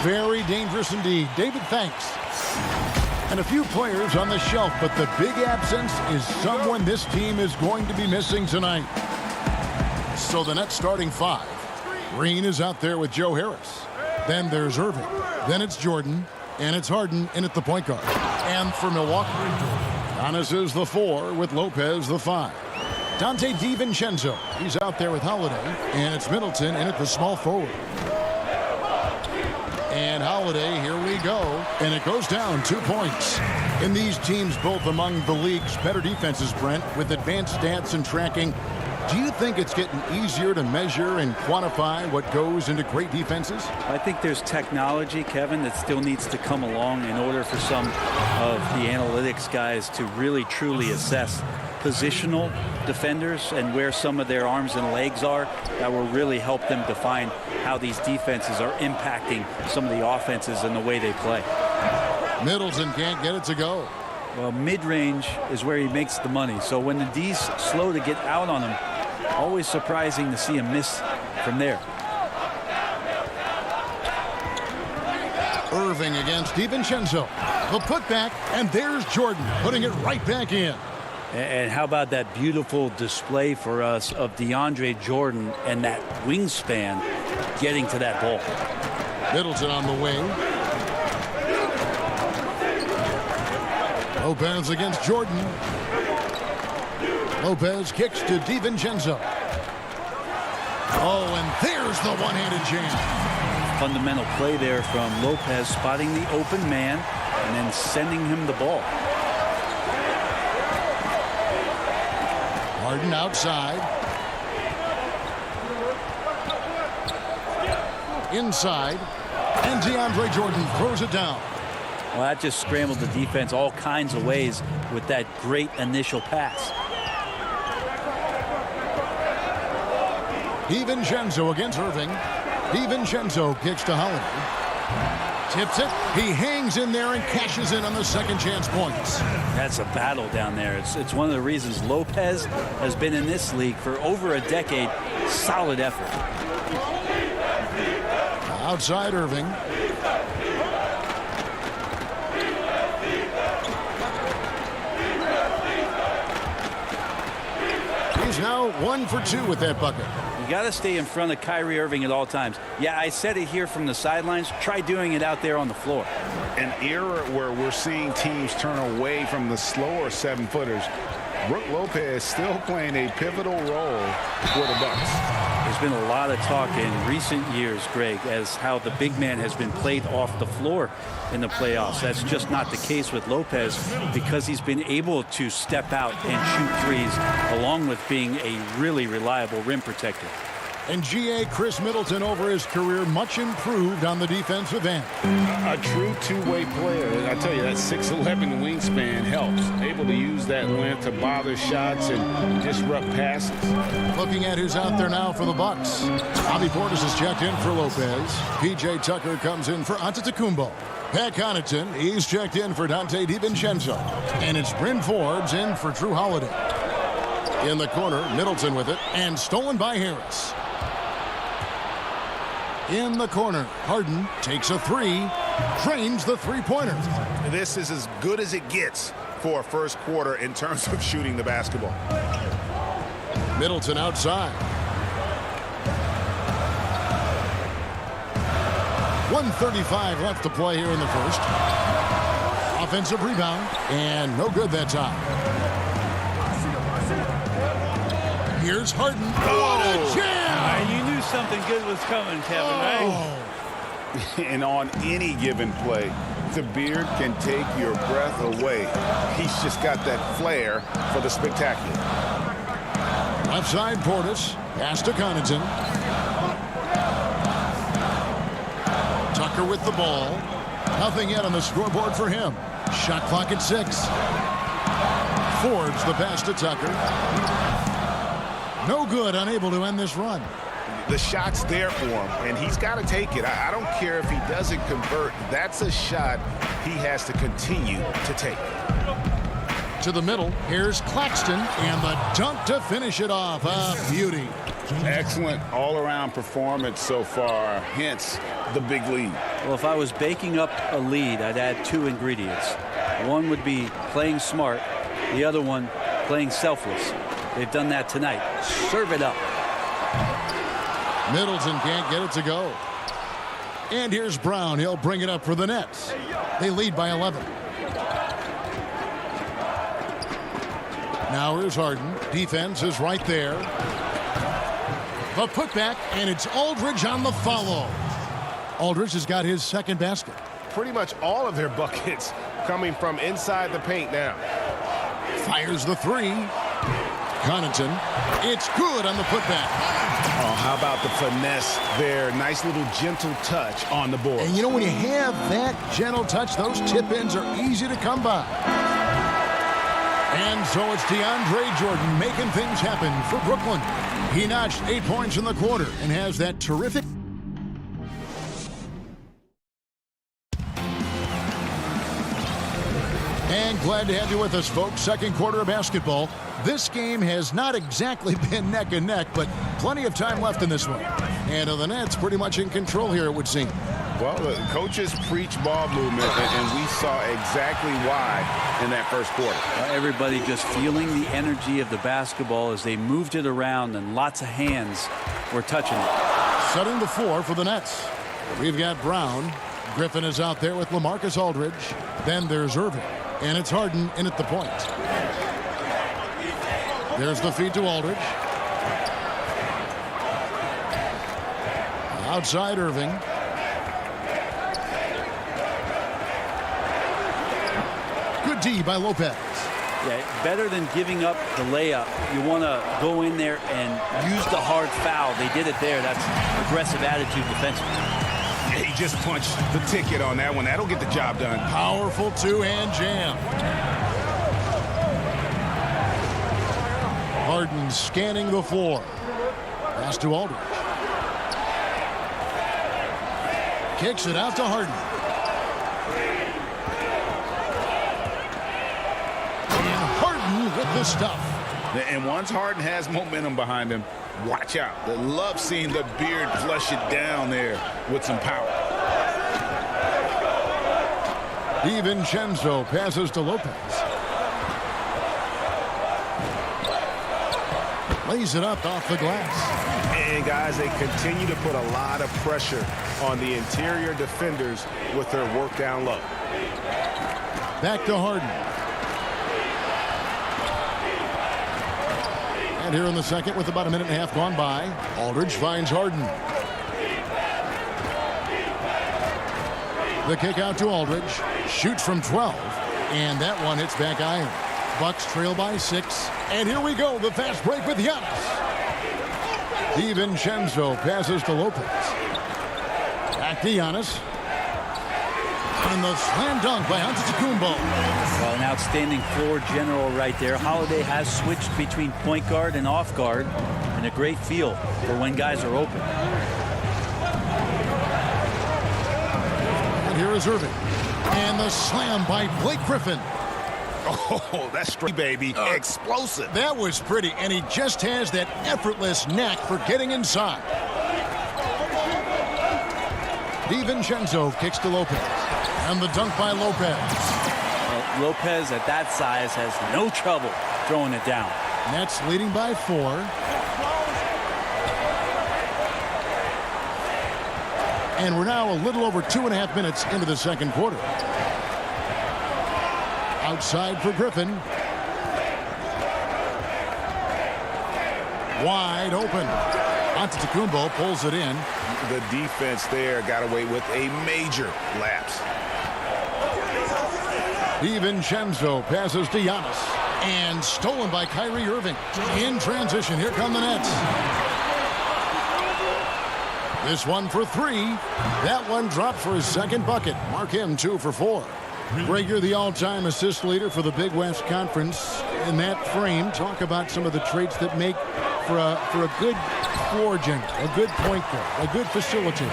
Very dangerous indeed. David, thanks. And a few players on the shelf, but the big absence is someone this team is going to be missing tonight. So the Nets starting five. Green is out there with Joe Harris. Then there's Irving. Then it's Jordan. And it's Harden in at the point guard. And for Milwaukee, Giannis is the 4 with Lopez the 5. Dante DiVincenzo, he's out there with Holiday. And it's Middleton in at the small forward. And Holiday, here we go. And it goes down 2 points. And these teams both among the league's better defenses, Brent, with advanced stats and tracking. Do you think it's getting easier to measure and quantify what goes into great defenses? I think there's technology, Kevin, that still needs to come along in order for some of the analytics guys to really truly assess positional defenders and where some of their arms and legs are. That will really help them define how these defenses are impacting some of the offenses and the way they play. Middleton can't get it to go. Well, mid-range is where he makes the money. So when the D's slow to get out on him, always surprising to see him miss from there. Irving against DiVincenzo. The putback, and there's Jordan putting it right back in. And how about that beautiful display for us of DeAndre Jordan and that wingspan getting to that ball. Middleton on the wing. Lopez against Jordan. Lopez kicks to DiVincenzo. Oh, and there's the one-handed jam. Fundamental play there from Lopez, spotting the open man and then sending him the ball. Harden outside. Inside. And DeAndre Jordan throws it down. Well, that just scrambled the defense all kinds of ways with that great initial pass. DiVincenzo against Irving. DiVincenzo kicks to Holiday. Tips it. He hangs in there and cashes in on the second chance points. That's a battle down there. It's one of the reasons Lopez has been in this league for over a decade. Solid effort. Outside Irving. He's now 1 for 2 with that bucket. You got to stay in front of Kyrie Irving at all times. Yeah, I said it here from the sidelines. Try doing it out there on the floor. An era where we're seeing teams turn away from the slower 7-footers. Brook Lopez still playing a pivotal role for the Bucks. There's been a lot of talk in recent years, Greg, as how the big man has been played off the floor in the playoffs. That's just not the case with Lopez because he's been able to step out and shoot threes along with being a really reliable rim protector. And G.A. Chris Middleton over his career much improved on the defensive end. A true two-way player. I tell you, that 6'11" wingspan helps. Able to use that length to bother shots and disrupt passes. Looking at who's out there now for the Bucks. Bobby Portis has checked in for Lopez. P.J. Tucker comes in for Antetokounmpo. Pat Connaughton, he's checked in for Dante DiVincenzo. And it's Bryn Forbes in for Drew Holiday. In the corner, Middleton with it, and stolen by Harris. In the corner, Harden takes a 3, drains the three-pointer. This is as good as it gets for a first quarter in terms of shooting the basketball. Middleton outside. 1:35 left to play here in the first. Offensive rebound, and no good that time. Here's Harden. What a jam! You knew something good was coming, Kevin, right? And on any given play, the beard can take your breath away. He's just got that flair for the spectacular. Left side, Portis. Pass to Connaughton. Tucker with the ball. Nothing yet on the scoreboard for him. Shot clock at 6. Forbes the pass to Tucker. No good, unable to end this run. The shot's there for him, and he's got to take it. I don't care if he doesn't convert. That's a shot he has to continue to take. To the middle, here's Claxton, and the dunk to finish it off. A beauty. Excellent all-around performance so far, hence the big lead. Well, if I was baking up a lead, I'd add 2 ingredients. One would be playing smart. The other one, playing selfless. They've done that tonight. Serve it up. Middleton can't get it to go. And here's Brown. He'll bring it up for the Nets. They lead by 11. Now here's Harden. Defense is right there. The putback, and it's Aldridge on the follow. Aldridge has got his second basket. Pretty much all of their buckets coming from inside the paint now. Fires the 3. Connaughton. It's good on the putback. Oh, how about the finesse there? Nice little gentle touch on the board. And you know, when you have that gentle touch, those tip-ins are easy to come by. And so it's DeAndre Jordan making things happen for Brooklyn. He notched 8 points in the quarter and has that terrific. And glad to have you with us, folks. Second quarter of basketball. This game has not exactly been neck and neck, but plenty of time left in this one. And the Nets pretty much in control here, it would seem. Well, the coaches preach ball movement, and we saw exactly why in that first quarter. Everybody just feeling the energy of the basketball as they moved it around, and lots of hands were touching it. Setting the 4 for the Nets. We've got Brown. Griffin is out there with LaMarcus Aldridge. Then there's Irving. And it's Harden in at the point. There's the feed to Aldridge. Outside Irving. Good D by Lopez. Yeah, better than giving up the layup. You want to go in there and use the hard foul. They did it there. That's aggressive attitude defensively. Yeah, he just punched the ticket on that one. That'll get the job done. Powerful two-hand jam. Harden scanning the floor. Pass to Aldridge. Kicks it out to Harden. And Harden with the stuff. And once Harden has momentum behind him, watch out. I love seeing the beard flush it down there with some power. DiVincenzo passes to Lopez. Lays it up off the glass. And guys, they continue to put a lot of pressure on the interior defenders with their work down low. Back to Harden. And here in the second with about a minute and a half gone by, Aldridge finds Harden. The kick out to Aldridge. Shoots from 12. And that one hits back iron. Bucks trail by 6. And here we go, the fast break with Giannis. DiVincenzo passes to Lopez. Back to Giannis. And the slam dunk by Antetokounmpo. Well, an outstanding floor general right there. Holiday has switched between point guard and off guard, and a great feel for when guys are open. And here is Irving. And the slam by Blake Griffin. Oh, that's straight, baby. Explosive. That was pretty, and he just has that effortless knack for getting inside. DiVincenzo kicks to Lopez. And the dunk by Lopez. Well, Lopez at that size has no trouble throwing it down. Nets leading by 4. And we're now a little over 2.5 minutes into the second quarter. Outside for Griffin. Wide open. Antetokounmpo pulls it in. The defense there got away with a major lapse. DiVincenzo passes to Giannis. And stolen by Kyrie Irving. In transition, here come the Nets. This one for 3. That one dropped for his second bucket. Mark him 2 for 4. Greg, you're the all-time assist leader for the Big West Conference. In that frame, talk about some of the traits that make for a good floor general, a good point guard, a good facilitator.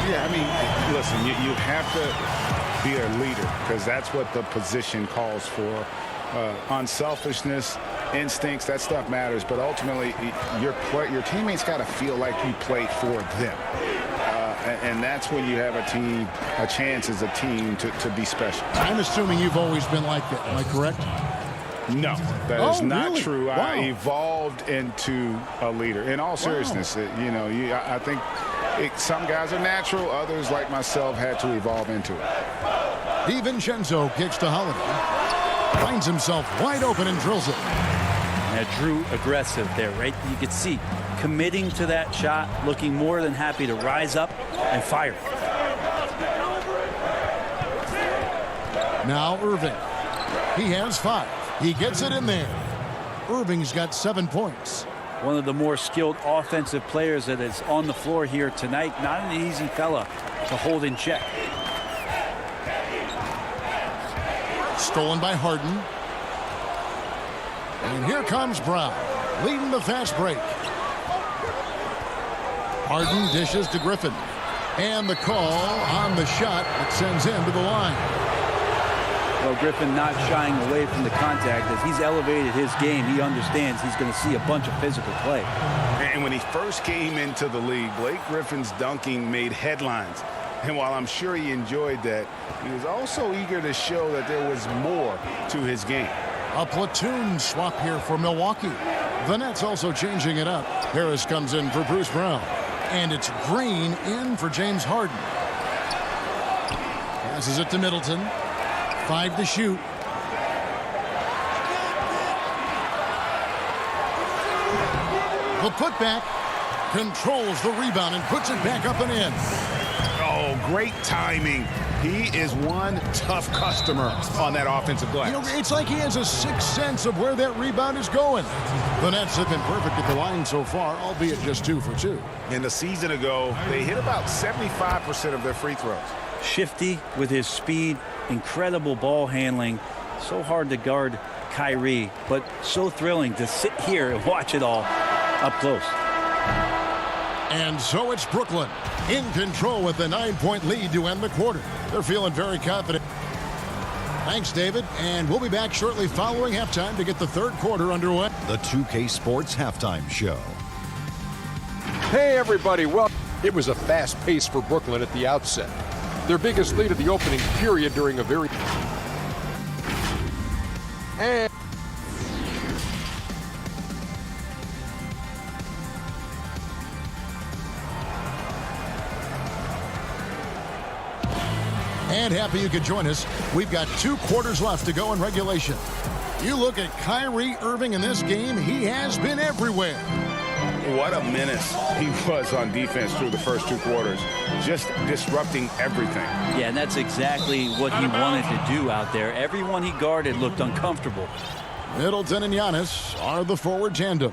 Yeah, I mean, listen, you have to be a leader because that's what the position calls for. Unselfishness, instincts, that stuff matters. But ultimately, your teammates got to feel like you played for them. And that's when you have a chance as a team to be special. I'm assuming you've always been like that. Am I correct? No, that is not really? true. Wow. I evolved into a leader. In all seriousness, I think some guys are natural. Others, like myself, had to evolve into it. DiVincenzo kicks to Holiday. Finds himself wide open and drills it. Now Drew aggressive there, right? You could see committing to that shot, looking more than happy to rise up and fire. Now Irving. He has 5. He gets it in there. Irving's got 7 points. One of the more skilled offensive players that is on the floor here tonight. Not an easy fella to hold in check. Stolen by Harden. And here comes Brown, leading the fast break. Harden dishes to Griffin. And the call on the shot that sends him to the line. Well, Griffin not shying away from the contact. As he's elevated his game, he understands he's going to see a bunch of physical play. And when he first came into the league, Blake Griffin's dunking made headlines. And while I'm sure he enjoyed that, he was also eager to show that there was more to his game. A platoon swap here for Milwaukee. The Nets also changing it up. Harris comes in for Bruce Brown. And it's Green in for James Harden. Passes it to Middleton. 5 to shoot. The putback controls the rebound and puts it back up and in. Oh, great timing. He is one tough customer on that offensive glass. You know, it's like he has a sixth sense of where that rebound is going. The Nets have been perfect at the line so far, albeit just 2 for 2. In the season ago, they hit about 75% of their free throws. Shifty with his speed, incredible ball handling. So hard to guard Kyrie, but so thrilling to sit here and watch it all up close. And so it's Brooklyn in control with a 9-point lead to end the quarter. They're feeling very confident. Thanks, David. And we'll be back shortly following halftime to get the third quarter underway. The 2K Sports Halftime Show. Hey, everybody. Well, it was a fast pace for Brooklyn at the outset. Their biggest lead of the opening period during a very... And happy you could join us. We've got 2 quarters left to go in regulation. You look at Kyrie Irving in this game, he has been everywhere. What a menace he was on defense through the first 2 quarters, just disrupting everything. Yeah, and that's exactly what he wanted to do out there. Everyone he guarded looked uncomfortable. Middleton and Giannis are the forward tandem.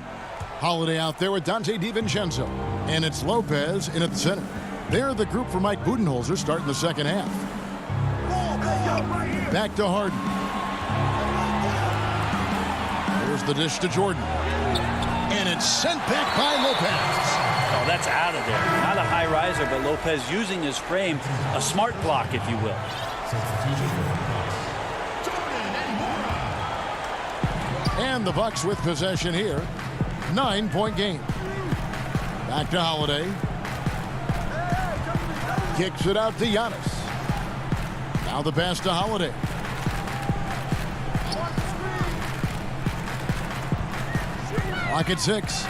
Holiday out there with Dante DiVincenzo. And it's Lopez in at the center. They're the group for Mike Budenholzer starting the second half. Back to Harden. Here's the dish to Jordan. And it's sent back by Lopez. Oh, that's out of there. Not a high riser, but Lopez using his frame, a smart block, if you will. And the Bucks with possession here. 9-point game. Back to Holiday. Kicks it out to Giannis. Now the pass to Holiday. Clock at 6.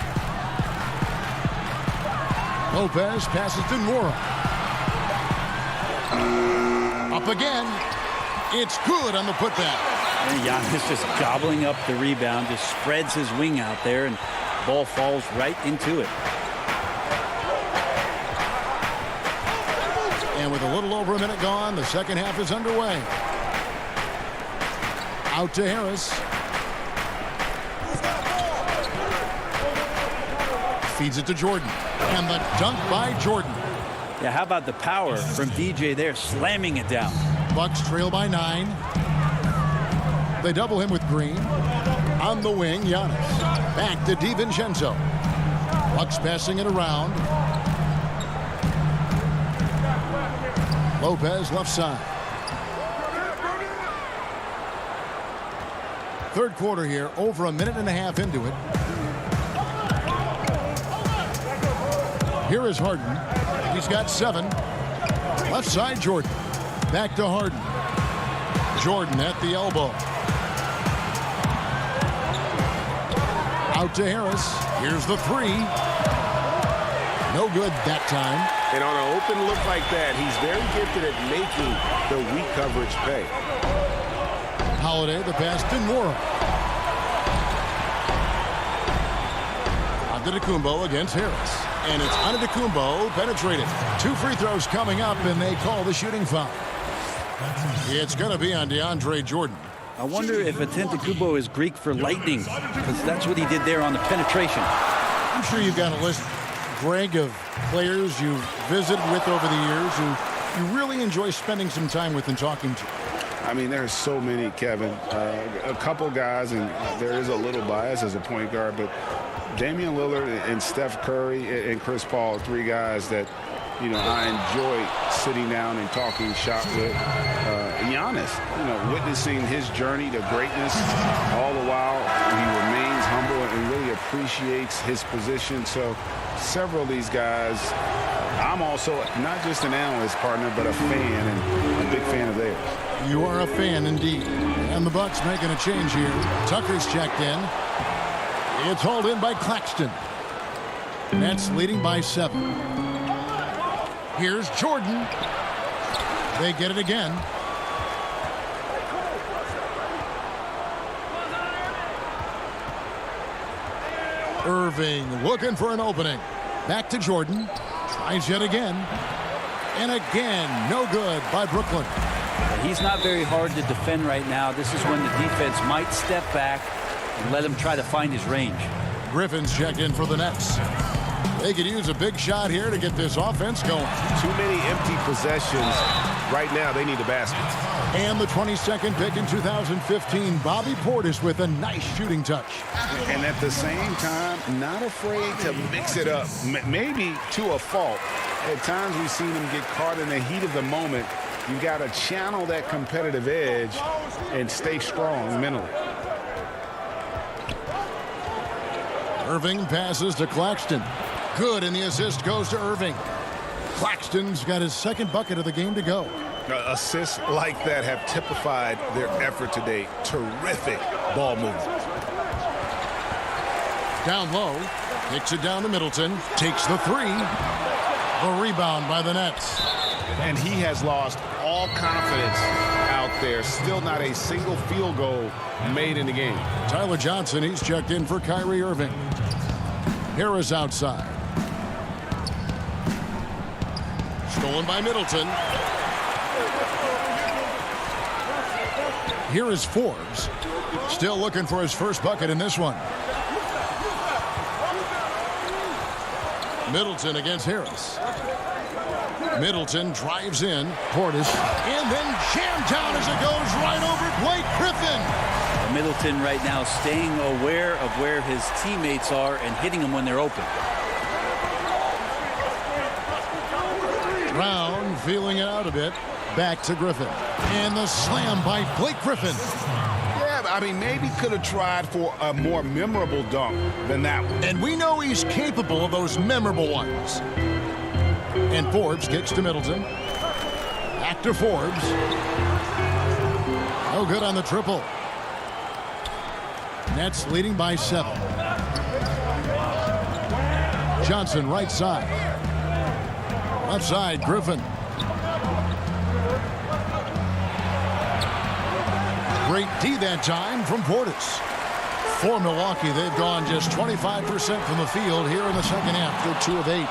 Lopez passes to Nora. Up again. It's good on the putback. And Giannis just gobbling up the rebound, just spreads his wing out there, and ball falls right into it. And with a little over a minute gone, the second half is underway. Out to Harris. Feeds it to Jordan. And the dunk by Jordan. Yeah, how about the power from DJ there, slamming it down. Bucks trail by 9. They double him with Green. On the wing, Giannis. Back to DiVincenzo. Bucks passing it around. Lopez left side. Third quarter here, over a minute and a half into it. Here is Harden. He's got 7. Left side, Jordan. Back to Harden. Jordan at the elbow. Out to Harris. Here's the 3. No good that time. And on an open look like that, he's very gifted at making the weak coverage pay. Holiday, the pass to Nora. Antetokounmpo against Harris. And it's Antetokounmpo penetrated. 2 free throws coming up, and they call the shooting foul. It's going to be on DeAndre Jordan. I wonder if Antetokounmpo is Greek for lightning, because that's what he did there on the penetration. I'm sure you've got a list, Greg, of players you've visited with over the years who you really enjoy spending some time with and talking to. I mean, there's so many, Kevin. A couple guys, and there is a little bias as a point guard, but Damian Lillard and Steph Curry and Chris Paul, 3 guys that, you know, I enjoy sitting down and talking shop with. Giannis, you know, witnessing his journey to greatness, all the while he remains humble and really appreciates his position. So several of these guys, I'm also not just an analyst partner, but a fan, and a big fan of theirs. You are a fan indeed. And the Bucks making a change here. Tucker's checked in. It's hauled in by Claxton. Nets leading by 7. Here's Jordan. They get it again. Irving looking for an opening. Back to Jordan. Tries yet again. And again, no good by Brooklyn. He's not very hard to defend right now. This is when the defense might step back and let him try to find his range. Griffin's checked in for the Nets. They could use a big shot here to get this offense going. Too many empty possessions. Right now, they need a basket. And the 22nd pick in 2015, Bobby Portis with a nice shooting touch. And at the same time, not afraid to mix it up, maybe to a fault. At times we've seen him get caught in the heat of the moment. You got to channel that competitive edge and stay strong mentally. Irving passes to Claxton. Good, and the assist goes to Irving. Claxton's got his 2nd bucket of the game to go. Assists like that have typified their effort today. Terrific ball movement. Down low, kicks it down to Middleton, takes the 3. The rebound by the Nets. And he has lost all confidence out there. Still not a single field goal made in the game. Tyler Johnson, he's checked in for Kyrie Irving. Harris outside. Stolen by Middleton. Here is Forbes. Still looking for his first bucket in this one. Middleton against Harris. Middleton drives in. Portis. And then jammed down as it goes right over Blake Griffin. Middleton right now staying aware of where his teammates are and hitting them when they're open. Brown feeling it out a bit. Back to Griffin. And the slam by Blake Griffin. Yeah, I mean, maybe could have tried for a more memorable dunk than that one. And we know he's capable of those memorable ones. And Forbes kicks to Middleton. Back to Forbes. No good on the triple. Nets leading by 7. Johnson right side. Left side, Griffin. Great D that time from Portis. For Milwaukee, they've gone just 25% from the field here in the second half. They're 2 of 8.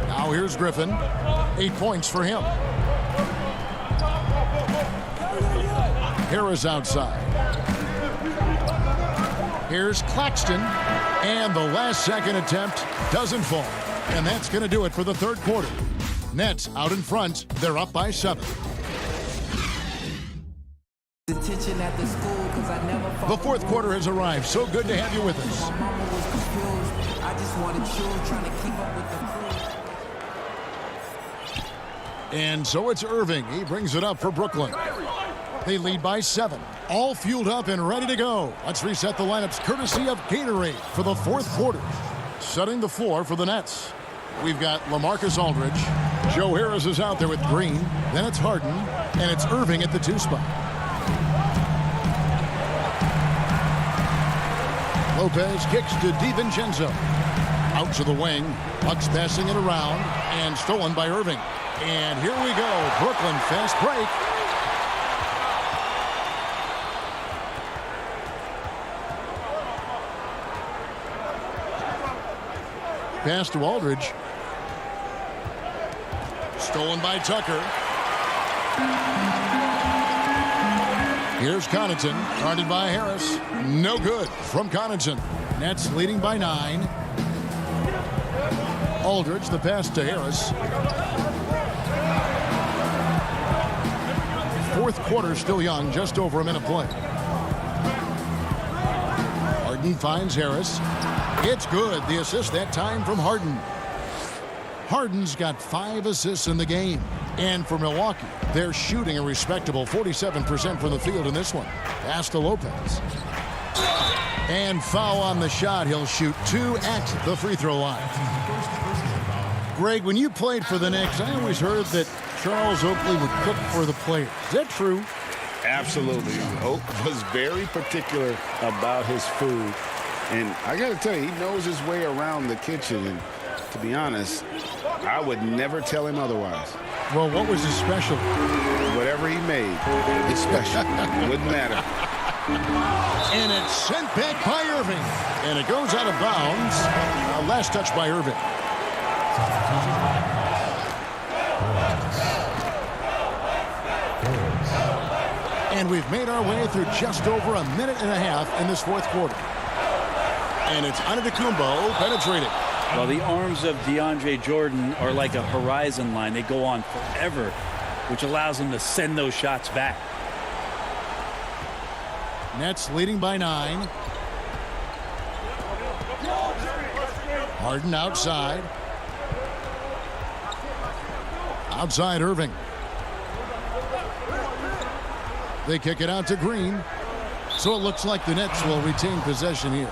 Now here's Griffin. 8 points for him. Harris outside. Here's Claxton. And the last second attempt doesn't fall. And that's going to do it for the third quarter. Nets out in front. They're up by 7. The fourth quarter has arrived. So good to have you with us. And so it's Irving. He brings it up for Brooklyn. They lead by 7. All fueled up and ready to go. Let's reset the lineups courtesy of Gatorade for the fourth quarter. Setting the floor for the Nets. We've got LaMarcus Aldridge. Joe Harris is out there with Green. Then it's Harden. And it's Irving at the 2 spot. Lopez kicks to DiVincenzo. Out to the wing. Bucks passing it around. And stolen by Irving. And here we go. Brooklyn fast break. Pass to Aldridge. Stolen by Tucker. Here's Connaughton. Guarded by Harris. No good from Connaughton. Nets leading by 9. Aldridge, the pass to Harris. Fourth quarter still young, just over a minute play. Harden finds Harris. It's good. The assist that time from Harden. Harden's got 5 assists in the game. And for Milwaukee, they're shooting a respectable 47% from the field in this one. Pass to Lopez. And foul on the shot. He'll shoot 2 at the free throw line. Greg, when you played for the Knicks, I always heard that Charles Oakley would cook for the players. Is that true? Absolutely. Oak was very particular about his food. And I got to tell you, he knows his way around the kitchen. And to be honest, I would never tell him otherwise. Well, what was his special? Whatever he made, it's special. It wouldn't matter. And it's sent back by Irving. And it goes out of bounds. Last touch by Irving. And we've made our way through just over a minute and a half in this fourth quarter. And it's Antetokounmpo penetrating. Well, the arms of DeAndre Jordan are like a horizon line. They go on forever, which allows him to send those shots back. Nets leading by 9. Harden outside. Outside Irving. They kick it out to Green. So it looks like the Nets will retain possession here.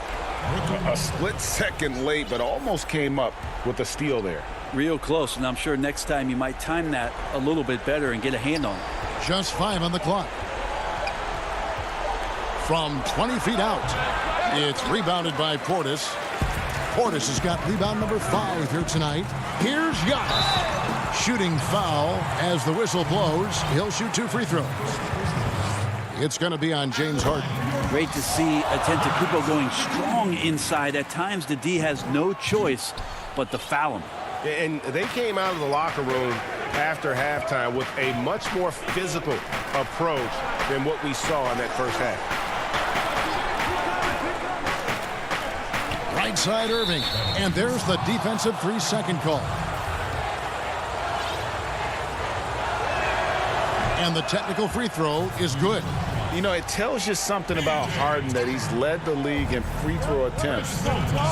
A split second late, but almost came up with a steal there. Real close, and I'm sure next time you might time that a little bit better and get a hand on it. Just 5 on the clock. From 20 feet out, it's rebounded by Portis. Portis has got rebound number 5 here tonight. Here's Giannis. Shooting foul as the whistle blows. He'll shoot 2 free throws. It's going to be on James Harden. Great to see Antetokounmpo going strong inside. At times, the D has no choice but to foul him. And they came out of the locker room after halftime with a much more physical approach than what we saw in that first half. Right side Irving. And there's the defensive 3-second call. And the technical free throw is good. You know, it tells you something about Harden that he's led the league in free throw attempts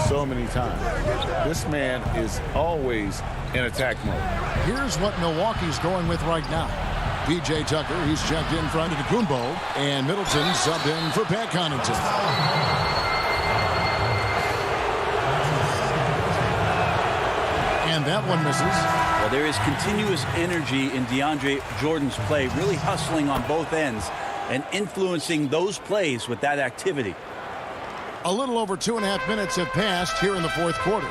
so many times. This man is always in attack mode. Here's what Milwaukee's going with right now. P.J. Tucker, he's checked in front of Antetokounmpo, and Middleton subbed in for Pat Connaughton. And that one misses. Well, there is continuous energy in DeAndre Jordan's play, really hustling on both ends and influencing those plays with that activity. A little over 2.5 minutes have passed here in the fourth quarter.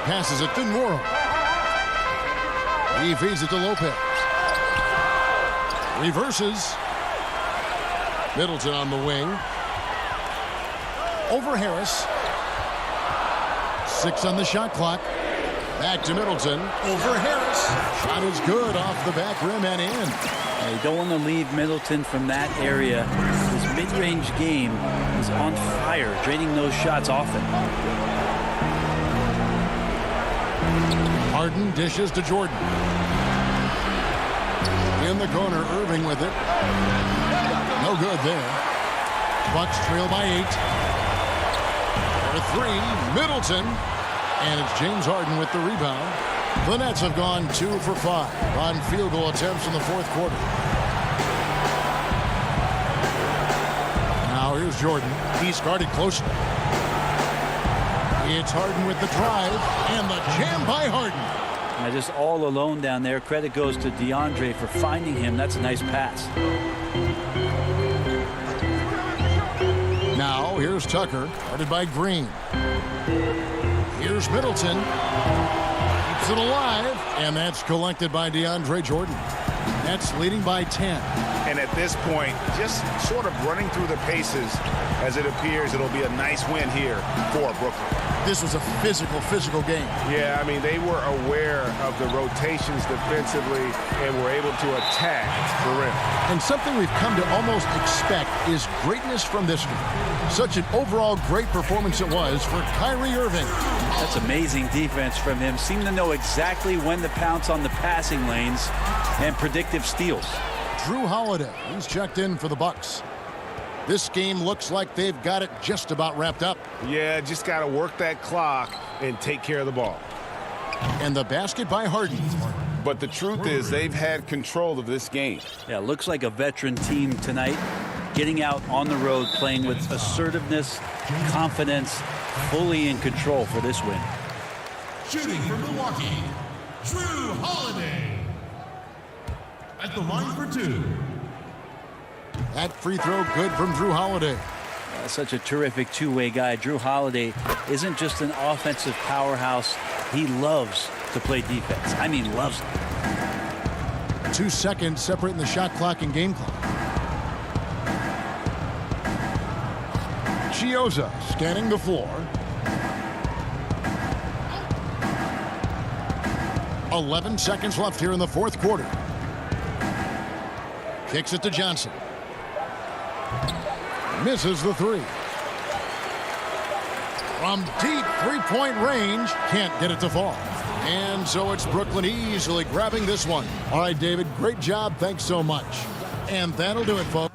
Passes it to Noro. He feeds it to Lopez. Reverses. Middleton on the wing. Over Harris. 6 on the shot clock. Back to Middleton. Over Harris. Shot is good off the back rim and in. You don't want to leave Middleton from that area. His mid-range game is on fire, draining those shots often. Harden dishes to Jordan. In the corner, Irving with it. No good there. Bucks trail by 8. For 3, Middleton. And it's James Harden with the rebound. The Nets have gone 2 for 5 on field goal attempts in the fourth quarter. Now here's Jordan. He's guarded closely. It's Harden with the drive and the jam by Harden. Now just all alone down there. Credit goes to DeAndre for finding him. That's a nice pass. Now here's Tucker, guarded by Green. Here's Middleton. Keeps it alive, and that's collected by DeAndre Jordan. Nets leading by 10. And at this point, just sort of running through the paces as it appears it'll be a nice win here for Brooklyn. This was a physical game. Yeah, I mean, they were aware of the rotations defensively and were able to attack the rim. And something we've come to almost expect is greatness from this game. Such an overall great performance it was for Kyrie Irving. That's amazing defense from him. Seemed to know exactly when to pounce on the passing lanes and predictive steals. Drew Holiday, he's checked in for the Bucks. This game looks like they've got it just about wrapped up. Yeah, just got to work that clock and take care of the ball. And the basket by Harden. But the truth is they've had control of this game. Yeah, looks like a veteran team tonight, getting out on the road, playing with assertiveness, confidence, fully in control for this win. Shooting for Milwaukee, Drew Holiday. At the line for 2. That free throw good from Drew Holiday. Such a terrific two-way guy. Drew Holiday isn't just an offensive powerhouse. He loves to play defense. I mean, loves it. 2 seconds separating the shot clock and game clock. Chioza scanning the floor. 11 seconds left here in the fourth quarter. Kicks it to Johnson. Misses the three. From deep three-point range, can't get it to fall. And so it's Brooklyn easily grabbing this one. All right, David, great job. Thanks so much. And that'll do it, folks.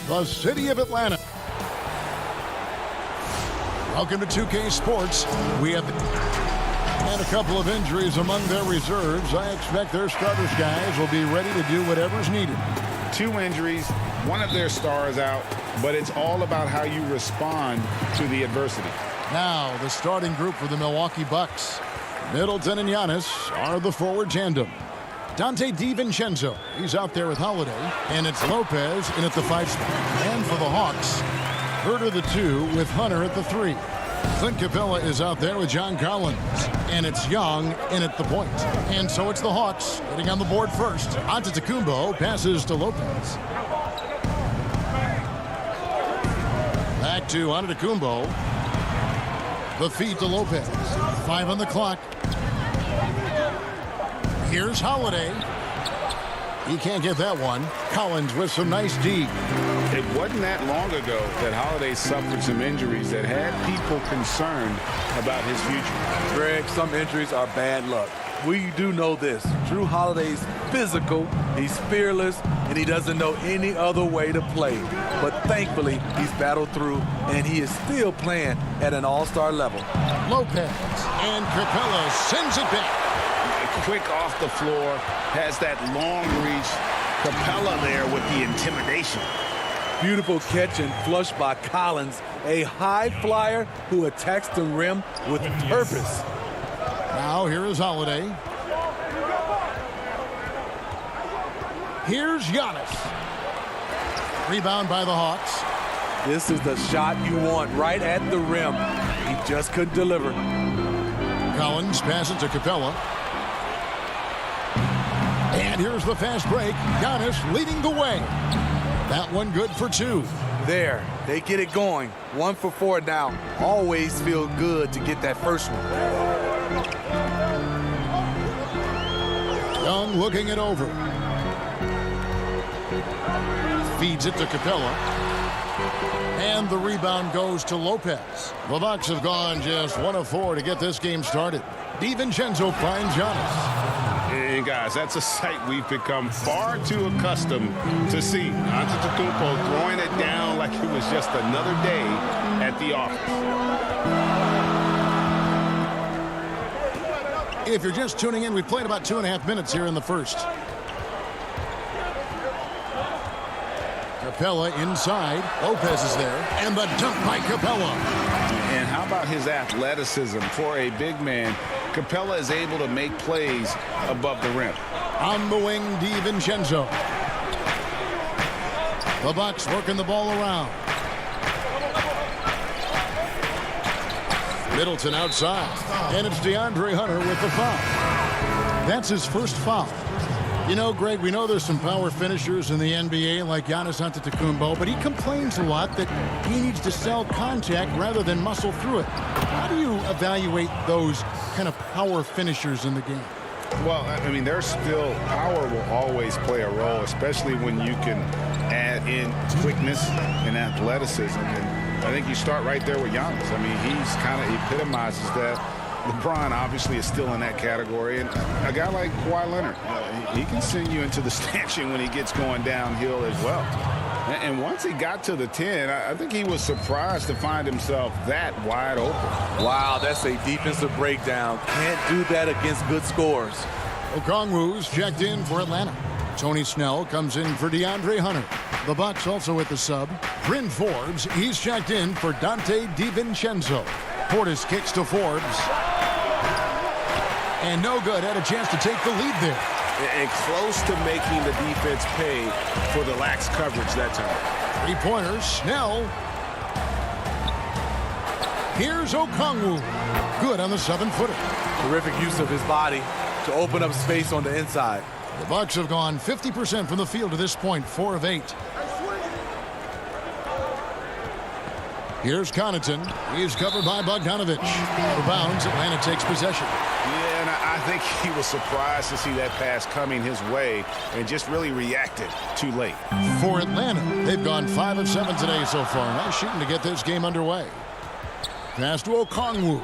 The city of Atlanta. Welcome to 2K Sports. We have had a couple of injuries among their reserves. I expect their starters guys will be ready to do whatever's needed. 2 injuries, one of their stars out, but it's all about how you respond to the adversity. Now, the starting group for the Milwaukee Bucks. Middleton and Giannis are the forward tandem. Dante DiVincenzo, he's out there with Holiday. And it's Lopez in at the 5 spot. And for the Hawks, Herter the 2 with Hunter at the 3. Clint Capella is out there with John Collins. And it's Young in at the point. And so it's the Hawks getting on the board first. Antetokounmpo passes to Lopez. Back to Antetokounmpo. The feed to Lopez. 5 on the clock. Here's Holiday. He can't get that one. Collins with some nice D. It wasn't that long ago that Holiday suffered some injuries that had people concerned about his future. Greg, some injuries are bad luck. We do know this. Drew Holiday's physical, he's fearless, and he doesn't know any other way to play. But thankfully, he's battled through, and he is still playing at an all-star level. Lopez and Capella sends it back. Quick off the floor, has that long reach. Capella there with the intimidation. Beautiful catch and flush by Collins, a high flyer who attacks the rim with purpose. Now here is Holiday. Here's Giannis. Rebound by the Hawks. This is the shot you want right at the rim. He just couldn't deliver. Collins passes to Capella. And here's the fast break. Giannis leading the way. That one good for 2. There, they get it going. 1 for 4 now. Always feel good to get that first one. Young looking it over. Feeds it to Capella. And the rebound goes to Lopez. The Bucks have gone just 1 of 4 to get this game started. DiVincenzo finds Giannis. And guys, that's a sight we've become far too accustomed to see. Antetokounmpo throwing it down like it was just another day at the office. If you're just tuning in, we played about 2.5 minutes here in the first. Capella inside. Lopez is there. And the dunk by Capella. And how about his athleticism for a big man? Capella is able to make plays above the rim. On the wing, DiVincenzo. The Bucks working the ball around. Middleton outside. And it's DeAndre Hunter with the foul. That's his first foul. You know, Greg, we know there's some power finishers in the NBA like Giannis Antetokounmpo, but he complains a lot that he needs to sell contact rather than muscle through it. How do you evaluate those kind of power finishers in the game? Well, I mean, there's still power will always play a role, especially when you can add in quickness and athleticism. And I think you start right there with Giannis. I mean, he's kind of epitomizes that. LeBron obviously is still in that category, and a guy like Kawhi Leonard, he can send you into the stanchion when he gets going downhill as well. And once he got to the 10, I think he was surprised to find himself that wide open. Wow, that's a defensive breakdown. Can't do that against good scores. Okongwu's checked in for Atlanta. Tony Snell comes in for DeAndre Hunter. The Bucks also with the sub. Bryn Forbes, he's checked in for Dante DiVincenzo. Portis kicks to Forbes. And no good. Had a chance to take the lead there. And close to making the defense pay for the lax coverage that time. 3-pointers. Snell. Here's Okongwu. Good on the 7-footer. Terrific use of his body to open up space on the inside. The Bucks have gone 50% from the field to this point, 4 of 8. Here's Connaughton. He's covered by Bogdanovic. Out of bounds, Atlanta takes possession. Yeah, and I think he was surprised to see that pass coming his way and just really reacted too late. For Atlanta, they've gone 5 of 7 today so far. Nice shooting to get this game underway. Pass to Okongwu.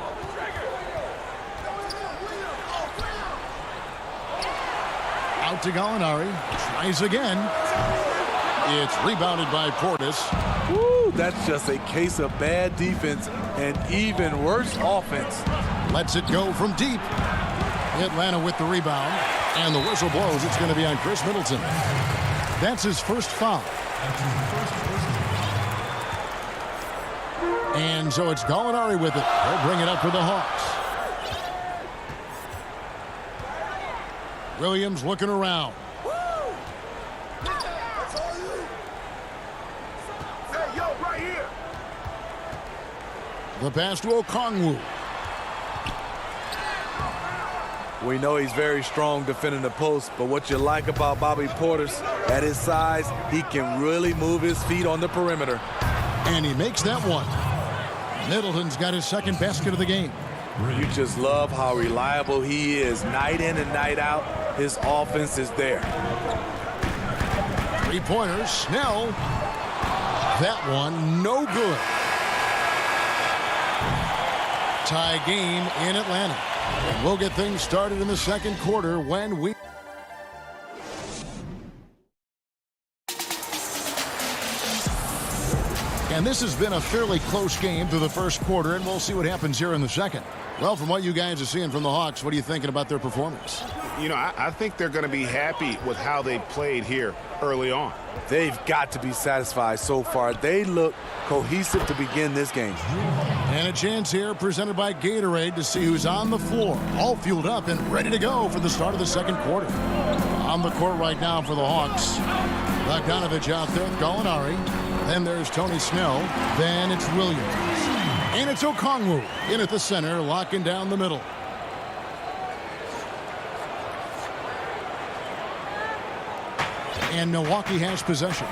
Out to Gallinari. Tries again. It's rebounded by Portis. Woo, that's just a case of bad defense and even worse offense. Lets it go from deep. Atlanta with the rebound. And the whistle blows. It's going to be on Chris Middleton. That's his first foul. And so it's Gallinari with it. They'll bring it up for the Hawks. Williams looking around. The pass to Okongwu. We know he's very strong defending the post, but what you like about Bobby Portis, at his size, he can really move his feet on the perimeter. And he makes that one. Middleton's got his second basket of the game. You just love how reliable he is. Night in and night out, his offense is there. 3-pointers. Snell. That one, no good. Tie game in Atlanta. And we'll get things started in the second quarter when we... And this has been a fairly close game through the first quarter, and we'll see what happens here in the second. Well, from what you guys are seeing from the Hawks, what are you thinking about their performance? You know, I think they're going to be happy with how they played here early on. They've got to be satisfied so far. They look cohesive to begin this game. And a chance here presented by Gatorade to see who's on the floor, all fueled up and ready to go for the start of the second quarter. On the court right now for the Hawks. Bogdanovic out there with Gallinari. Then there's Tony Snell. Then it's Williams. And it's Okongwu in at the center, locking down the middle. And Milwaukee has possession.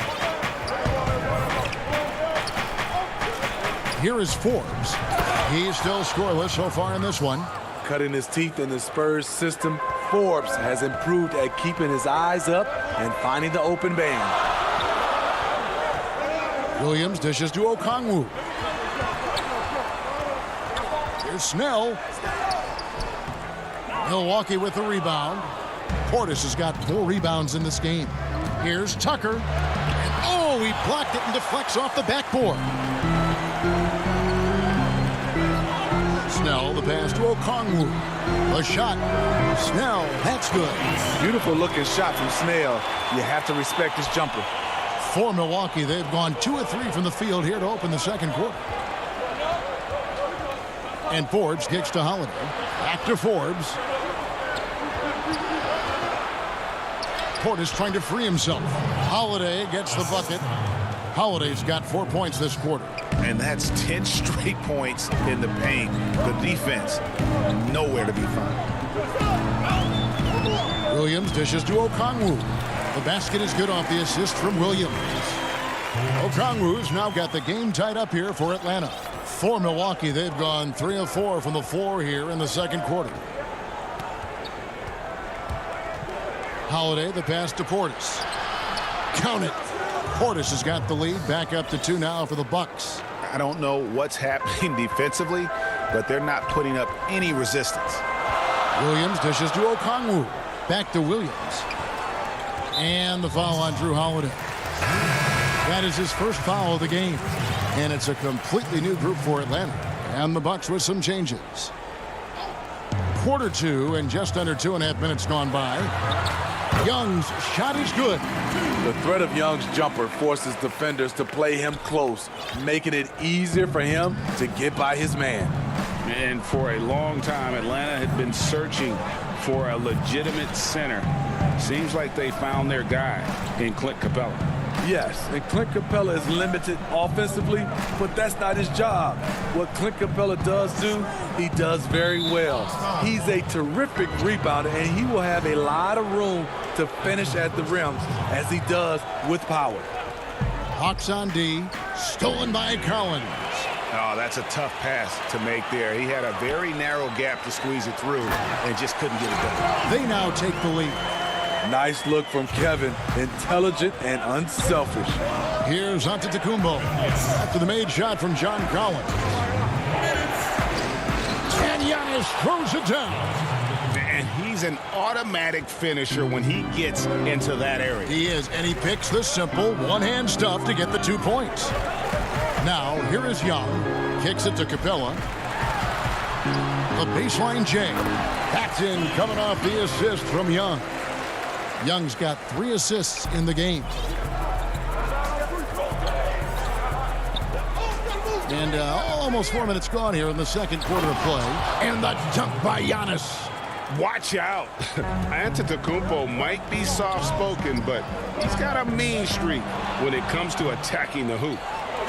Here is Forbes. He's still scoreless so far in this one. Cutting his teeth in the Spurs system, Forbes has improved at keeping his eyes up and finding the open man. Williams dishes to Okongwu. Here's Snell. Milwaukee with the rebound. Portis has got 4 rebounds in this game. Here's Tucker. And oh, he blocked it and deflects off the backboard. Snell, the pass to Okongwu. A shot. Snell, that's good. Beautiful looking shot from Snell. You have to respect his jumper. For Milwaukee, they've gone 2 of 3 from the field here to open the second quarter. And Forbes kicks to Holiday. Back to Forbes. Portis trying to free himself. Holiday gets the bucket. Holiday's got 4 points this quarter. And that's 10 straight points in the paint. The defense, nowhere to be found. Williams dishes to Okongwu. The basket is good off the assist from Williams. Okongwu's now got the game tied up here for Atlanta. For Milwaukee, they've gone 3 of 4 from the floor here in the second quarter. Holiday, the pass to Portis. Count it. Portis has got the lead, back up to 2 now for the Bucks. I don't know what's happening defensively, but they're not putting up any resistance. Williams dishes to Okongwu. Back to Williams. And the foul on Drew Holiday. That is his first foul of the game. And it's a completely new group for Atlanta. And the Bucks with some changes. Quarter 2 and just under 2.5 minutes gone by. Young's shot is good. The threat of Young's jumper forces defenders to play him close, making it easier for him to get by his man. And for a long time, Atlanta had been searching for a legitimate center. Seems like they found their guy in Clint Capella. Yes, and Clint Capella is limited offensively, but that's not his job. What Clint Capella does do, he does very well. He's a terrific rebounder, and he will have a lot of room to finish at the rim, as he does with power. Hawks on D, stolen by Collins. Oh, that's a tough pass to make there. He had a very narrow gap to squeeze it through and just couldn't get it done. They now take the lead. Nice look from Kevin, intelligent and unselfish. Here's Antetokounmpo after the made shot from John Collins. And Giannis throws it down. And he's an automatic finisher when he gets into that area. He is, and he picks the simple one-hand stuff to get the 2 points. Now, here is Young. Kicks it to Capella. The baseline J. Backed in, coming off the assist from Young. Young's got 3 assists in the game. And almost 4 minutes gone here in the second quarter of play. And the dunk by Giannis. Watch out. Antetokounmpo might be soft-spoken, but he's got a mean streak when it comes to attacking the hoop.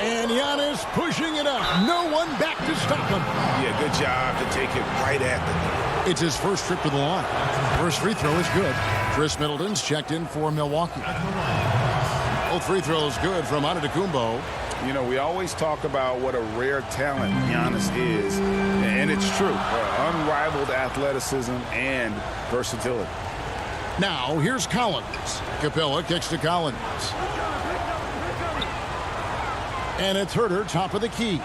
And Giannis pushing it up. No one back to stop him. Yeah, good job to take it right at them. It's his first trip to the line. First free throw is good. Chris Middleton's checked in for Milwaukee. Both free throws good from Antetokounmpo. You know, we always talk about what a rare talent Giannis is, and it's true. Unrivaled athleticism and versatility. Now, here's Collins. Capella kicks to Collins. And it's Herter, top of the key.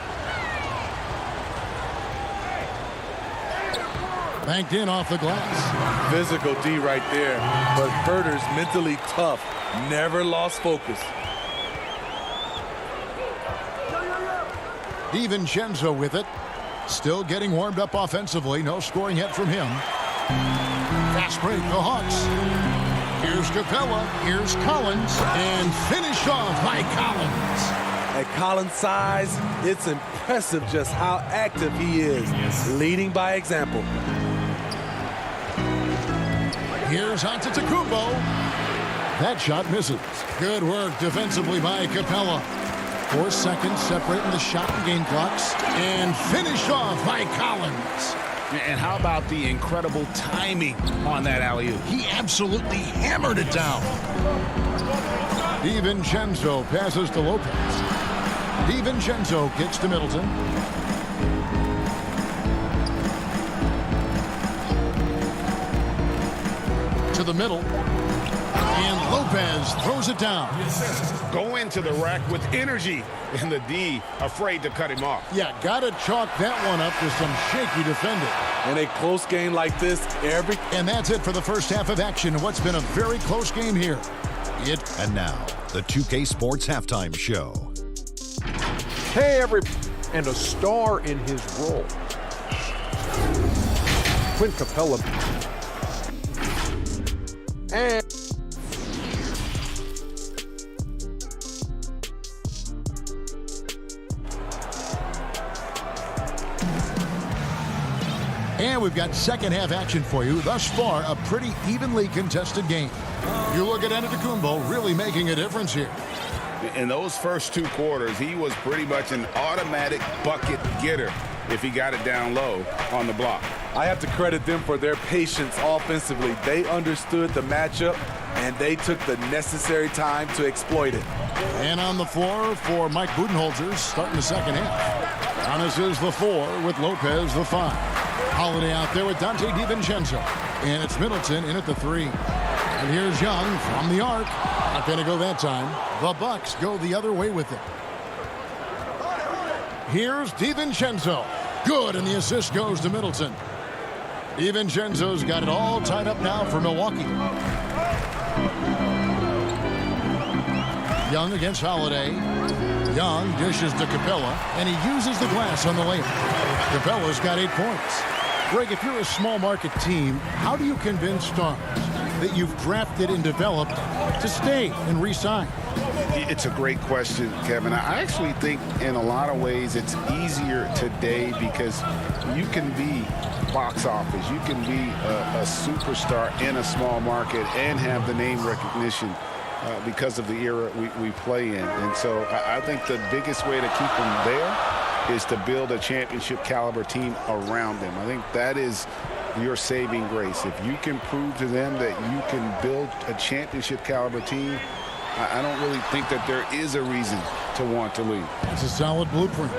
Banked in off the glass. Physical D right there, but Herter's mentally tough, never lost focus. DiVincenzo with it. Still getting warmed up offensively. No scoring yet from him. Fast break, the Hawks. Here's Capella. Here's Collins. And finished off by Collins. At Collins' size, it's impressive just how active he is, leading by example. Here's Antetokounmpo. That shot misses. Good work defensively by Capella. 4 seconds separating the shot and game clocks. And finished off by Collins. And how about the incredible timing on that alley-oop? He absolutely hammered it down. DiVincenzo passes to Lopez. DiVincenzo kicks to Middleton. To the middle. And Lopez throws it down. Go into the rack with energy, and the D afraid to cut him off. Yeah, got to chalk that one up to some shaky defending. In a close game like this, And that's it for the first half of action. What's been a very close game here. And now, the 2K Sports Halftime Show. Hey, and a star in his role. Clint Capella. And we've got second half action for you. Thus far, a pretty evenly contested game. You look at Antetokounmpo really making a difference here. In those first 2 quarters, he was pretty much an automatic bucket getter if he got it down low on the block. I have to credit them for their patience offensively. They understood the matchup, and they took the necessary time to exploit it. And on the floor for Mike Budenholzer starting the second half. Giannis is the 4 with Lopez the 5. Holiday out there with Dante DiVincenzo. And it's Middleton in at the 3. And here's Young from the arc. Not going to go that time. The Bucks go the other way with it. Here's DiVincenzo. Good, and the assist goes to Middleton. DiVincenzo's got it all tied up now for Milwaukee. Young against Holiday. Young dishes to Capella, and he uses the glass on the layup. Capella's got 8 points. Greg, if you're a small market team, how do you convince stars that you've drafted and developed to stay and re-sign? It's a great question, Kevin. I actually think in a lot of ways it's easier today because you can be box office. You can be a superstar in a small market and have the name recognition because of the era we play in. And so I think the biggest way to keep them there is to build a championship caliber team around them. I think that is your saving grace. If you can prove to them that you can build a championship caliber team, I don't really think that there is a reason to want to leave. It's a solid blueprint.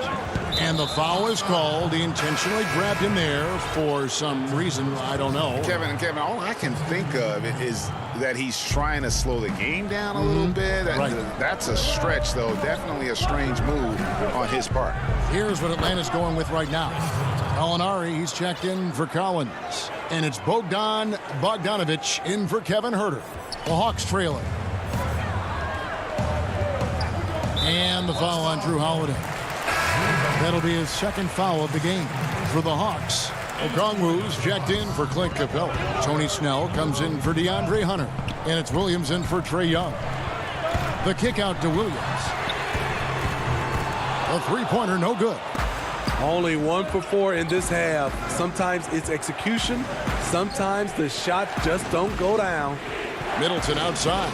And the foul is called. He intentionally grabbed him there for some reason. I don't know. Kevin, all I can think of is that he's trying to slow the game down a little bit. Right. That's a stretch, though. Definitely a strange move on his part. Here's what Atlanta's going with right now. Gallinari, he's checked in for Collins. And it's Bogdanovich in for Kevin Huerter. The Hawks trailing. And the foul on Drew Holiday. That'll be his second foul of the game for the Hawks. Okongwu's checked in for Clint Capella. Tony Snell comes in for DeAndre Hunter. And it's Williams in for Trae Young. The kick out to Williams. A three-pointer, no good. Only 1 for 4 in this half. Sometimes it's execution. Sometimes the shots just don't go down. Middleton outside.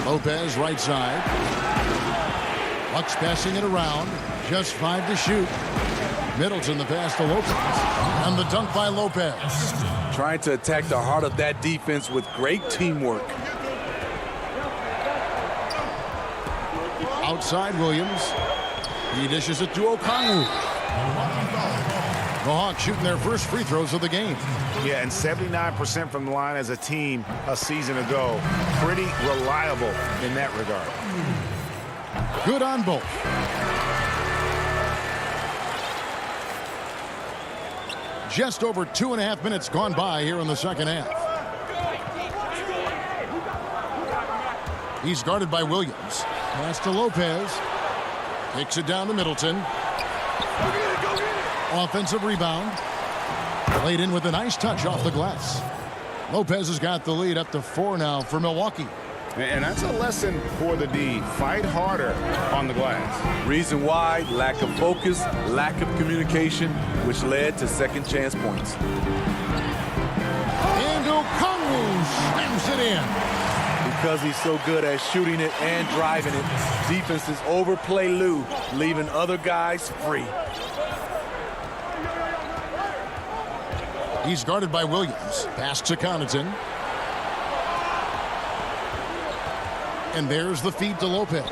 Lopez right side. Bucks passing it around. Just 5 to shoot. Middleton the pass to Lopez. And the dunk by Lopez. Trying to attack the heart of that defense with great teamwork. Outside Williams. He dishes it to Okongwu. The Hawks shooting their first free throws of the game. Yeah, and 79% from the line as a team a season ago. Pretty reliable in that regard. Good on both. Just over 2.5 minutes gone by here in the second half. He's guarded by Williams. Pass to Lopez. Takes it down to Middleton. Offensive rebound. Laid in with a nice touch off the glass. Lopez has got the lead up to 4 now for Milwaukee. And that's a lesson for the D. Fight harder on the glass. Reason why: lack of focus, lack of communication, which led to second chance points. And Okongwu slams it in. Because he's so good at shooting it and driving it, defenses overplay Lou, leaving other guys free. He's guarded by Williams. Pass to Connaughton. And there's the feed to Lopez.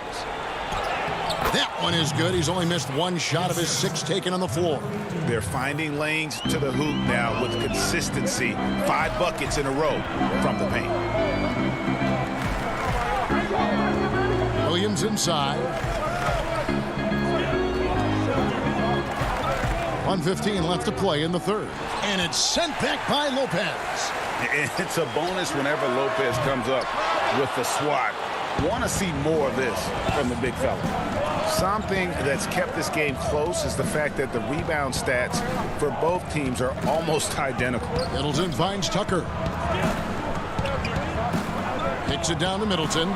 That one is good. He's only missed one shot of his 6 taken on the floor. They're finding lanes to the hoop now with consistency. 5 buckets in a row from the paint. Williams inside. 1:15 left to play in the third. And it's sent back by Lopez. It's a bonus whenever Lopez comes up with the swat. Want to see more of this from the big fella. Something that's kept this game close is the fact that the rebound stats for both teams are almost identical. Middleton finds Tucker. Kicks it down to Middleton.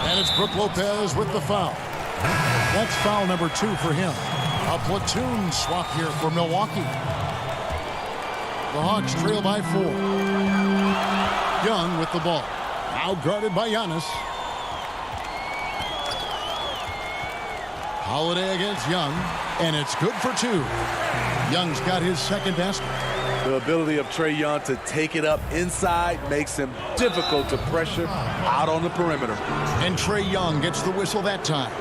And it's Brook Lopez with the foul. That's foul number 2 for him. A platoon swap here for Milwaukee. The Hawks trail by 4. Young with the ball. Now guarded by Giannis. Holiday against Young. And it's good for 2. Young's got his second basket. The ability of Trae Young to take it up inside makes him difficult to pressure out on the perimeter. And Trae Young gets the whistle that time.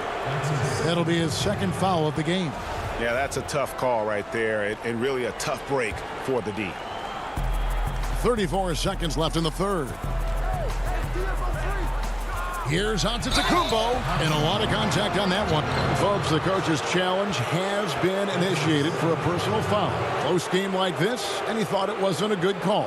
That'll be his second foul of the game. Yeah, that's a tough call right there, and really a tough break for the D. 34 seconds left in the third. Here's Antetokounmpo, and a lot of contact on that one. Folks, the coach's challenge has been initiated for a personal foul. Close game like this, and he thought it wasn't a good call.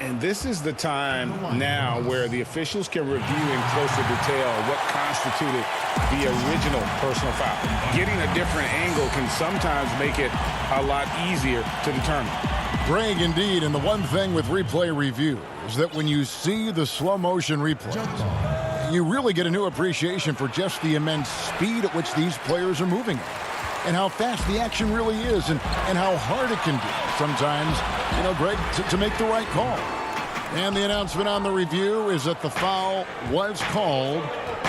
And this is the time now where the officials can review in closer detail what constituted the original personal foul. Getting a different angle can sometimes make it a lot easier to determine. Greg, indeed, and the one thing with replay review is that when you see the slow motion replays, you really get a new appreciation for just the immense speed at which these players are moving and how fast the action really is and how hard it can be sometimes, Greg, to make the right call. And the announcement on the review is that the foul was called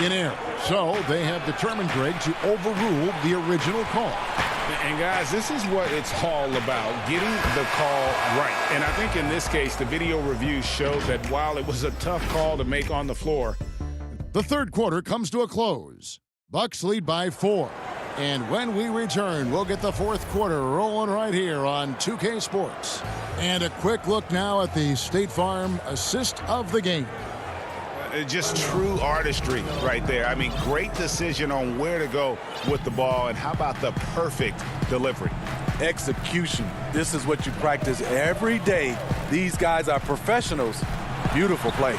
in error. So they have determined, Greg, to overrule the original call. And guys, this is what it's all about, getting the call right. And I think in this case, the video review showed that while it was a tough call to make on the floor. The third quarter comes to a close. Bucks lead by 4. And when we return, we'll get the fourth quarter rolling right here on 2K Sports. And a quick look now at the State Farm assist of the game. Just true artistry right there. I mean, great decision on where to go with the ball, and how about the perfect delivery? Execution. This is what you practice every day. These guys are professionals. Beautiful play.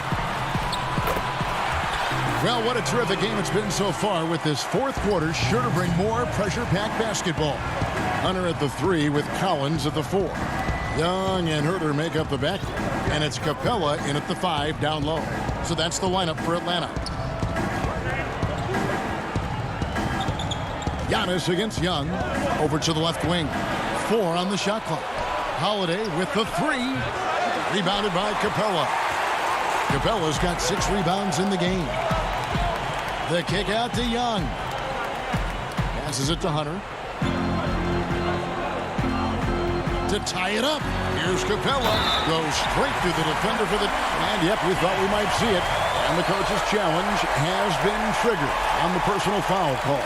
Well, what a terrific game it's been so far, with this fourth quarter sure to bring more pressure-packed basketball. Hunter at the 3 with Collins at the 4. Young and Herter make up the backcourt, and it's Capella in at the 5 down low. So that's the lineup for Atlanta. Giannis against Young. Over to the left wing. 4 on the shot clock. Holiday with the 3. Rebounded by Capella. Capella's got 6 rebounds in the game. The kick out to Young. Passes it to Hunter. To tie it up. Here's Capella. Goes straight through the defender for the... And, yep, we thought we might see it. And the coach's challenge has been triggered on the personal foul call.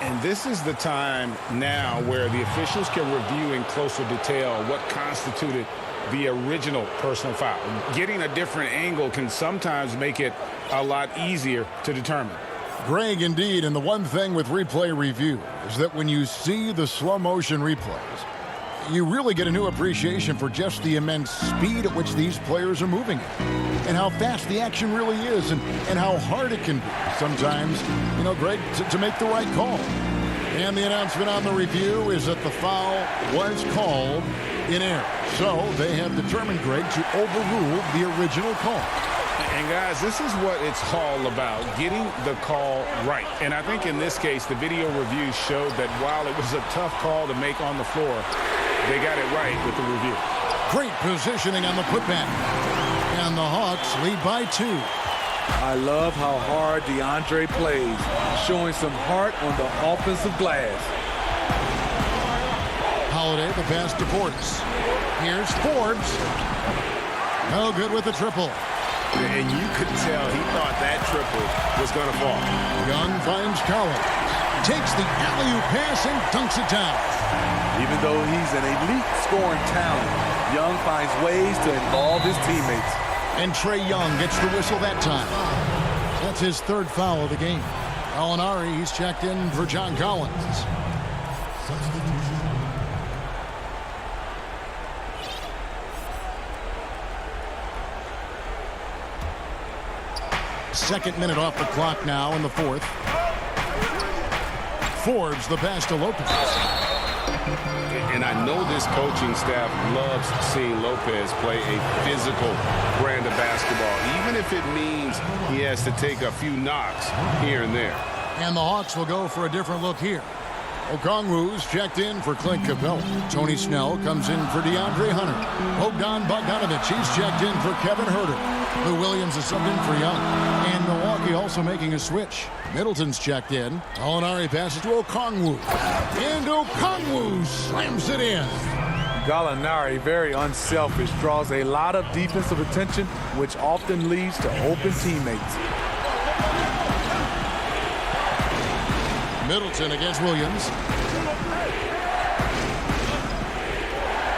And this is the time now where the officials can review in closer detail what constituted the original personal foul. Getting a different angle can sometimes make it a lot easier to determine. Greg, indeed, and the one thing with replay review is that when you see the slow motion replays, you really get a new appreciation for just the immense speed at which these players are moving and how fast the action really is and how hard it can be sometimes, Greg, to make the right call. And the announcement on the review is that the foul was called in error. So they have determined, Greg, to overrule the original call. And guys, this is what it's all about, getting the call right. And I think in this case, the video review showed that while it was a tough call to make on the floor, they got it right with the review. Great positioning on the putback. And the Hawks lead by 2. I love how hard DeAndre plays, showing some heart on the offensive glass. Holiday, the pass to Portis. Here's Forbes. No good with the triple. And you could tell he thought that triple was going to fall. Young finds Collins. Takes the alley-oop pass and dunks it down. Even though he's an elite scoring talent, Young finds ways to involve his teammates. And Trae Young gets the whistle that time. That's his third foul of the game. Gallinari, he's checked in for John Collins. Second minute off the clock now in the fourth. Forbes the pass to Lopez. And I know this coaching staff loves seeing Lopez play a physical brand of basketball, even if it means he has to take a few knocks here and there. And the Hawks will go for a different look here. Okongwu's checked in for Clint Capella. Tony Snell comes in for DeAndre Hunter. Bogdan Bogdanovic, he's checked in for Kevin Huerter. Lou Williams is subbed in for Young. And Milwaukee also making a switch. Middleton's checked in. Gallinari passes to Okongwu. And Okongwu slams it in. Gallinari, very unselfish, draws a lot of defensive attention, which often leads to open teammates. Middleton against Williams.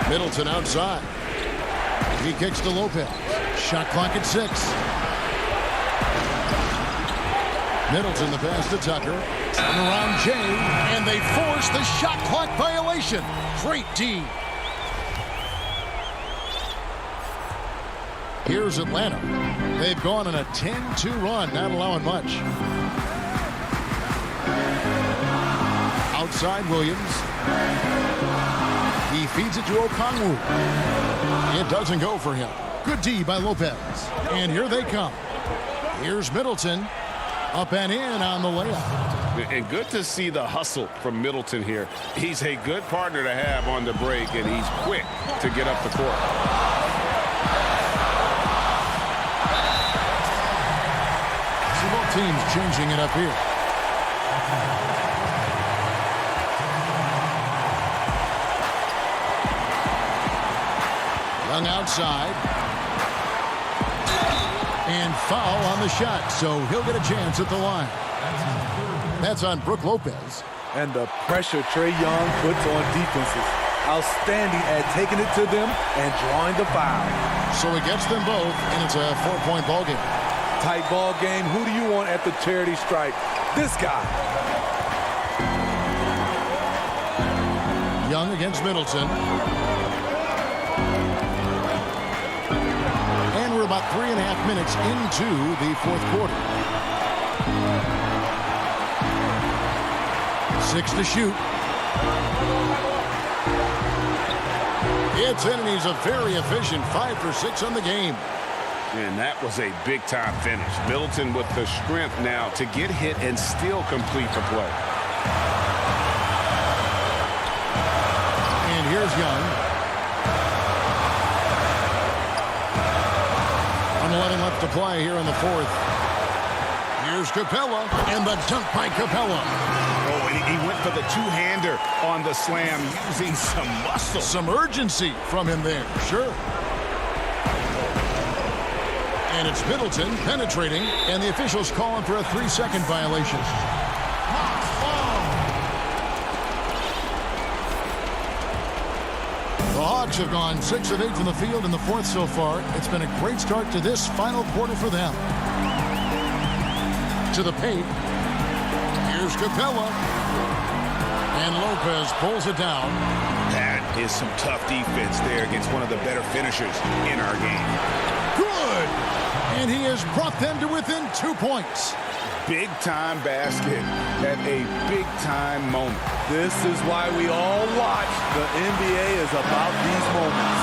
Middleton outside. He kicks to Lopez. Shot clock at 6. Middleton the pass to Tucker. And around Jay. And they force the shot clock violation. Great D. Here's Atlanta. They've gone on a 10-2 run, not allowing much. Outside Williams. He feeds it to Okongwu. It doesn't go for him. Good D by Lopez. And here they come. Here's Middleton. Up and in on the layup. And good to see the hustle from Middleton here. He's a good partner to have on the break, and he's quick to get up the court. So both teams changing it up here. Young outside. And foul on the shot, so he'll get a chance at the line. That's on Brook Lopez. And the pressure Trae Young puts on defenses. Outstanding at taking it to them and drawing the foul. So he gets them both, and it's a 4-point ball game. Tight ball game. Who do you want at the charity stripe? This guy. Young against Middleton. And we're about 3.5 minutes into the fourth quarter. 6 to shoot. It's in, and he's a very efficient 5 for 6 on the game. And that was a big-time finish. Middleton with the strength now to get hit and still complete the play. And here's Young. 1:11 left to play here in the fourth. Here's Capella, and the dunk by Capella. Oh, and he went for the two-hander on the slam, using some muscle. Some urgency from him there, sure. And it's Middleton penetrating, and the officials calling for a 3-second violation. The Hawks have gone 6 of 8 from the field in the fourth so far. It's been a great start to this final quarter for them. To the paint. Here's Capella. And Lopez pulls it down. That is some tough defense there against one of the better finishers in our game. Good! And he has brought them to within 2 points. Big-time basket at a big-time moment. This is why we all watch. The NBA is about these moments.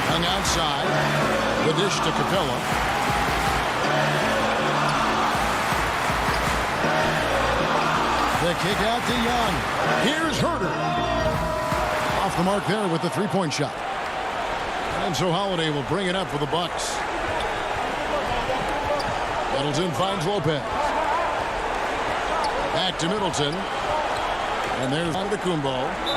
Young outside. The dish to Capella. The kick out to Young. Here's Huerter. Off the mark there with the three-point shot. And so Holiday will bring it up for the Bucks. Middleton finds Lopez. Back to Middleton. And there's Antetokounmpo,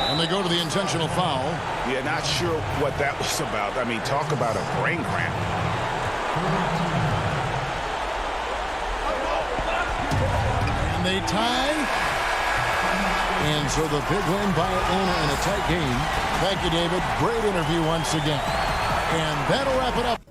and they go to the intentional foul. Yeah, not sure what that was about. I mean, talk about a brain cramp. And they tie. And so the big win by Atlanta in a tight game. Thank you, David. Great interview once again. And that'll wrap it up.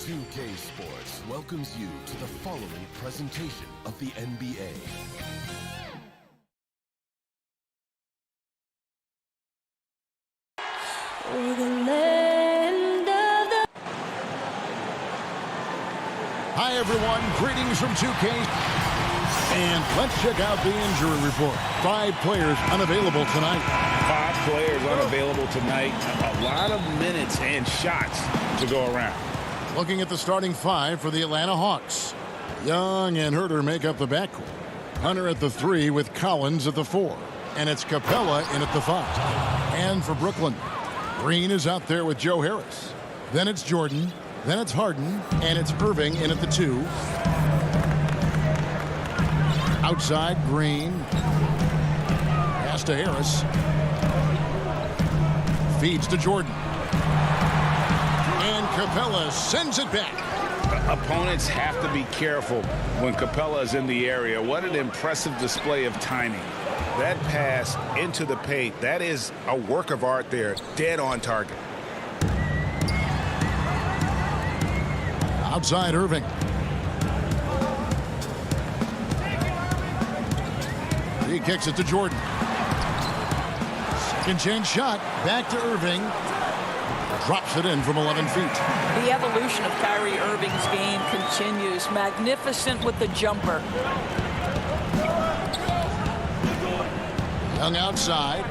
2K Sports welcomes you to the following presentation of the NBA. Hi, everyone. Greetings from 2K. And let's check out the injury report. 5 players unavailable tonight. 5 players unavailable tonight. A lot of minutes and shots to go around. Looking at the starting 5 for the Atlanta Hawks. Young and Herter make up the backcourt. Hunter at the 3 with Collins at the 4. And it's Capella in at the 5. And for Brooklyn, Green is out there with Joe Harris. Then it's Jordan. Then it's Harden. And it's Irving in at the 2. Outside, Green. Pass to Harris. Feeds to Jordan. And Capella sends it back. Opponents have to be careful when Capella is in the area. What an impressive display of timing. That pass into the paint, that is a work of art there. Dead on target. Outside, Irving. He kicks it to Jordan. Second chance shot. Back to Irving. Drops it in from 11 feet. The evolution of Kyrie Irving's game continues. Magnificent with the jumper. Young outside.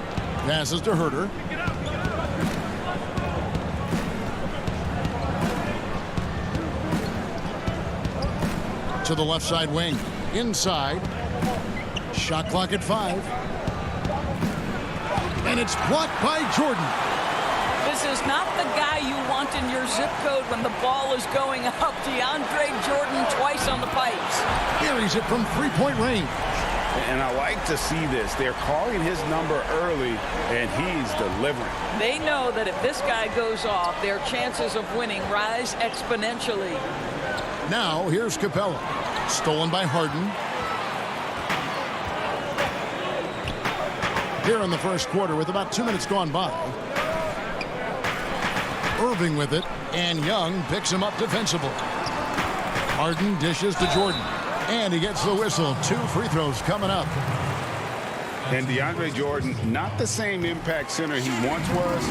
Passes to Herter. To the left side wing. inside. Shot clock at 5. And it's blocked by Jordan. This is not the guy you want in your zip code when the ball is going up. DeAndre Jordan twice on the pipes. Buries it from three-point range. And I like to see this. They're calling his number early, and he's delivering. They know that if this guy goes off, their chances of winning rise exponentially. Now, here's Capella. Stolen by Harden. Here in the first quarter with about 2 minutes gone by. Irving with it, and Young picks him up defensively. Harden dishes to Jordan, and he gets the whistle. 2 free throws coming up. And DeAndre Jordan, not the same impact center he once was,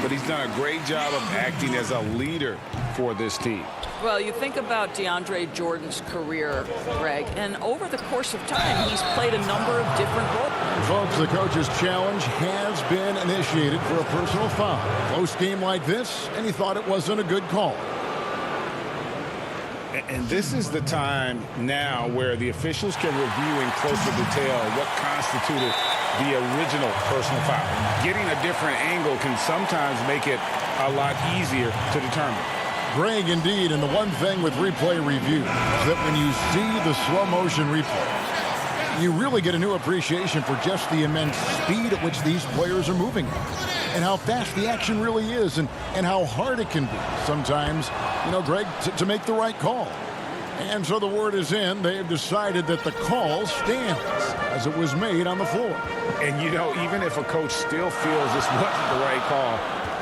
but he's done a great job of acting as a leader for this team. Well, you think about DeAndre Jordan's career, Greg, and over the course of time, he's played a number of different roles. Folks, the coach's challenge has been initiated for a personal foul. Close game like this, and he thought it wasn't a good call. And this is the time now where the officials can review in closer detail what constituted the original personal foul. Getting a different angle can sometimes make it a lot easier to determine. Greg, indeed, and the one thing with replay review is that when you see the slow motion replay, you really get a new appreciation for just the immense speed at which these players are moving and how fast the action really is and how hard it can be sometimes, you know, Greg, to make the right call. And so the word is in. They have decided that the call stands as it was made on the floor. And, you know, even if a coach still feels this wasn't the right call,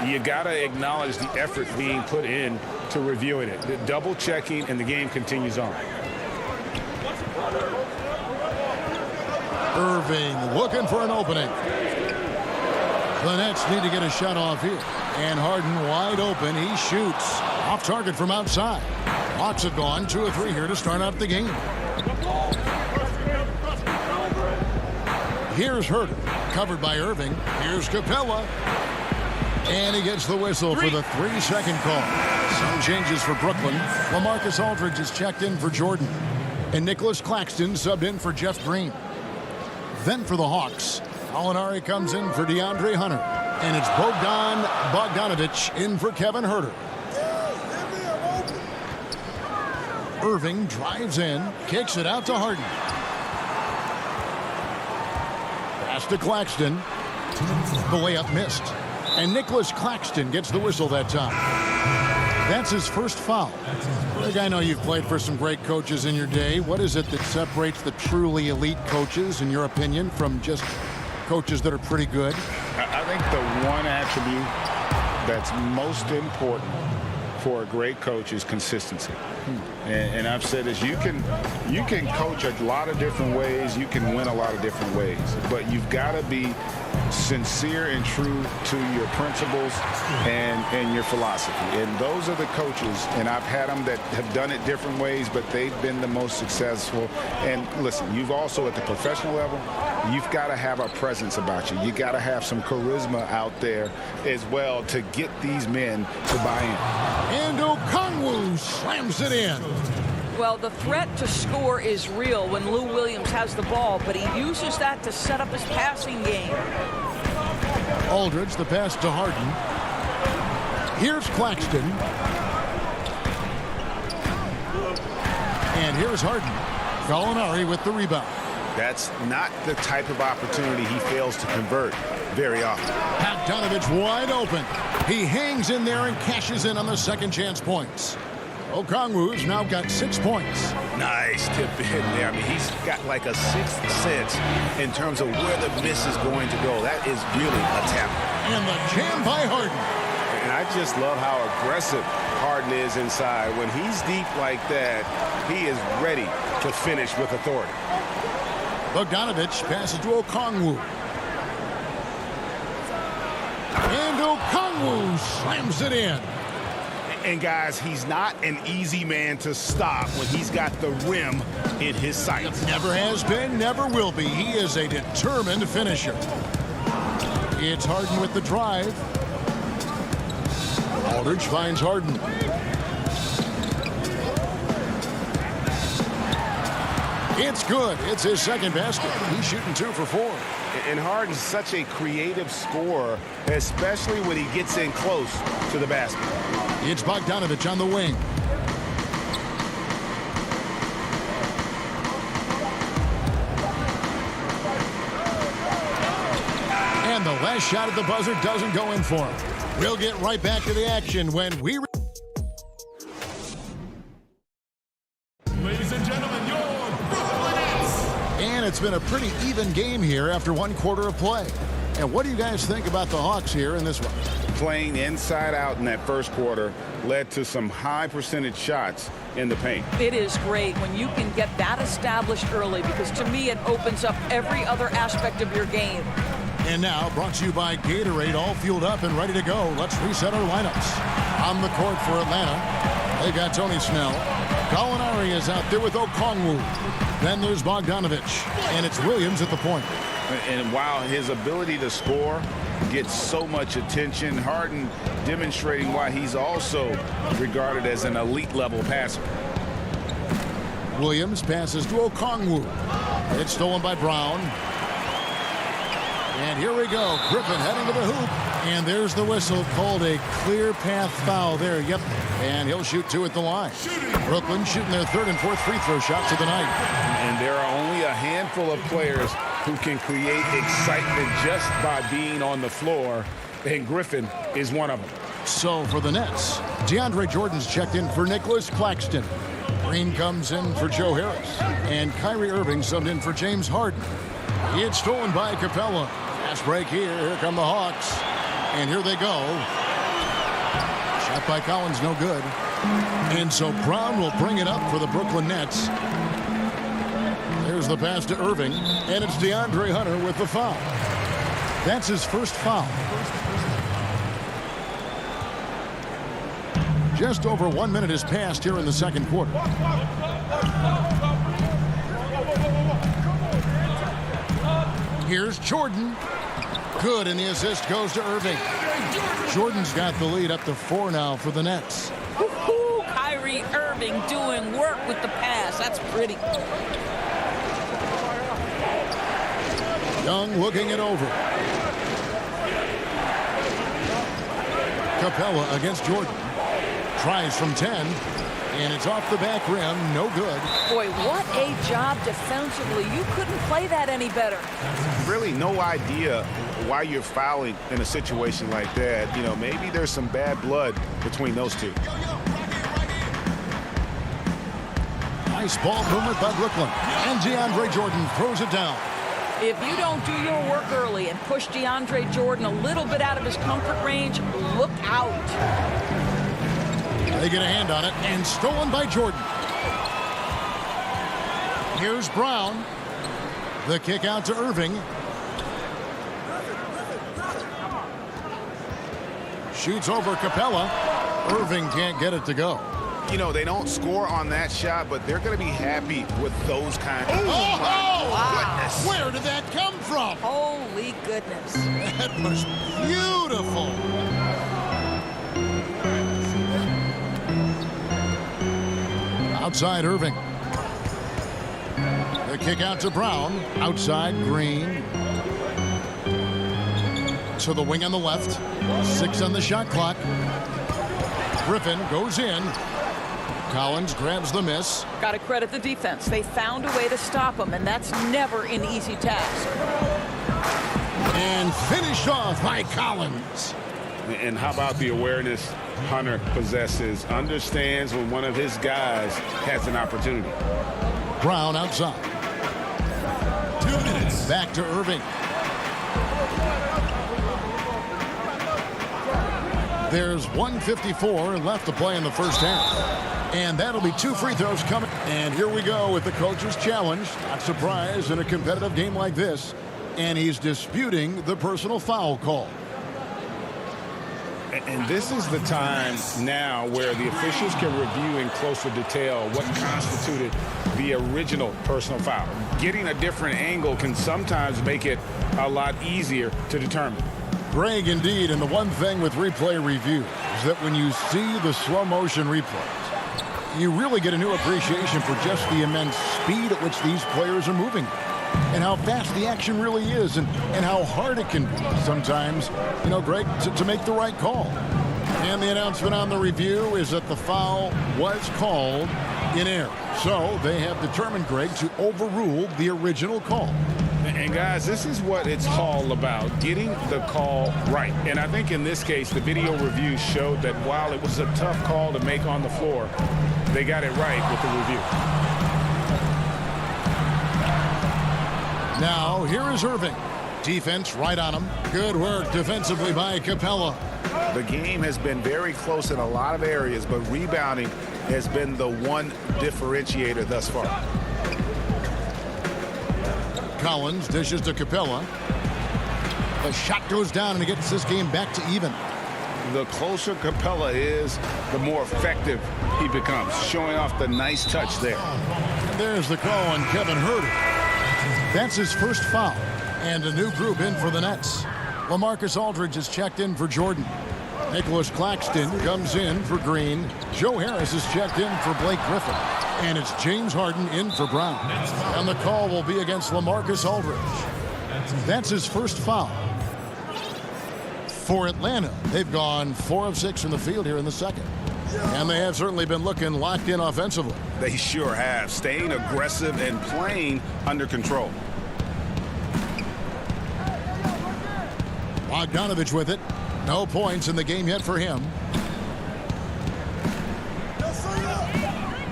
you got to acknowledge the effort being put in to reviewing it. The double checking, and the game continues on. Irving looking for an opening. The Nets need to get a shot off here. And Harden wide open. He shoots. Off target from outside. Hawks have gone 2 of 3 here to start out the game. Here's Herter. Covered by Irving. Here's Capella. And he gets the whistle for the 3-second call. Some changes for Brooklyn. LaMarcus Aldridge is checked in for Jordan. And Nicholas Claxton subbed in for Jeff Green. Then for the Hawks, Gallinari comes in for DeAndre Hunter. And it's Bogdanovich in for Kevin Herter. Irving drives in, kicks it out to Harden. Pass to Claxton. The layup missed. And Nicholas Claxton gets the whistle that time. That's his first foul. Greg, I know you've played for some great coaches in your day. What is it that separates the truly elite coaches, in your opinion, from just coaches that are pretty good? I think the one attribute that's most important for a great coach is consistency. And I've said this, you can coach a lot of different ways, you can win a lot of different ways, but you've got to be sincere and true to your principles and your philosophy. And those are the coaches, and I've had them that have done it different ways, but they've been the most successful. And listen, you've also at the professional level, you've got to have a presence about you. You got to have some charisma out there as well to get these men to buy in. And Okongwu slams it in. Well, the threat to score is real when Lou Williams has the ball, but he uses that to set up his passing game. Aldridge, the pass to Harden. Here's Claxton. And here's Harden. Gallinari with the rebound. That's not the type of opportunity he fails to convert very often. Bogdanovich wide open. He hangs in there and cashes in on the second chance points. Okongwu's now got 6 points. Nice tip in there. I mean, he's got like a sixth sense in terms of where the miss is going to go. That is really a talent. And the jam by Harden. And I just love how aggressive Harden is inside. When he's deep like that, he is ready to finish with authority. Bogdanovich passes to Okongwu. And Okongwu slams it in. And guys, he's not an easy man to stop when he's got the rim in his sights. Never has been, never will be. He is a determined finisher. It's Harden with the drive. Aldridge finds Harden. It's good. It's his second basket. He's shooting 2 for 4. And Harden's such a creative scorer, especially when he gets in close to the basket. It's Bogdanovich on the wing. And the last shot at the buzzer doesn't go in for him. We'll get right back to the action when we... Ladies and gentlemen, your Brooklyn Nets. And it's been a pretty even game here after 1 quarter of play. And what do you guys think about the Hawks here in this one? Playing inside out in that first quarter led to some high percentage shots in the paint. It is great when you can get that established early, because to me it opens up every other aspect of your game. And now, brought to you by Gatorade, all fueled up and ready to go. Let's reset our lineups. On the court for Atlanta, they got Tony Snell. Gallinari is out there with Okongwu. Then there's Bogdanovich, and it's Williams at the point. And while his ability to score gets so much attention, Harden demonstrating why he's also regarded as an elite level passer. Williams passes to Okongwu. It's stolen by Brown. And here we go. Griffin heading to the hoop. And there's the whistle, called a clear path foul there. Yep. And he'll shoot 2 at the line. Brooklyn shooting their 3rd and 4th free throw shots of the night. And there are only a handful of players who can create excitement just by being on the floor. And Griffin is one of them. So for the Nets, DeAndre Jordan's checked in for Nicholas Claxton. Green comes in for Joe Harris. And Kyrie Irving subbed in for James Harden. It's stolen by Capella. Fast break here. Here come the Hawks. And here they go. Shot by Collins, no good. And so Brown will bring it up for the Brooklyn Nets. There's the pass to Irving. And it's DeAndre Hunter with the foul. That's his first foul. Just over 1 minute has passed here in the second quarter. Here's Jordan. Good, and the assist goes to Irving. Jordan's got the lead up to 4 now for the Nets. Woo-hoo, Kyrie Irving doing work with the pass. That's pretty. Young looking it over. Capella against Jordan. Tries from 10. And it's off the back rim. No good. Boy, what a job defensively. You couldn't play that any better. Really no idea why you're fouling in a situation like that. You know, maybe there's some bad blood between those two. Nice ball movement by Brooklyn. And DeAndre Jordan throws it down. If you don't do your work early and push DeAndre Jordan a little bit out of his comfort range, look out. They get a hand on it, and stolen by Jordan. Here's Brown. The kick out to Irving. Shoots over Capella. Irving can't get it to go. You know, they don't score on that shot, but they're going to be happy with those kind of... Oh, wow. Goodness. Where did that come from? Holy goodness. That was beautiful. Outside Irving. The kick out to Brown. Outside Green. To the wing on the left. 6 on the shot clock. Griffin goes in. Collins grabs the miss. Got to credit the defense. They found a way to stop him, and that's never an easy task. And finished off by Collins. And how about the awareness Hunter possesses? Understands when one of his guys has an opportunity. Brown outside. 2 minutes. Back to Irving. There's 1:54 left to play in the first half. And that'll be 2 free throws coming. And here we go with the coach's challenge. Not surprised in a competitive game like this. And he's disputing the personal foul call. And this is the time now where the officials can review in closer detail what constituted the original personal foul. Getting a different angle can sometimes make it a lot easier to determine. Greg, indeed, and the one thing with replay review is that when you see the slow motion replays, you really get a new appreciation for just the immense speed at which these players are moving and how fast the action really is and how hard it can be sometimes, Greg, to make the right call. And the announcement on the review is that the foul was called in error. So they have determined, Greg, to overrule the original call. And guys, this is what it's all about, getting the call right. And I think in this case, the video review showed that while it was a tough call to make on the floor, they got it right with the review. Now, here is Irving. Defense right on him. Good work defensively by Capella. The game has been very close in a lot of areas, but rebounding has been the one differentiator thus far. Collins dishes to Capella. The shot goes down and it gets this game back to even. The closer Capella is, the more effective he becomes, showing off the nice touch there. And there's the call on Kevin Huerter. That's his first foul. And a new group in for the Nets. LaMarcus Aldridge is checked in for Jordan. Nicholas Claxton comes in for Green. Joe Harris is checked in for Blake Griffin. And it's James Harden in for Brown. And the call will be against LaMarcus Aldridge. That's his first foul. For Atlanta, they've gone 4 of 6 from the field here in the second. And they have certainly been looking locked in offensively. They sure have, staying aggressive and playing under control. Bogdanovich with it. No points in the game yet for him.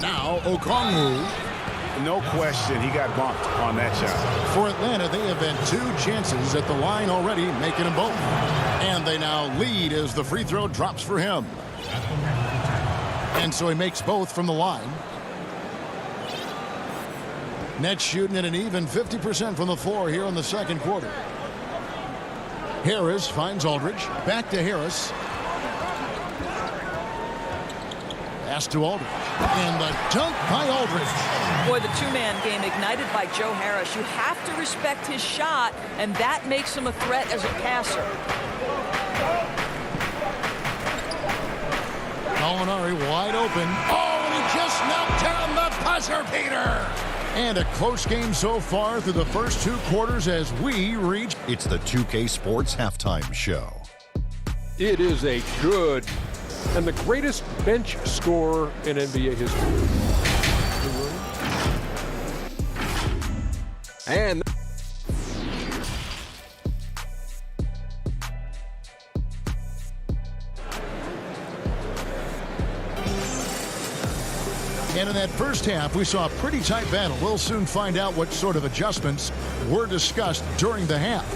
Now Okongwu. No question, he got bumped on that shot. For Atlanta, they have had 2 chances at the line already, making them both. And they now lead as the free throw drops for him. And so he makes both from the line. Nets shooting at an even 50% from the floor here in the second quarter. Harris finds Aldridge. Back to Harris. Pass to Aldridge. And the dunk by Aldridge. Boy, the two-man game ignited by Joe Harris. You have to respect his shot, and that makes him a threat as a passer. Molinari wide open. Oh, and he just knocked down the buzzer beater. And a close game so far through the first 2 quarters as we reach. It's the 2K Sports Halftime Show. It is a good and the greatest bench scorer in NBA history. And in that first half, we saw a pretty tight battle. We'll soon find out what sort of adjustments were discussed during the half.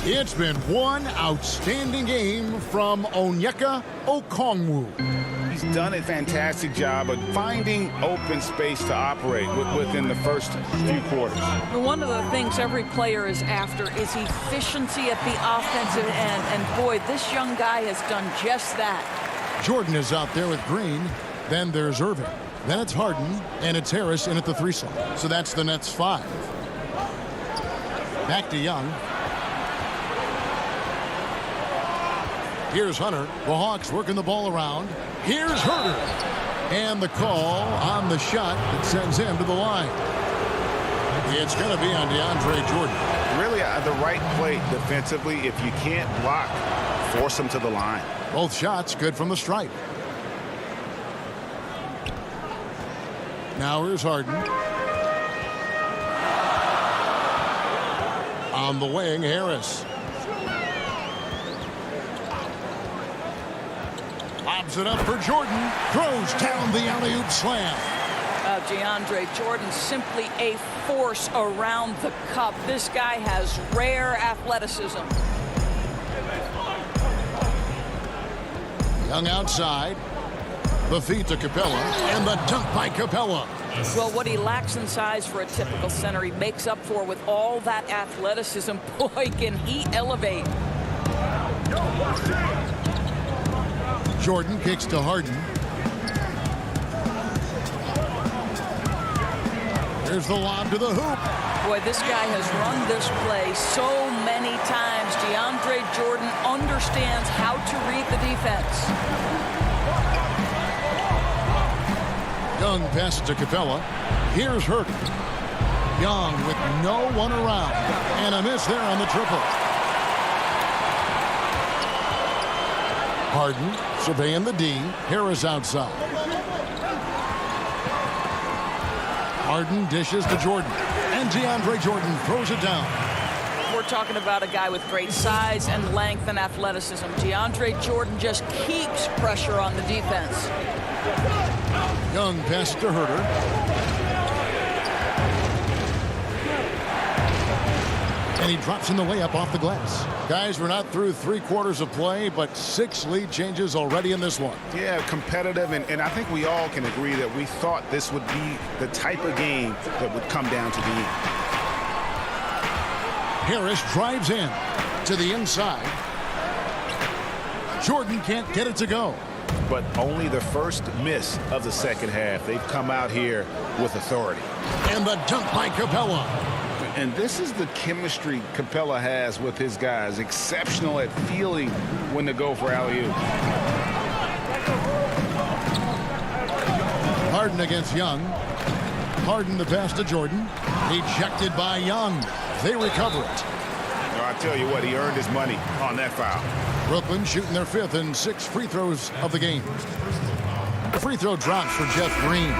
It's been one outstanding game from Onyeka Okongwu. He's done a fantastic job of finding open space to operate within the first few quarters. One of the things every player is after is efficiency at the offensive end. And boy, this young guy has done just that. Jordan is out there with Green. Then there's Irving. Then it's Harden, and it's Harris in at the 3 slot. So that's the Nets 5. Back to Young. Here's Hunter. The Hawks working the ball around. Here's Huerter. And the call on the shot that sends him to the line. It's going to be on DeAndre Jordan. Really the right play defensively. If you can't block, force him to the line. Both shots good from the stripe. Now here's Harden. On the wing, Harris. Lobs it up for Jordan. Throws down the alley-oop slam. DeAndre Jordan simply a force around the cup. This guy has rare athleticism. Young outside. The feed to Capella, and the dunk by Capella. Well, what he lacks in size for a typical center, he makes up for with all that athleticism. Boy, can he elevate. Jordan kicks to Harden. There's the lob to the hoop. Boy, this guy has run this play so many times. DeAndre Jordan understands how to read the defense. Young passes to Capella. Here's Herter. Young with no one around. And a miss there on the triple. Harden surveying the D. Harris outside. Harden dishes to Jordan. And DeAndre Jordan throws it down. We're talking about a guy with great size and length and athleticism. DeAndre Jordan just keeps pressure on the defense. Young passes to Herter. And he drops in the layup off the glass. Guys, we're not through 3/4 of play, but 6 lead changes already in this one. Yeah, competitive, and I think we all can agree that we thought this would be the type of game that would come down to the end. Harris drives in to the inside. Jordan can't get it to go. But only the first miss of the second half. They've come out here with authority. And the dunk by Capella. And this is the chemistry Capella has with his guys. Exceptional at feeling when to go for alley-oop. Harden against Young. Harden the pass to Jordan. Ejected by Young. They recover it. I tell you what, he earned his money on that foul. Brooklyn shooting their 5th and 6th free throws of the game. The free throw drops for Jeff Green.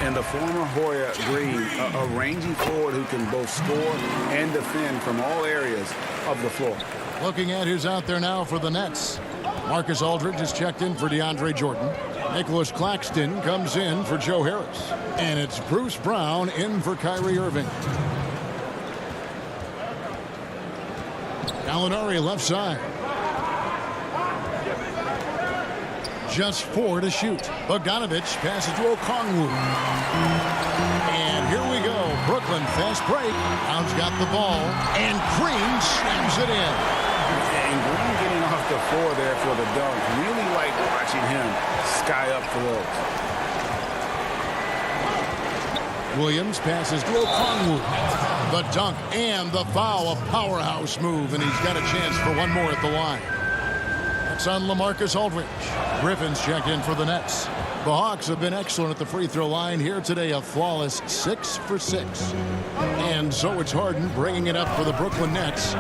And the former Hoya Green, a rangy forward who can both score and defend from all areas of the floor. Looking at who's out there now for the Nets. Marcus Aldridge is checked in for DeAndre Jordan. Nicholas Claxton comes in for Joe Harris. And it's Bruce Brown in for Kyrie Irving. Gallinari left side. Just 4 to shoot. Bogdanovich passes to Okongwu. And here we go. Brooklyn fast break. Brown's got the ball. And Green slams it in. And Green getting off the floor there for the dunk. Really like watching him sky up for those. Williams passes to Okongwu. The dunk and the foul. A powerhouse move. And he's got a chance for one more at the line. That's on LaMarcus Aldridge. Griffin's checked in for the Nets. The Hawks have been excellent at the free throw line here today. A flawless 6 for 6. And so it's Harden bringing it up for the Brooklyn Nets.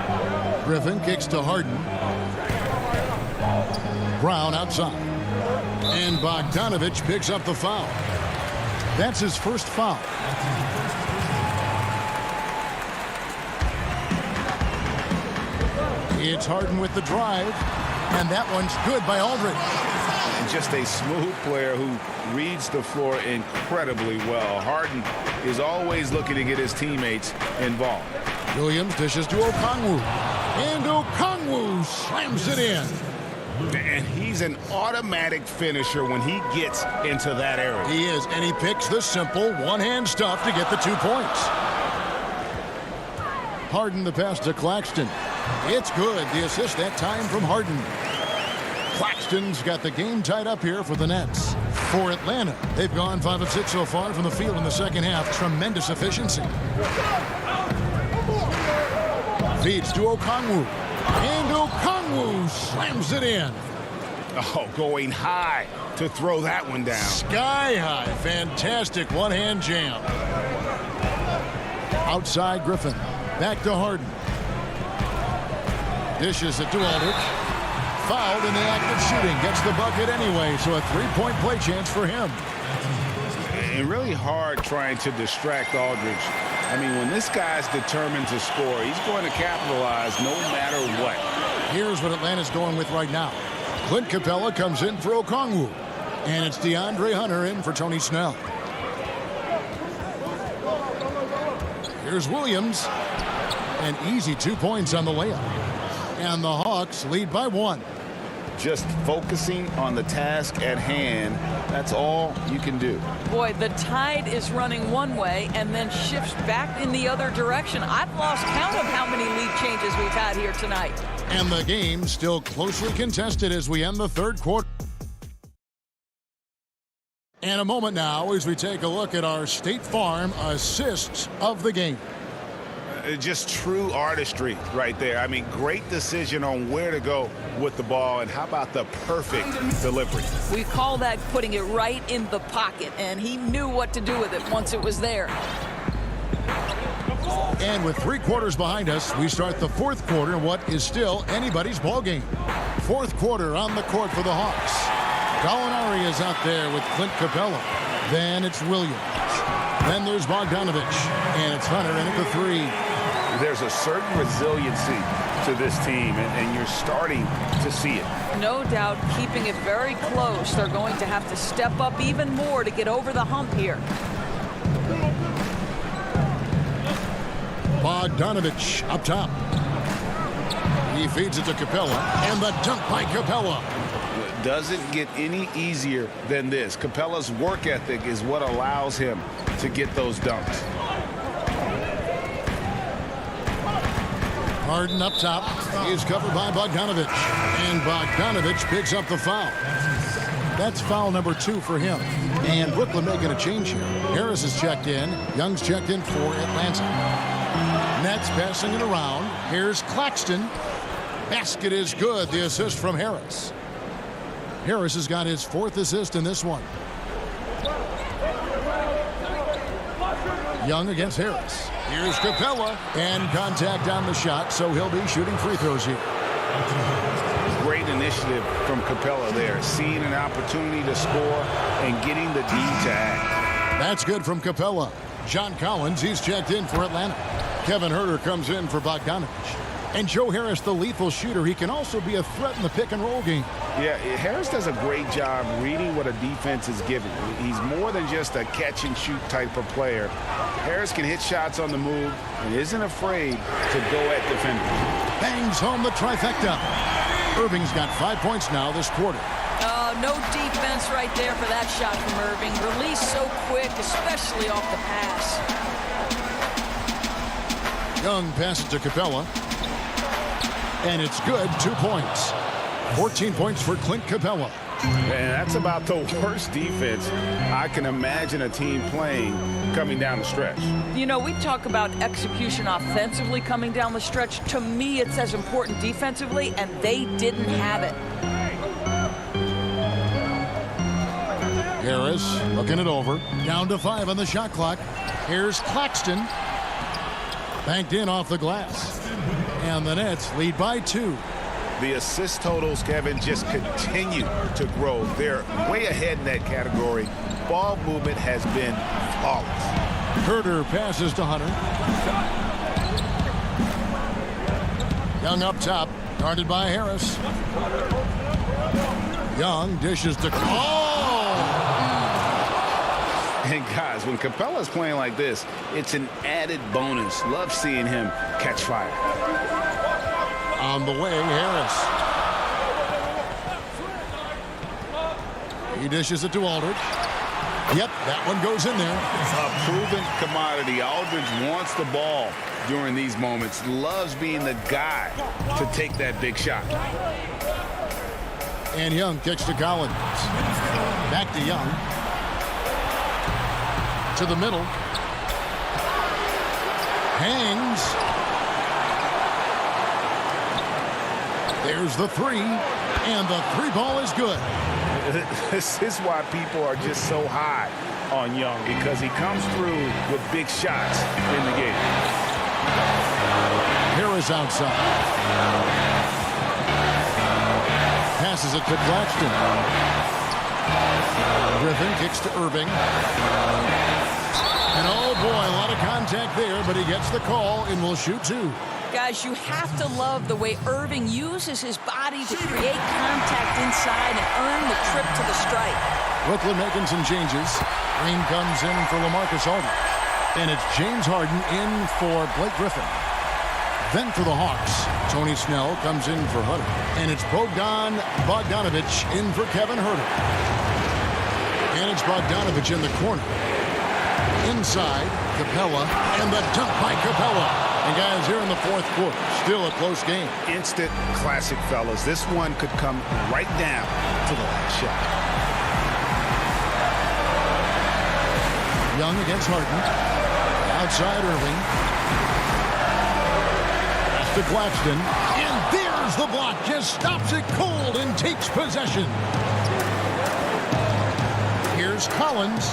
Griffin kicks to Harden. Brown outside. And Bogdanovich picks up the foul. That's his first foul. It's Harden with the drive. And that one's good by Aldridge. And just a smooth player who reads the floor incredibly well. Harden is always looking to get his teammates involved. Williams dishes to Okongwu. And Okongwu slams it in. And he's an automatic finisher when he gets into that area. He is, and he picks the simple one-hand stuff to get the 2 points. Harden the pass to Claxton. It's good. The assist that time from Harden. Claxton's got the game tied up here for the Nets. For Atlanta, they've gone 5 of 6 so far from the field in the second half. Tremendous efficiency. Feeds to Okongwu. And Okongwu slams it in. Oh, going high to throw that one down. Sky high. Fantastic one-hand jam. Outside Griffin. Back to Harden. Dishes it to Aldridge. Fouled in the act of shooting. Gets the bucket anyway, so a 3-point play chance for him. And really hard trying to distract Aldridge. I mean, when this guy's determined to score, he's going to capitalize no matter what. Here's what Atlanta's going with right now. Clint Capella comes in for Okongwu. And it's DeAndre Hunter in for Tony Snell. Here's Williams. An easy 2 points on the layup. And the Hawks lead by 1. Just focusing on the task at hand, that's all you can do. Boy, the tide is running one way and then shifts back in the other direction. I've lost count of how many lead changes we've had here tonight. And the game still closely contested as we end the 3rd quarter. And a moment now as we take a look at our State Farm assists of the game. Just true artistry right there. I mean, great decision on where to go with the ball, and how about the perfect delivery? We call that putting it right in the pocket, and he knew what to do with it once it was there. And with 3 quarters behind us, we start the 4th quarter in what is still anybody's ball game. 4th quarter on the court for the Hawks. Gallinari is out there with Clint Capella. Then it's Williams. Then there's Bogdanovich. And it's Hunter in at the 3. There's a certain resiliency to this team, and you're starting to see it. No doubt, keeping it very close. They're going to have to step up even more to get over the hump here. Bogdanovich up top. He feeds it to Capella, and the dunk by Capella. It doesn't get any easier than this. Capella's work ethic is what allows him to get those dunks. Harden up top. He's covered by Bogdanovich. And Bogdanovich picks up the foul. That's foul number 2 for him. And Brooklyn making a change here. Harris is checked in. Young's checked in for Atlanta. Nets passing it around. Here's Claxton. Basket is good. The assist from Harris. Harris has got his 4th assist in this one. Young against Harris. Here's Capella. And contact on the shot, so he'll be shooting free throws here. Great initiative from Capella there. Seeing an opportunity to score and getting the D to act. That's good from Capella. John Collins, he's checked in for Atlanta. Kevin Huerter comes in for Bogdanovich. And Joe Harris, the lethal shooter, he can also be a threat in the pick-and-roll game. Yeah, Harris does a great job reading what a defense is giving. He's more than just a catch-and-shoot type of player. Harris can hit shots on the move and isn't afraid to go at defenders. Bangs home the trifecta. Irving's got 5 points now this quarter. No defense right there for that shot from Irving. Released so quick, especially off the pass. Young passes to Capella. And it's good, 2 points. 14 points for Clint Capella. And that's about the worst defense I can imagine a team playing coming down the stretch. You know, we talk about execution offensively coming down the stretch. To me, it's as important defensively, and they didn't have it. Harris looking it over. Down to 5 on the shot clock. Here's Claxton. Banked in off the glass. And the Nets lead by 2. The assist totals, Kevin, just continue to grow. They're way ahead in that category. Ball movement has been flawless. Huerter passes to Hunter. Young up top, guarded by Harris. Young dishes to... Oh! And guys, when Capella's playing like this, it's an added bonus. Love seeing him catch fire. On the way, Harris. He dishes it to Aldridge. Yep, that one goes in there. A proven commodity. Aldridge wants the ball during these moments. Loves being the guy to take that big shot. And Young kicks to Collins. Back to Young. To the middle. Hangs. There's the 3. And the 3 ball is good. This is why people are just so high on Young, because he comes through with big shots in the game. Harris outside. Passes it to Claxton. Griffin kicks to Irving. And oh boy, a lot of contact there, but he gets the call and will shoot 2. Guys, you have to love the way Irving uses his body to create contact inside and earn the trip to the strike. Brooklyn making some changes. Green comes in for LaMarcus Aldridge. And it's James Harden in for Blake Griffin. Then for the Hawks, Tony Snell comes in for Hutter. And it's Bogdanovich in for Kevin Huerter. And it's Bogdanovich in the corner. Inside, Capella, and the dunk by Capella. And guys, here in the 4th quarter, still a close game. Instant classic, fellas. This one could come right down to the last shot. Young against Harden. Outside Irving. to Claxton. And there's the block. Just stops it cold and takes possession. Here's Collins.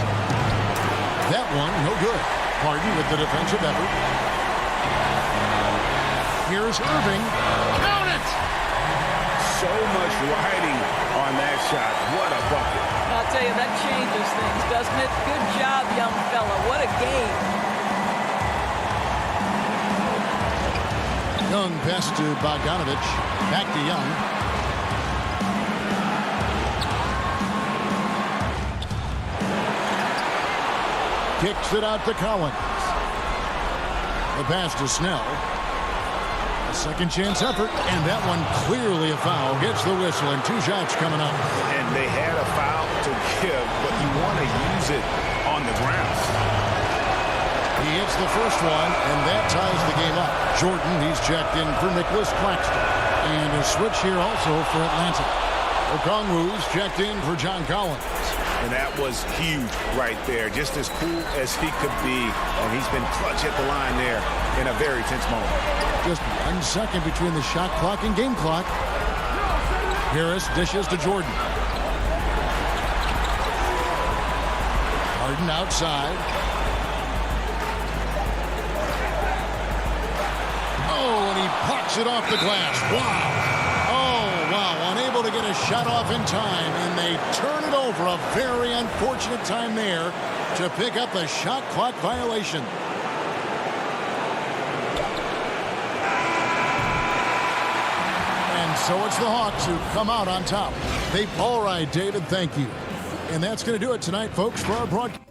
That one, no good. Harden with the defensive effort. Here's Irving. Count it! So much riding on that shot. What a bucket. I'll tell you, that changes things, doesn't it? Good job, young fella. What a game. Young pass to Bogdanovich. Back to Young. Kicks it out to Collins. The pass to Snell. A second chance effort, and that one clearly a foul. Gets the whistle, and 2 shots coming up. And they had a foul to give, but you want to use it on the ground. He hits the first one, and that ties the game up. Jordan, he's checked in for Nicholas Claxton. And a switch here also for Atlanta. Okongwu's checked in for John Collins. And that was huge right there. Just as cool as he could be. And he's been clutch at the line there in a very tense moment. Just 1 second between the shot clock and game clock. Harris dishes to Jordan. Harden outside. Oh, and he pucks it off the glass. Wow. Oh, wow. Unable to get a shot off in time, and they turn it over. A very unfortunate time there to pick up the shot clock violation. And so it's the Hawks who come out on top. All right, David, thank you. And that's going to do it tonight, folks, for our broadcast.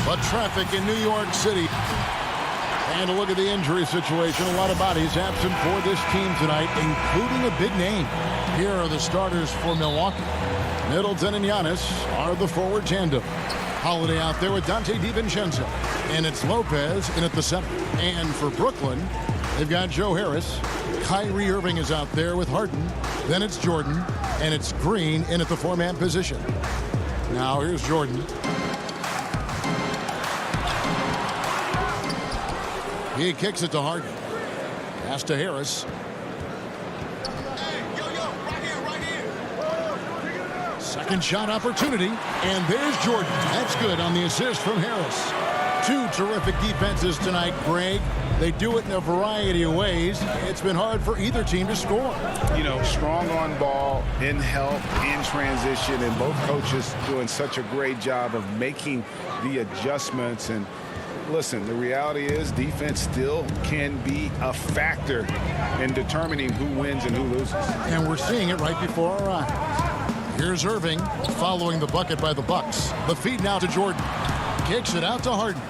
But traffic in New York City. And a look at the injury situation. A lot of bodies absent for this team tonight, including a big name. Here are the starters for Milwaukee. Middleton and Giannis are the forward tandem. Holiday out there with Dante DiVincenzo. And it's Lopez in at the center. And for Brooklyn, they've got Joe Harris. Kyrie Irving is out there with Harden. Then it's Jordan. And it's Green in at the four-man position. Now here's Jordan. He kicks it to Harden. Pass to Harris. Second shot opportunity. And there's Jordan. That's good on the assist from Harris. Two terrific defenses tonight, Greg. They do it in a variety of ways. It's been hard for either team to score. You know, strong on ball, in help, in transition, and both coaches doing such a great job of making the adjustments. And listen, the reality is defense still can be a factor in determining who wins and who loses. And we're seeing it right before our eyes. Here's Irving following the bucket by the Bucks. The feed now to Jordan. Kicks it out to Harden.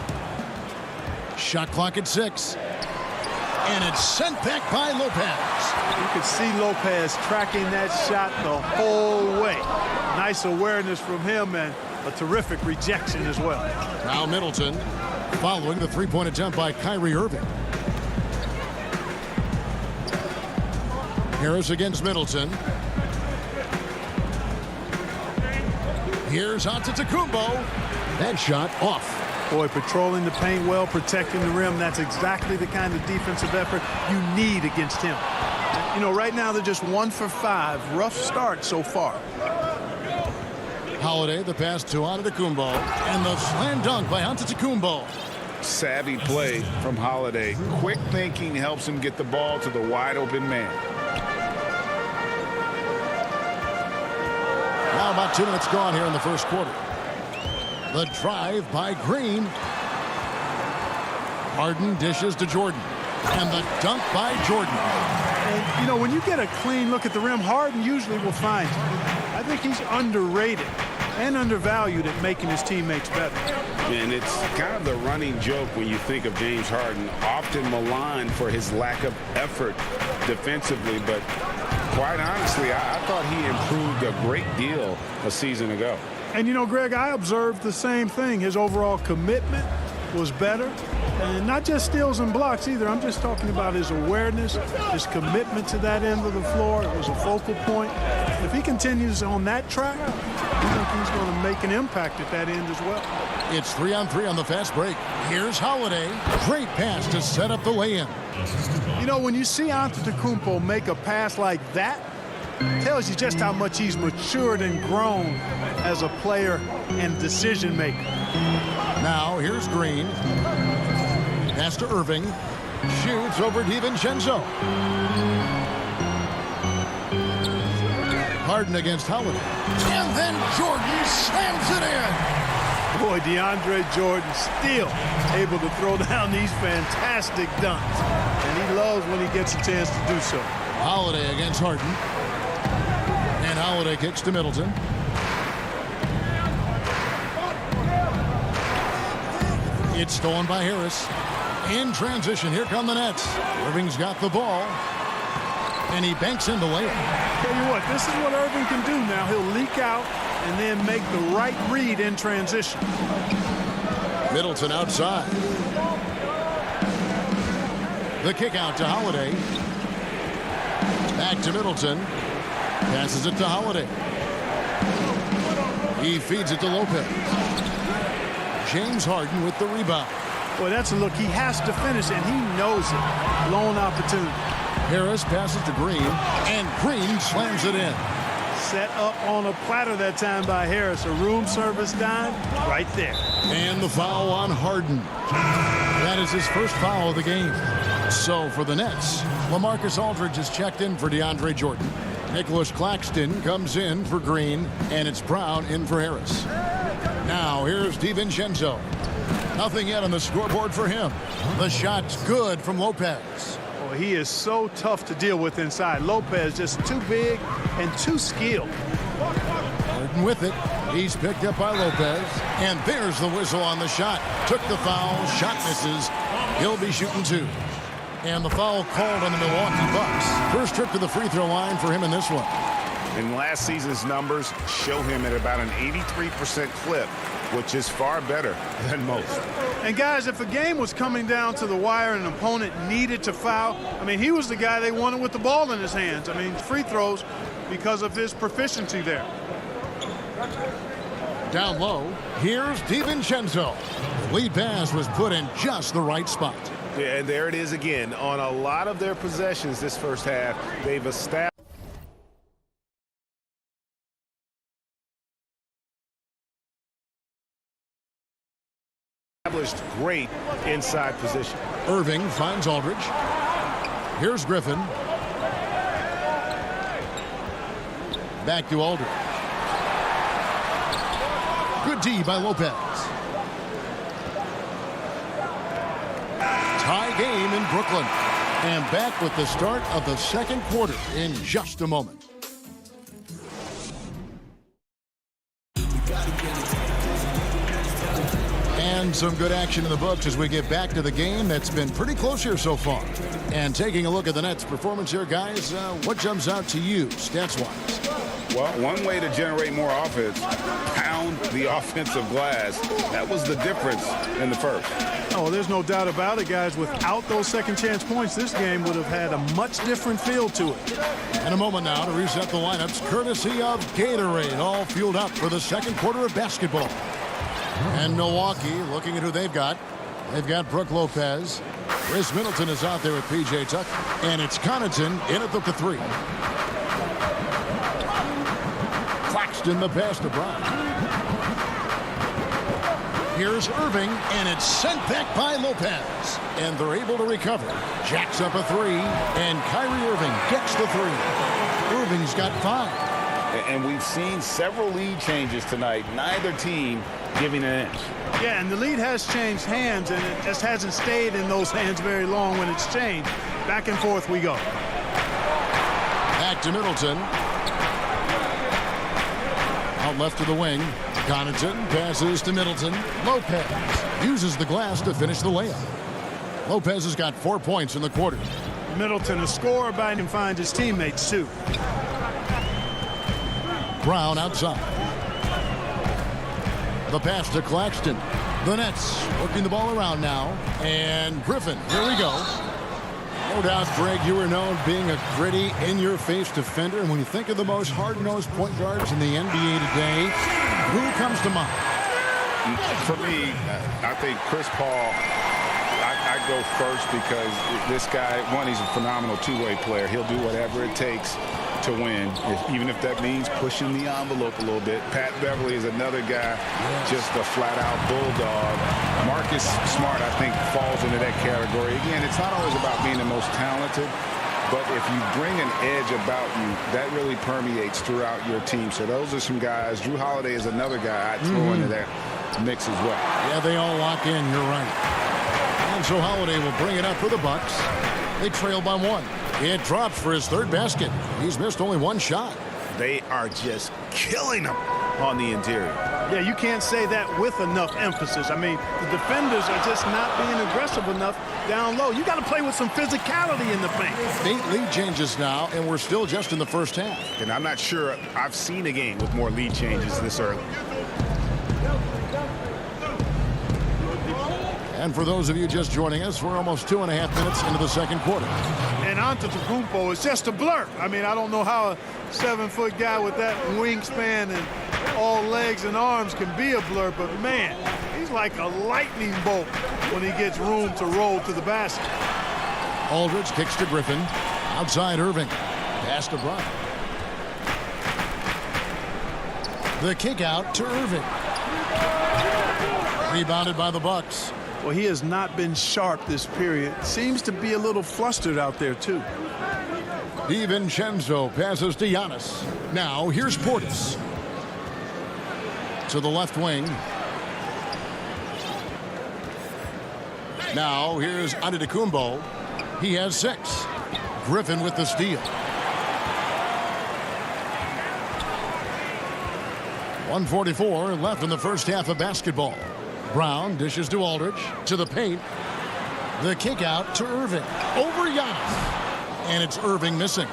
Shot clock at 6. And it's sent back by Lopez. You could see Lopez tracking that shot the whole way. Nice awareness from him and a terrific rejection as well. Now Middleton following the three-point attempt by Kyrie Irving. Harris against Middleton. Here's Antetokounmpo. That shot off. Boy, patrolling the paint well, protecting the rim. That's exactly the kind of defensive effort you need against him. You know, right now they're just 1 for 5. Rough start so far. Holiday, the pass to Antetokounmpo, and the slam dunk by Antetokounmpo. Savvy play from Holiday. Quick thinking helps him get the ball to the wide open man. Now about 2 minutes gone here in the first quarter. The drive by Green. Harden dishes to Jordan. And the dunk by Jordan. And, you know, when you get a clean look at the rim, Harden usually will find you. I think he's underrated and undervalued at making his teammates better. And it's kind of the running joke when you think of James Harden, often maligned for his lack of effort defensively, but quite honestly, I thought he improved a great deal a season ago. And, you know, Greg, I observed the same thing. His overall commitment was better. And not just steals and blocks either. I'm just talking about his awareness, his commitment to that end of the floor. It was a focal point. If he continues on that track, I think he's going to make an impact at that end as well. It's 3-on-3 on the fast break. Here's Holiday. Great pass to set up the lay-in. You know, when you see Antetokounmpo make a pass like that, it tells you just how much he's matured and grown as a player and decision maker. Now here's Green. Pass to Irving. Shoots over DiVincenzo. Harden against Holiday. And then Jordan slams it in. Boy, DeAndre Jordan still able to throw down these fantastic dunks. And he loves when he gets a chance to do so. Holiday against Harden. And Holiday kicks to Middleton. It's stolen by Harris. In transition, here come the Nets. Irving's got the ball. And he banks in the layup. Tell you what, this is what Irving can do now. He'll leak out and then make the right read in transition. Middleton outside. The kick out to Holiday. Back to Middleton. Passes it to Holiday. He feeds it to Lopez. James Harden with the rebound. Boy, that's a look. He has to finish, and he knows it. Lone opportunity. Harris passes to Green, and Green slams it in. Set up on a platter that time by Harris. A room service dime right there. And the foul on Harden. That is his first foul of the game. So for the Nets, LaMarcus Aldridge is checked in for DeAndre Jordan. Nicholas Claxton comes in for Green, and it's Brown in for Harris. Now here's DiVincenzo. Nothing yet on the scoreboard for him. The shot's good from Lopez. Oh, he is so tough to deal with inside. Lopez just too big and too skilled. Harden with it. He's picked up by Lopez. And there's the whistle on the shot. Took the foul. Shot misses. He'll be shooting two. And the foul called on the Milwaukee Bucks. First trip to the free throw line for him in this one. And last season's numbers show him at about an 83% clip, which is far better than most. And guys, if a game was coming down to the wire and an opponent needed to foul, I mean, he was the guy they wanted with the ball in his hands. I mean, free throws because of his proficiency there. Down low, here's DiVincenzo. The lead pass was put in just the right spot. Yeah, and there it is again. On a lot of their possessions this first half, they've established great inside position. Irving finds Aldridge. Here's Griffin. Back to Aldridge. Good D by Lopez. Tie game in Brooklyn. And back with the start of the second quarter in just a moment. And some good action in the books as we get back to the game that's been pretty close here so far. And taking a look at the Nets' performance here, guys, what jumps out to you stats-wise? Well, one way to generate more offense, pound the offensive glass. That was the difference in the first. Oh, there's no doubt about it, guys. Without those second chance points, this game would have had a much different feel to it. In a moment now to reset the lineups, courtesy of Gatorade, all fueled up for the second quarter of basketball. And Milwaukee, looking at who they've got. They've got Brook Lopez. Chris Middleton is out there with P.J. Tucker. And it's Connaughton in at the three. Claxton the pass to Brown. Here's Irving, and it's sent back by Lopez. And they're able to recover. Jacks up a three, and Kyrie Irving gets the three. Irving's got 5. And we've seen several lead changes tonight. Neither team giving an inch. Yeah, and the lead has changed hands, and it just hasn't stayed in those hands very long when it's changed. Back and forth we go. Back to Middleton. Out left of the wing. Connaughton passes to Middleton. Lopez uses the glass to finish the layup. Lopez has got 4 points in the quarter. Middleton a scorer, Biden finds his teammates too. Brown outside. The pass to Claxton. The Nets working the ball around now. And Griffin, here we go. No doubt, Greg, you were known being a gritty, in-your-face defender. And when you think of the most hard-nosed point guards in the NBA today, who comes to mind? For me, I think Chris Paul, I go first because this guy, one, he's a phenomenal two-way player. He'll do whatever it takes to win, even if that means pushing the envelope a little bit. Pat Beverly is another guy, just a flat-out bulldog. Marcus Smart, I think, falls into that category. Again, it's not always about being the most talented, but if you bring an edge about you, that really permeates throughout your team. So those are some guys. Drew Holiday is another guy I'd throw into that mix as well. Yeah, they all lock in. You're right. And so Holiday will bring it up for the Bucks. They trail by 1. It drops for his third basket. He's missed only 1 shot. They are just killing him on the interior. Yeah, you can't say that with enough emphasis. I mean, the defenders are just not being aggressive enough down low. You got to play with some physicality in the paint. 8 lead changes now, and we're still just in the first half. And I'm not sure I've seen a game with more lead changes this early. And for those of you just joining us, we're almost 2.5 minutes into the second quarter. And Antetokounmpo is just a blur. I mean, I don't know how a 7-foot guy with that wingspan and all legs and arms can be a blur, but man, he's like a lightning bolt when he gets room to roll to the basket. Aldridge kicks to Griffin. Outside Irving. Pass to Brown. The kick out to Irving. Rebounded by the Bucks. Well, he has not been sharp this period. Seems to be a little flustered out there, too. DiVincenzo passes to Giannis. Now, here's Portis. To the left wing. Now, here's Antetokounmpo. He has 6. Griffin with the steal. 1:44 left in the first half of basketball. Brown dishes to Aldridge, to the paint. The kick out to Irving. Over Giannis. And it's Irving missing.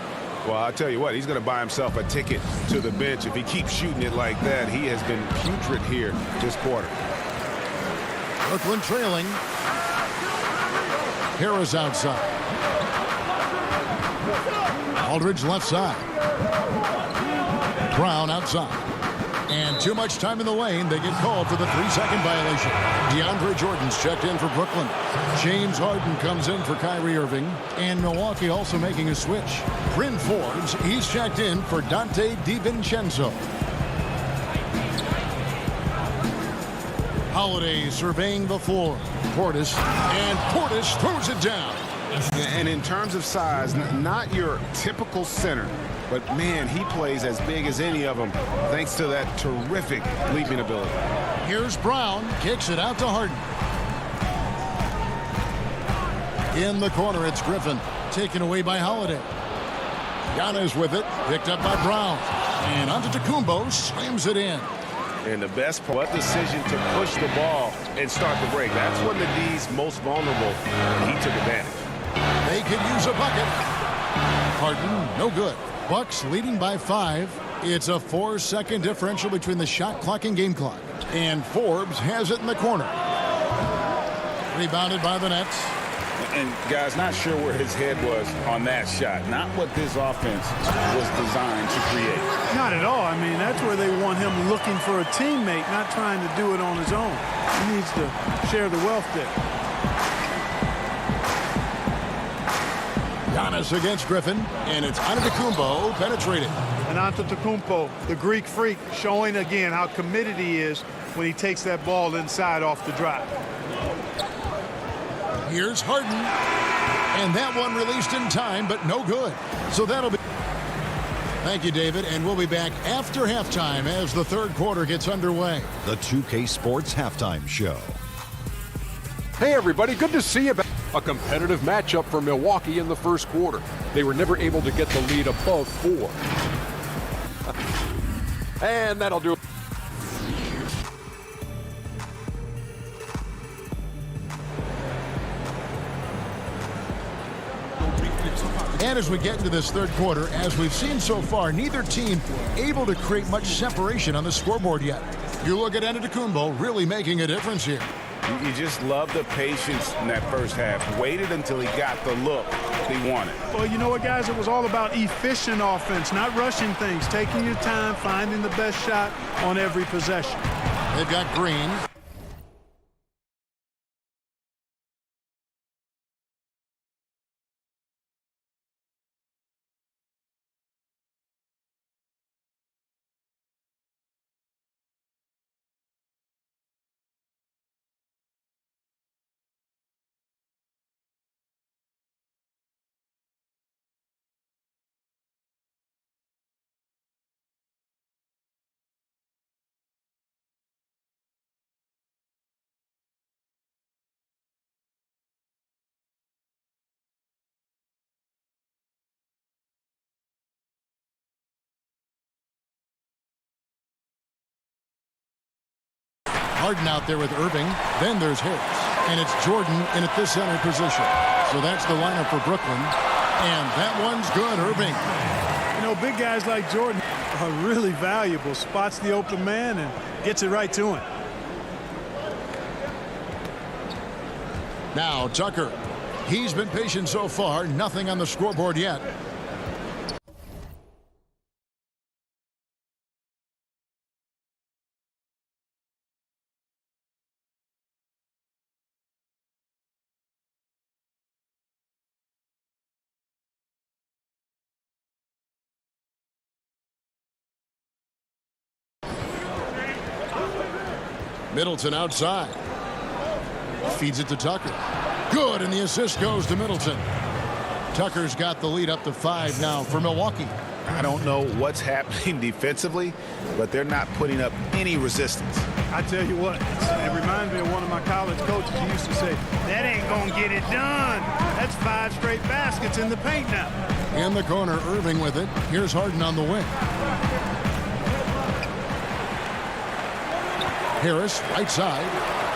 Well, I'll tell you what, he's going to buy himself a ticket to the bench. If he keeps shooting it like that, he has been putrid here this quarter. Brooklyn trailing. Harris outside. Aldridge left side. Brown outside. And too much time in the lane. They get called for the 3-second violation. DeAndre Jordan's checked in for Brooklyn. James Harden comes in for Kyrie Irving. And Milwaukee also making a switch. Bryn Forbes, he's checked in for Dante DiVincenzo. Holiday surveying the floor. Portis. And Portis throws it down. And in terms of size, not your typical center. But, man, he plays as big as any of them thanks to that terrific leaping ability. Here's Brown. Kicks it out to Harden. In the corner, it's Griffin. Taken away by Holiday. Giannis with it. Picked up by Brown. And Antetokounmpo slams it in. And the best part, what decision to push the ball and start the break. That's when the D's most vulnerable. He took advantage. They could use a bucket. Harden, no good. Bucks leading by 5. It's a 4-second differential between the shot clock and game clock. And Forbes has it in the corner. Rebounded by the Nets. And, guys, not sure where his head was on that shot. Not what this offense was designed to create. Not at all. I mean, that's where they want him looking for a teammate, not trying to do it on his own. He needs to share the wealth there. Giannis against Griffin, and it's Antetokounmpo penetrated. And Antetokounmpo, the Greek freak, showing again how committed he is when he takes that ball inside off the drive. Here's Harden, and that one released in time, but no good. So that'll be... Thank you, David, and we'll be back after halftime as the third quarter gets underway. The 2K Sports Halftime Show. Hey, everybody, good to see you back. A competitive matchup for Milwaukee in the first quarter. They were never able to get the lead above 4. And that'll do it. And as we get into this third quarter, as we've seen so far, neither team able to create much separation on the scoreboard yet. You look at Antetokounmpo really making a difference here. You just love the patience in that first half. Waited until he got the look he wanted. Well, you know what, guys? It was all about efficient offense, not rushing things, taking your time, finding the best shot on every possession. They've got Green. Harden out there with Irving. Then there's Harris. And it's Jordan in at this center position. So that's the lineup for Brooklyn. And that one's good, Irving. You know, big guys like Jordan are really valuable. Spots the open man and gets it right to him. Now Tucker. He's been patient so far. Nothing on the scoreboard yet. Middleton outside. Feeds it to Tucker. Good, and the assist goes to Middleton. Tucker's got the lead up to 5 now for Milwaukee. I don't know what's happening defensively, but they're not putting up any resistance. I tell you what, it reminds me of one of my college coaches who used to say, that ain't going to get it done. That's 5 straight baskets in the paint now. In the corner, Irving with it. Here's Harden on the wing. Harris, right side.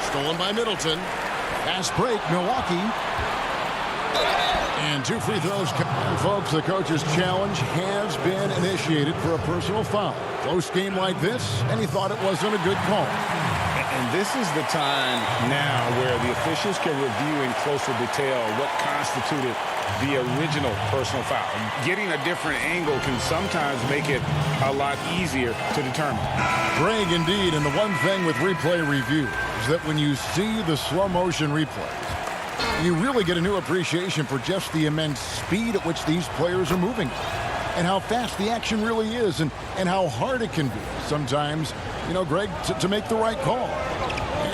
Stolen by Middleton. Fast break, Milwaukee. And 2 free throws. And folks, the coach's challenge has been initiated for a personal foul. Close game like this, and he thought it wasn't a good call. And this is the time now where the officials can review in closer detail what constituted the original personal foul. Getting a different angle can sometimes make it a lot easier to determine. Greg, indeed, and the one thing with replay review is that when you see the slow motion replays, you really get a new appreciation for just the immense speed at which these players are moving and how fast the action really is and how hard it can be sometimes, you know, Greg, to make the right call.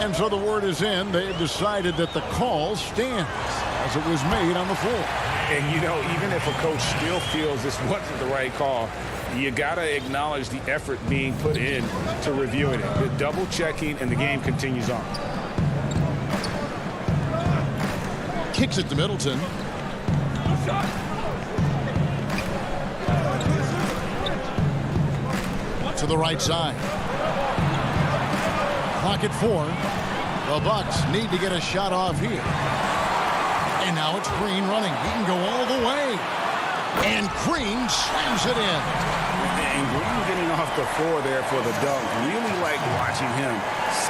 And so the word is in. They've decided that the call stands as it was made on the floor. And, you know, even if a coach still feels this wasn't the right call, you got to acknowledge the effort being put in to reviewing it. The double checking, and the game continues on. Kicks it to Middleton. To the right side. Clock at 4. The Bucks need to get a shot off here. And now it's Green running. He can go all the way. And Green slams it in. And Green getting off the floor there for the dunk. Really like watching him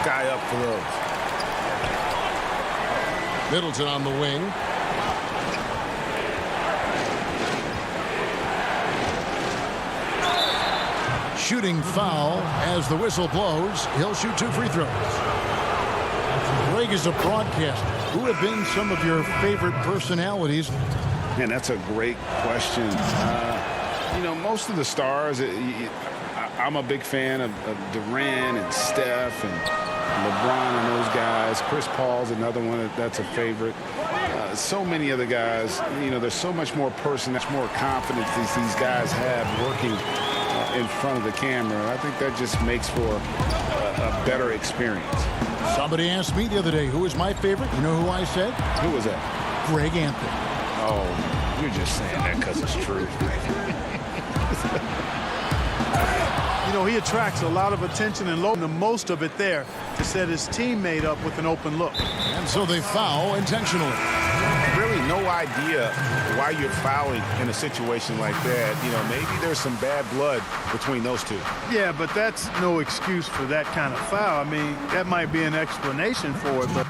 sky up for those. Middleton on the wing. Shooting foul as the whistle blows. He'll shoot 2 free throws. Greg is a broadcaster. Who have been some of your favorite personalities? Man, that's a great question. You know, most of the stars, I'm a big fan of Durant and Steph and LeBron and those guys. Chris Paul's another one that's a favorite. So many of the guys, you know, there's so much more much more confidence these guys have working in front of the camera. I think that just makes for a better experience. Somebody asked me the other day, who is my favorite? You know who I said? Who was that? Greg Anthony. Oh, you're just saying that because it's true. You know, he attracts a lot of attention and the most of it there to set his teammate up with an open look. And so they foul intentionally. Really no idea why you're fouling in a situation like that. You know, maybe there's some bad blood between those two. Yeah, but that's no excuse for that kind of foul. I mean, that might be an explanation for it, but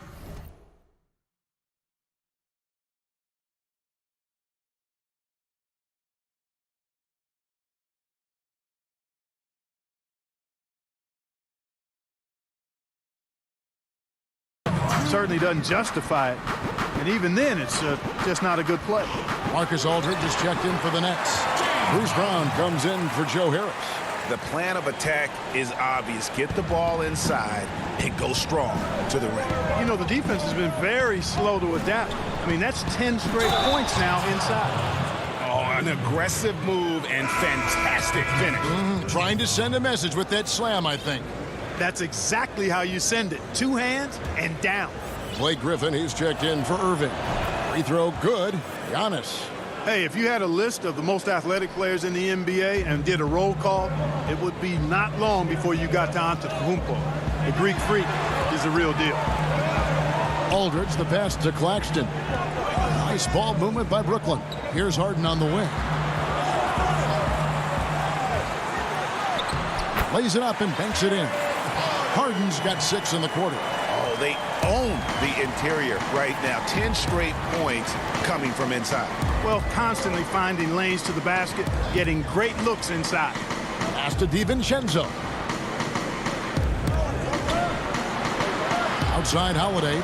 certainly doesn't justify it. And even then, it's just not a good play. Marcus Aldridge is checked in for the Nets. Bruce Brown comes in for Joe Harris. The plan of attack is obvious. Get the ball inside and go strong to the rim. You know, the defense has been very slow to adapt. I mean, that's 10 straight points now inside. Oh, an aggressive move and fantastic finish. Trying to send a message with that slam, I think. That's exactly how you send it. Two hands and down. Blake Griffin, he's checked in for Irving. Free throw good. Giannis. Hey, if you had a list of the most athletic players in the NBA and did a roll call, it would be not long before you got to Antetokounmpo. The Greek freak is the real deal. Aldridge, the pass to Claxton. Nice ball movement by Brooklyn. Here's Harden on the wing. Lays it up and banks it in. Harden's got 6 in the quarter. Oh, they own the interior right now. 10 straight points coming from inside. Well, constantly finding lanes to the basket, getting great looks inside. Pass to DiVincenzo. Outside Holiday.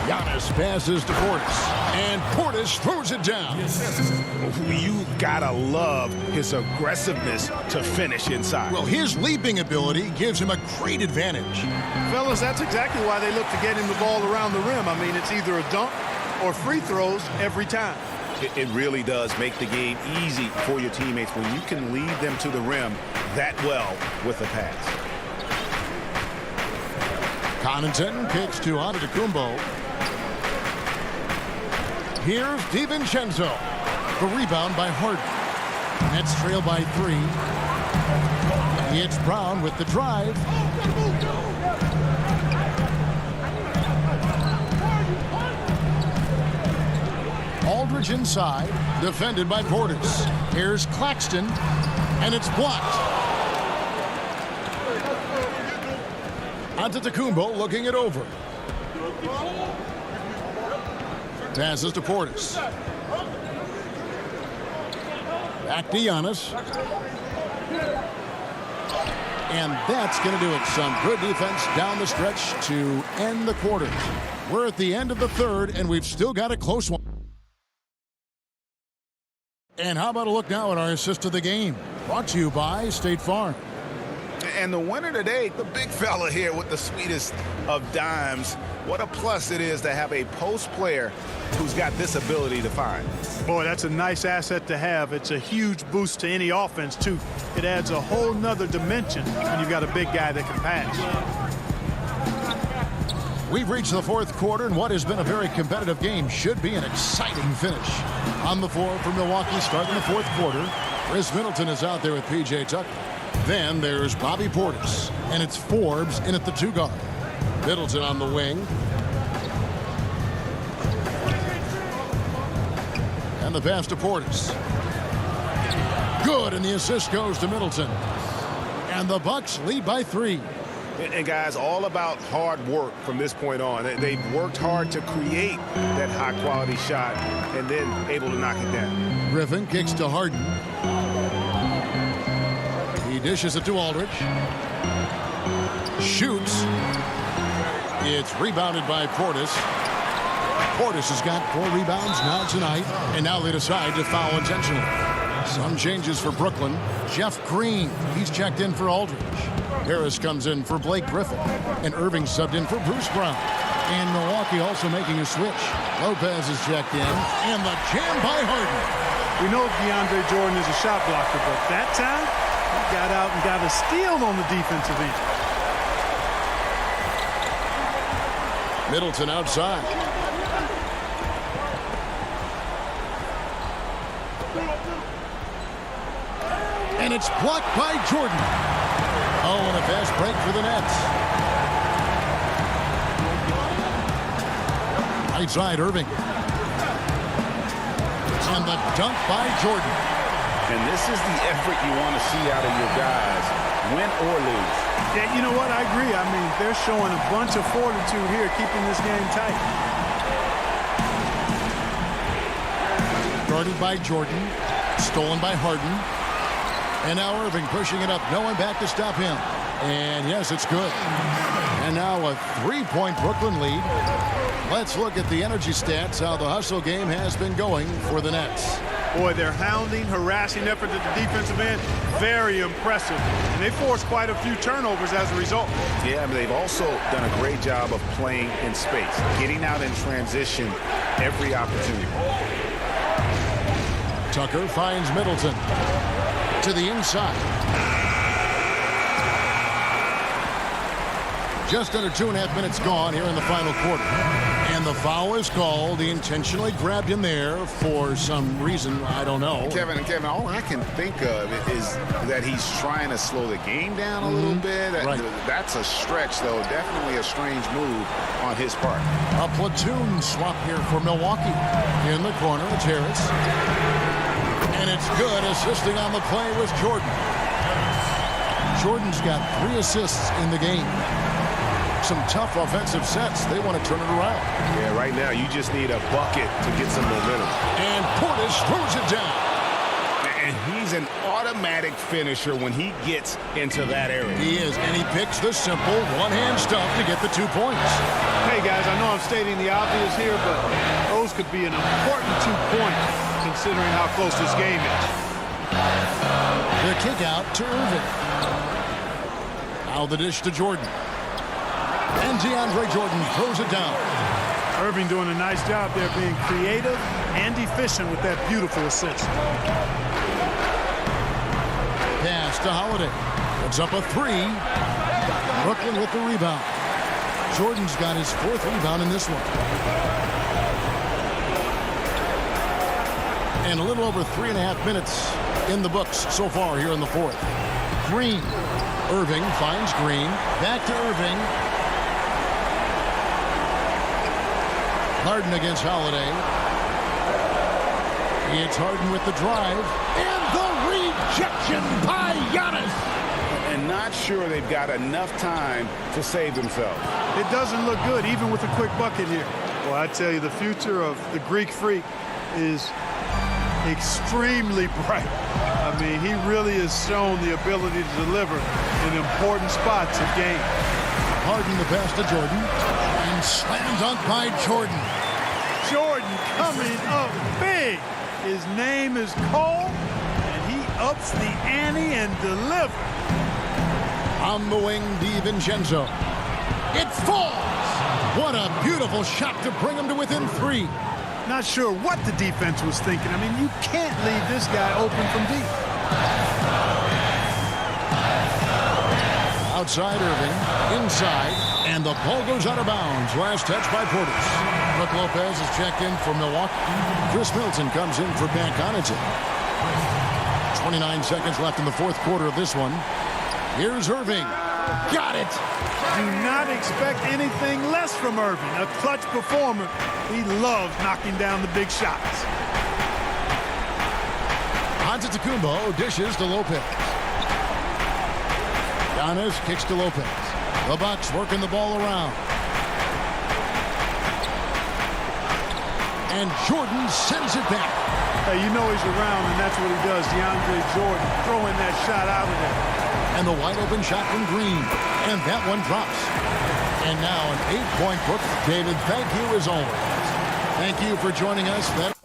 Giannis passes to Portis. And Portis throws it down. You gotta love his aggressiveness to finish inside. Well, his leaping ability gives him a great advantage. Fellas, that's exactly why they look to get him the ball around the rim. I mean, it's either a dunk or free throws every time. It really does make the game easy for your teammates when you can lead them to the rim that well with a pass. Connaughton kicks to Antetokounmpo. Here's DiVincenzo. The rebound by Harden. Nets trail by 3. It's Brown with the drive. Aldridge inside, defended by Portis. Here's Claxton, and it's blocked. Antetokounmpo looking it over. Passes to Portis. Back to Giannis. And that's going to do it. Some good defense down the stretch to end the quarter. We're at the end of the third, and we've still got a close one. And how about a look now at our assist of the game? Brought to you by State Farm. And the winner today, the big fella here with the sweetest of dimes. What a plus it is to have a post player who's got this ability to find. Boy, that's a nice asset to have. It's a huge boost to any offense, too. It adds a whole nother dimension when you've got a big guy that can pass. We've reached the fourth quarter, and what has been a very competitive game should be an exciting finish. On the floor for Milwaukee starting the fourth quarter, Chris Middleton is out there with P.J. Tucker. Then there's Bobby Portis, and it's Forbes in at the 2 guard. Middleton on the wing. And the pass to Portis. Good, and the assist goes to Middleton. And the Bucks lead by 3. And guys, all about hard work from this point on. They've worked hard to create that high-quality shot and then able to knock it down. Griffin kicks to Harden. He dishes it to Aldridge. Shoots. It's rebounded by Portis. Portis has got 4 rebounds now tonight, and now they decide to foul intentionally. Some changes for Brooklyn. Jeff Green, he's checked in for Aldridge. Harris comes in for Blake Griffin, and Irving subbed in for Bruce Brown. And Milwaukee also making a switch. Lopez is checked in, and the jam by Harden. We know DeAndre Jordan is a shot blocker, but that time, he got out and got a steal on the defensive end. Middleton outside. And it's blocked by Jordan. Oh, and a fast break for the Nets. Right side, Irving. And the dunk by Jordan. And this is the effort you want to see out of your guys, win or lose. Yeah, you know what? I agree. I mean, they're showing a bunch of fortitude here, keeping this game tight. Guarded by Jordan. Stolen by Harden. And now Irving pushing it up. No one back to stop him. And yes, it's good. And now a 3-point Brooklyn lead. Let's look at the energy stats, how the hustle game has been going for the Nets. Boy, their hounding, harassing effort at the defensive end, very impressive. And they forced quite a few turnovers as a result. Yeah, but they've also done a great job of playing in space, getting out in transition every opportunity. Tucker finds Middleton to the inside. Just under 2.5 minutes gone here in the final quarter. And the foul is called. He intentionally grabbed him there for some reason. I don't know. Kevin, all I can think of is that he's trying to slow the game down a little bit. Right. That's a stretch, though. Definitely a strange move on his part. A platoon swap here for Milwaukee. In the corner, it's Harris. And it's good. Assisting on the play was Jordan. Jordan's got 3 assists in the game. Some tough offensive sets. They want to turn it around. Yeah, right now you just need a bucket to get some momentum. And Portis throws it down. And he's an automatic finisher when he gets into that area. He is, and he picks the simple one-hand stuff to get the 2 points. Hey, guys, I know I'm stating the obvious here, but those could be an important 2 points considering how close this game is. The kick out to Irving. Now the dish to Jordan. And DeAndre Jordan throws it down. Irving doing a nice job there being creative and efficient with that beautiful assist. Pass to Holiday. Puts up a 3. Brooklyn with the rebound. Jordan's got his 4th rebound in this one. And a little over 3.5 minutes in the books so far here in the 4th. Green. Irving finds Green. Back to Irving. Harden against Holiday. It's Harden with the drive. And the rejection by Giannis. And not sure they've got enough time to save themselves. It doesn't look good, even with a quick bucket here. Well, I tell you, the future of the Greek Freak is extremely bright. I mean, he really has shown the ability to deliver in important spots of game. Harden the pass to Jordan. And slam dunk by Jordan. Jordan coming up big. His name is Cole, and he ups the ante and delivers. On the wing, DiVincenzo. It falls. What a beautiful shot to bring him to within 3. Not sure what the defense was thinking. I mean, you can't leave this guy open from deep. Outside Irving, inside, and the ball goes out of bounds. Last touch by Portis. Brook Lopez is checked in for Milwaukee. Chris Middleton comes in for Pat Connaughton. 29 seconds left in the 4th quarter of this one. Here's Irving. Got it. Do not expect anything less from Irving. A clutch performer. He loves knocking down the big shots. Antetokounmpo dishes to Lopez. Giannis kicks to Lopez. The Bucks working the ball around. And Jordan sends it back. Hey, you know he's around, and that's what he does. DeAndre Jordan throwing that shot out of there. And the wide open shot from Green. And that one drops. And now an 8-point book. David, thank you as always. Thank you for joining us.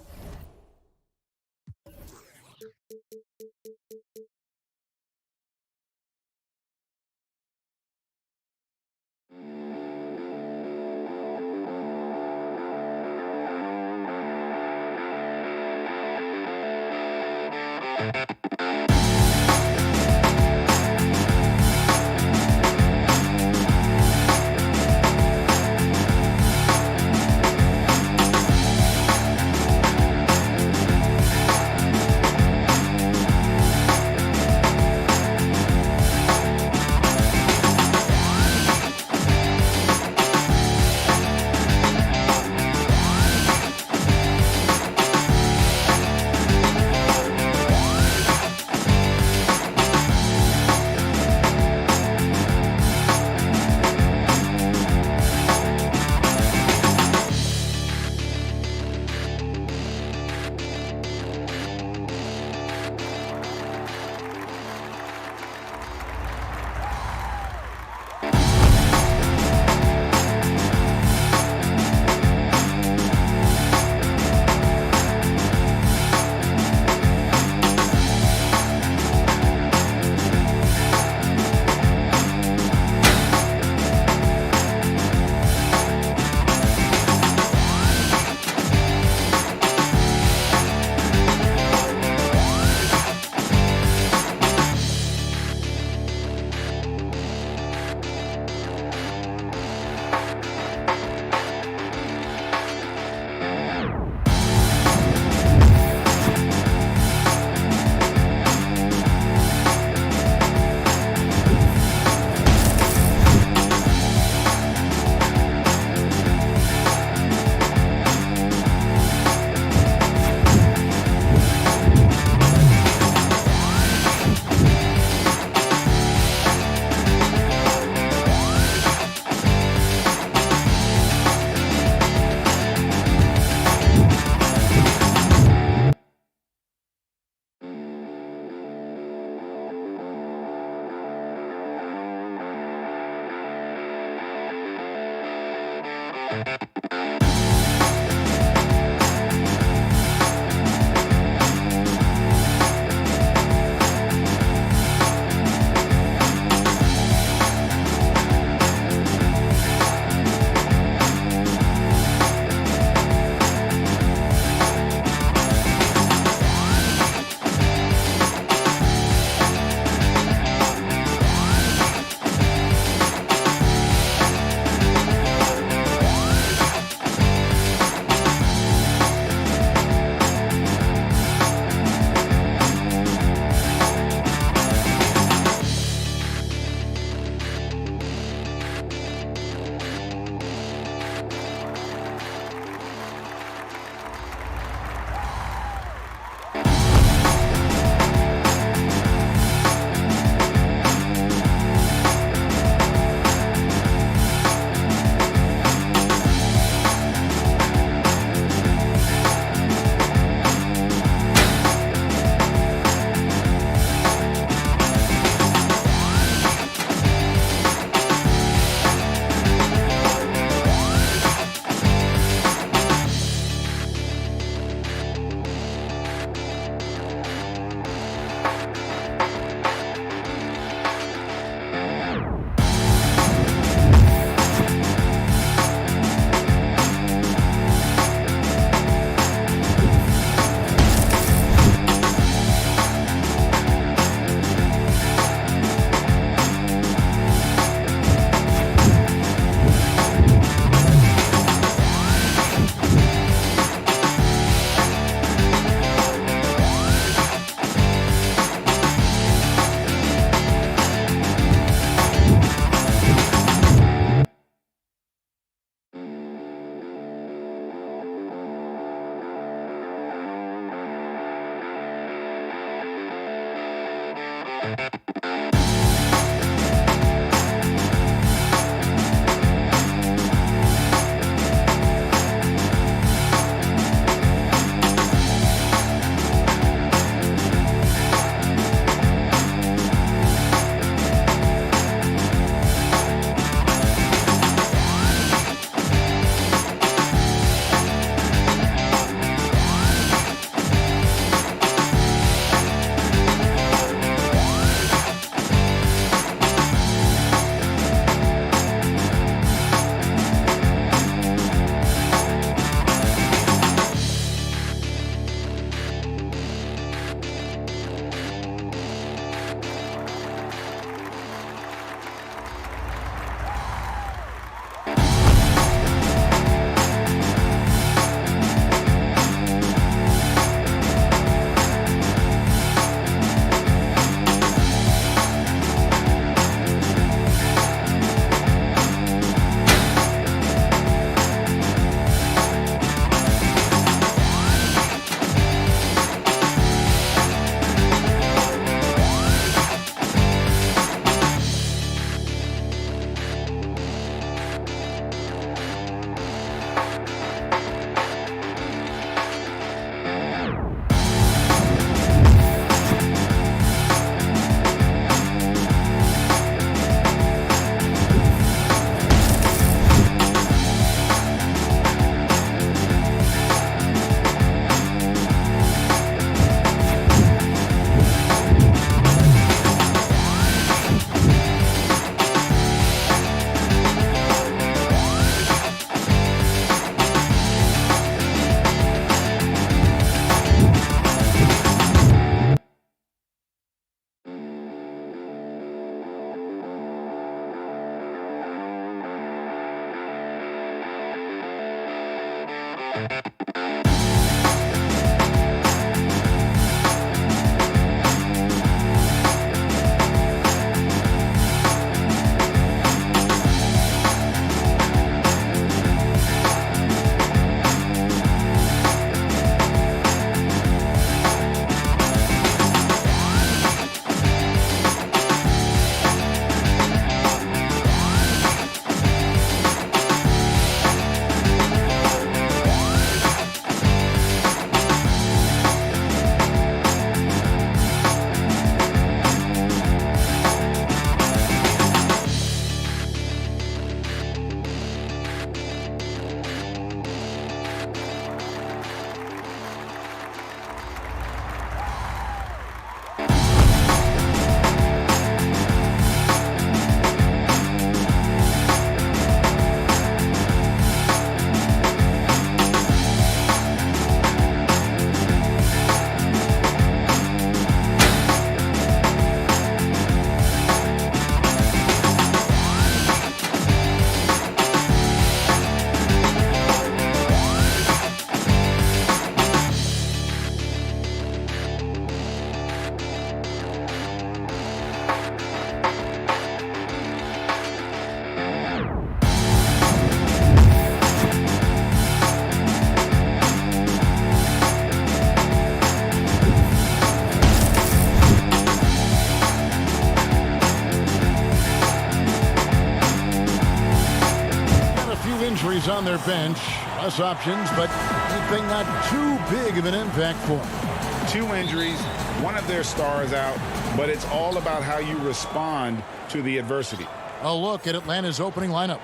injuries on their bench. Less options, but anything not too big of an impact for them. 2 injuries, one of their stars out, but it's all about how you respond to the adversity. A look at Atlanta's opening lineup.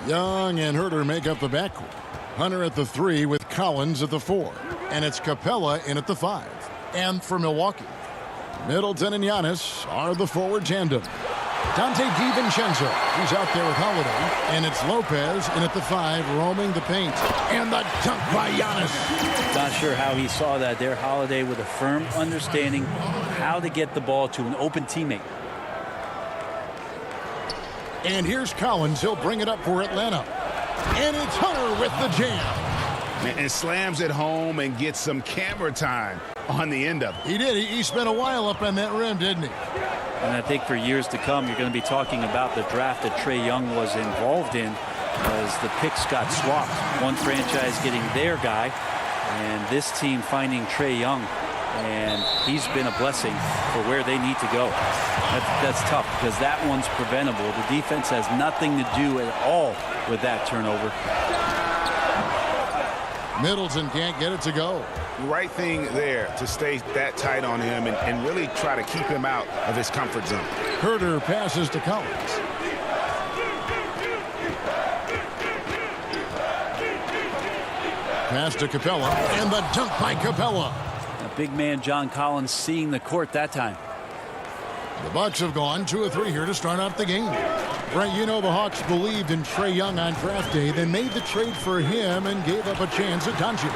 Young and Herter make up the backcourt. Hunter at the 3 with Collins at the 4. And it's Capella in at the 5. And for Milwaukee, Middleton and Giannis are the forward tandem. Dante DiVincenzo, he's out there with Holiday. And it's Lopez in at the 5, roaming the paint. And the dunk by Giannis. Not sure how he saw that there. Holiday with a firm understanding how to get the ball to an open teammate. And here's Collins. He'll bring it up for Atlanta. And it's Hunter with the jam. And slams it home and gets some camera time on the end of it. He did. He spent a while up on that rim, didn't he? And I think for years to come, you're going to be talking about the draft that Trae Young was involved in as the picks got swapped. One franchise getting their guy, and this team finding Trae Young. And he's been a blessing for where they need to go. That's tough because that one's preventable. The defense has nothing to do at all with that turnover. Middleton can't get it to go. Right thing there to stay that tight on him and really try to keep him out of his comfort zone. Herter passes to Collins. Pass to Capella, and the dunk by Capella. A big man John Collins seeing the court that time. The Bucks have gone 2 of 3 here to start out the game. Brent, you know the Hawks believed in Trae Young on draft day. They made the trade for him and gave up a chance at Doncic.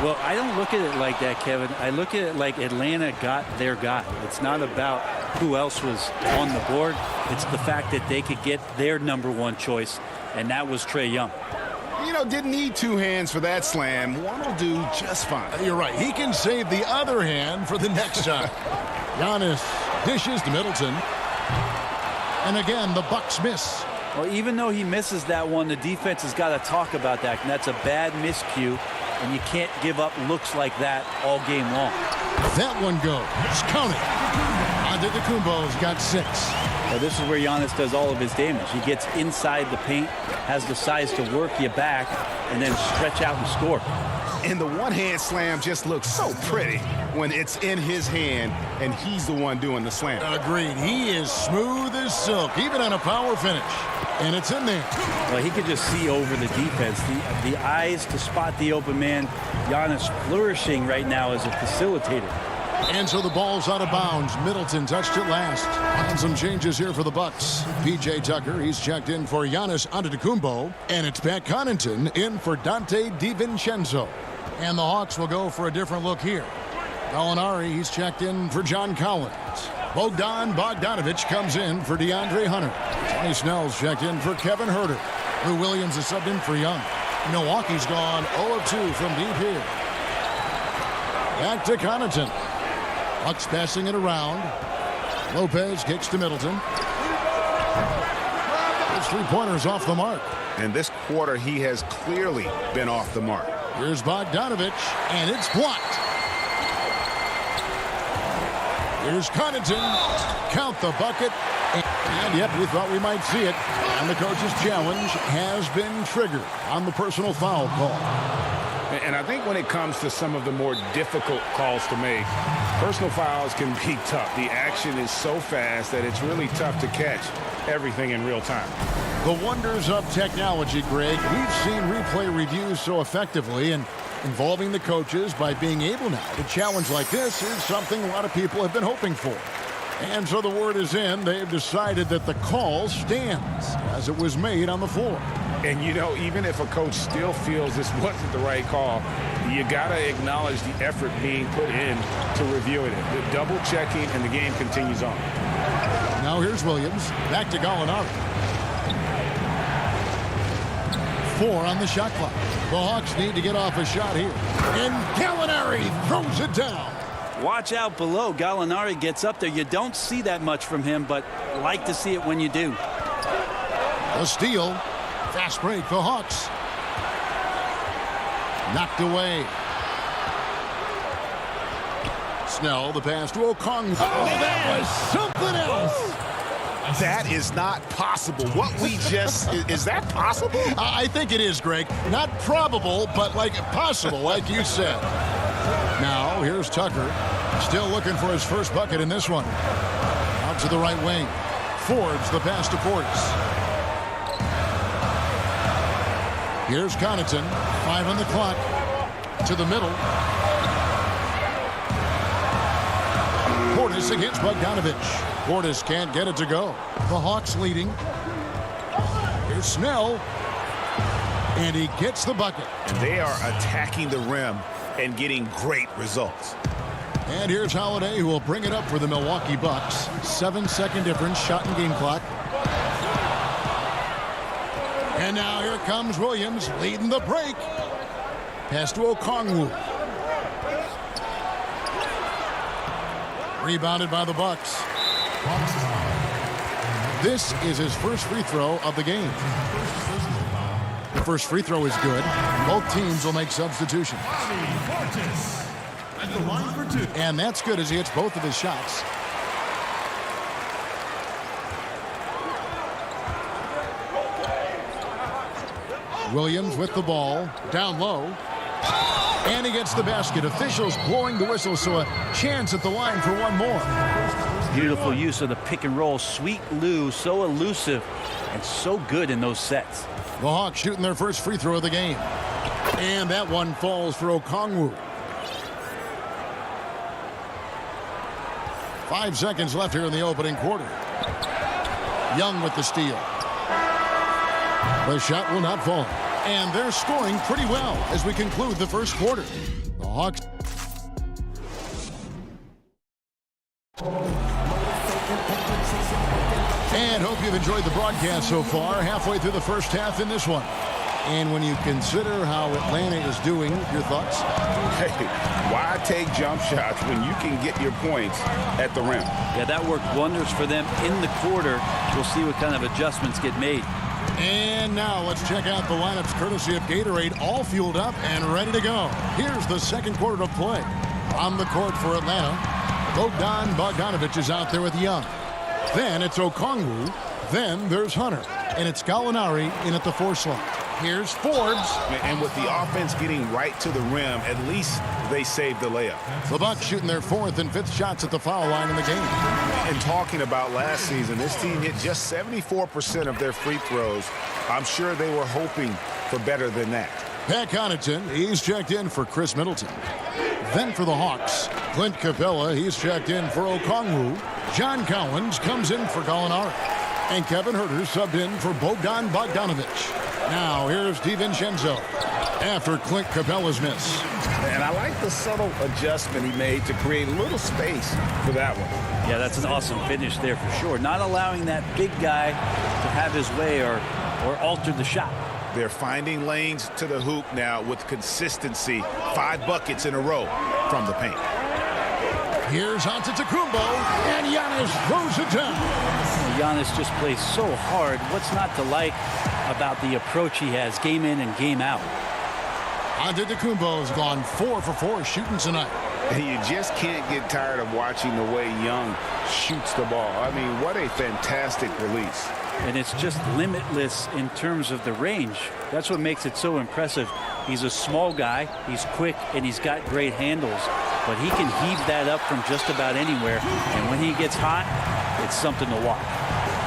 Well, I don't look at it like that, Kevin. I look at it like Atlanta got their guy. It's not about who else was on the board. It's the fact that they could get their #1 choice, and that was Trae Young. You know, didn't need 2 hands for that slam. One will do just fine. You're right. He can save the other hand for the next time. Giannis dishes to Middleton. And again, the Bucks miss. Well, even though he misses that one, the defense has got to talk about that. And that's a bad miscue. And you can't give up looks like that all game long. That one goes. Count it. Antetokounmpo's got 6. Well, this is where Giannis does all of his damage. He gets inside the paint, has the size to work you back, and then stretch out and score. And the one-hand slam just looks so pretty when it's in his hand and he's the one doing the slam. Agreed. He is smooth as silk, even on a power finish. And it's in there. Well, he could just see over the defense. The eyes to spot the open man. Giannis flourishing right now as a facilitator. And so the ball's out of bounds. Middleton touched it last. And some changes here for the Bucks. P.J. Tucker, he's checked in for Giannis Antetokounmpo. And it's Pat Connaughton in for Dante DiVincenzo. And the Hawks will go for a different look here. Gallinari, he's checked in for John Collins. Bogdanovich comes in for DeAndre Hunter. Tony Snell's checked in for Kevin Herter. Lou Williams is subbed in for Young. Milwaukee's gone 0 of 2 from deep here. Back to Connaughton. Bucks passing it around. Lopez kicks to Middleton. His 3-pointers off the mark. And this quarter, he has clearly been off the mark. Here's Bogdanovich, and it's blocked. Here's Connaughton. Count the bucket. And yep, we thought we might see it. And the coach's challenge has been triggered on the personal foul call. And I think when it comes to some of the more difficult calls to make, personal fouls can be tough. The action is so fast that it's really tough to catch everything in real time. The wonders of technology, Greg. We've seen replay reviews so effectively, and involving the coaches by being able now to challenge like this is something a lot of people have been hoping for. And so the word is in. They've decided that the call stands as it was made on the floor. And, you know, even if a coach still feels this wasn't the right call, you got to acknowledge the effort being put in to reviewing it. The double checking, and the game continues on. Now here's Williams. Back to Gallinari. 4 on the shot clock. The Hawks need to get off a shot here. And Gallinari throws it down. Watch out below. Gallinari gets up there. You don't see that much from him, but like to see it when you do. A steal. Fast break for Hawks. Knocked away. Snell, the pass to Okongwu. Oh, that was something else. That is not possible. What we just, is that possible? I think it is, Greg. Not probable, but like possible, like you said. Now, here's Tucker. Still looking for his first bucket in this one. Out to the right wing. Forbes the pass to Portis. Here's Connaughton. 5 on the clock. To the middle. Portis against Bogdanovich. Portis can't get it to go. The Hawks leading. Here's Snell. And he gets the bucket. And they are attacking the rim and getting great results. And here's Holiday, who will bring it up for the Milwaukee Bucks. 7-second difference, shot and game clock. And now here comes Williams leading the break. Pass to Okongwu. Rebounded by the Bucks. This is his first free throw of the game. The first free throw is good. Both teams will make substitutions. And that's good as he hits both of his shots. Williams with the ball. Down low. And he gets the basket. Officials blowing the whistle, so a chance at the line for one more. Beautiful use of the pick and roll. Sweet Lou, so elusive and so good in those sets. The Hawks shooting their first free throw of the game. And that one falls for Okongwu. 5 seconds left here in the opening quarter. Young with the steal. The shot will not fall. And they're scoring pretty well as we conclude the first quarter. The Hawks. And hope you've enjoyed the broadcast so far. Halfway through the first half in this one. And when you consider how Atlanta is doing, your thoughts? Hey, why take jump shots when you can get your points at the rim? Yeah, that worked wonders for them in the quarter. We'll see what kind of adjustments get made. And now let's check out the lineups courtesy of Gatorade, all fueled up and ready to go. Here's the second quarter of play. On the court for Atlanta, Bogdanovich is out there with Young. Then it's Okongwu. Then there's Hunter. And it's Gallinari in at the 4 slot. Here's Forbes. And with the offense getting right to the rim, at least they saved the layup. The Bucks shooting their 4th and 5th shots at the foul line in the game. And talking about last season, this team hit just 74% of their free throws. I'm sure they were hoping for better than that. Pat Connaughton, he's checked in for Chris Middleton. Then for the Hawks, Clint Capella, he's checked in for Okongwu. John Collins comes in for Gallinari. And Kevin Huerter subbed in for Bogdanovich. Now here's DiVincenzo after Clint Capella's miss. And I like the subtle adjustment he made to create a little space for that one. Yeah, that's an awesome finish there for sure. Not allowing that big guy to have his way or alter the shot. They're finding lanes to the hoop now with consistency. 5 buckets in a row from the paint. Here's Antetokounmpo, and Giannis throws it down. Giannis just plays so hard. What's not to like about the approach he has game in and game out? Antetokounmpo has gone 4 for 4 shooting tonight. And you just can't get tired of watching the way Young shoots the ball. I mean, what a fantastic release. And it's just limitless in terms of the range. That's what makes it so impressive. He's a small guy, he's quick, and he's got great handles. But he can heave that up from just about anywhere. And when he gets hot, it's something to watch.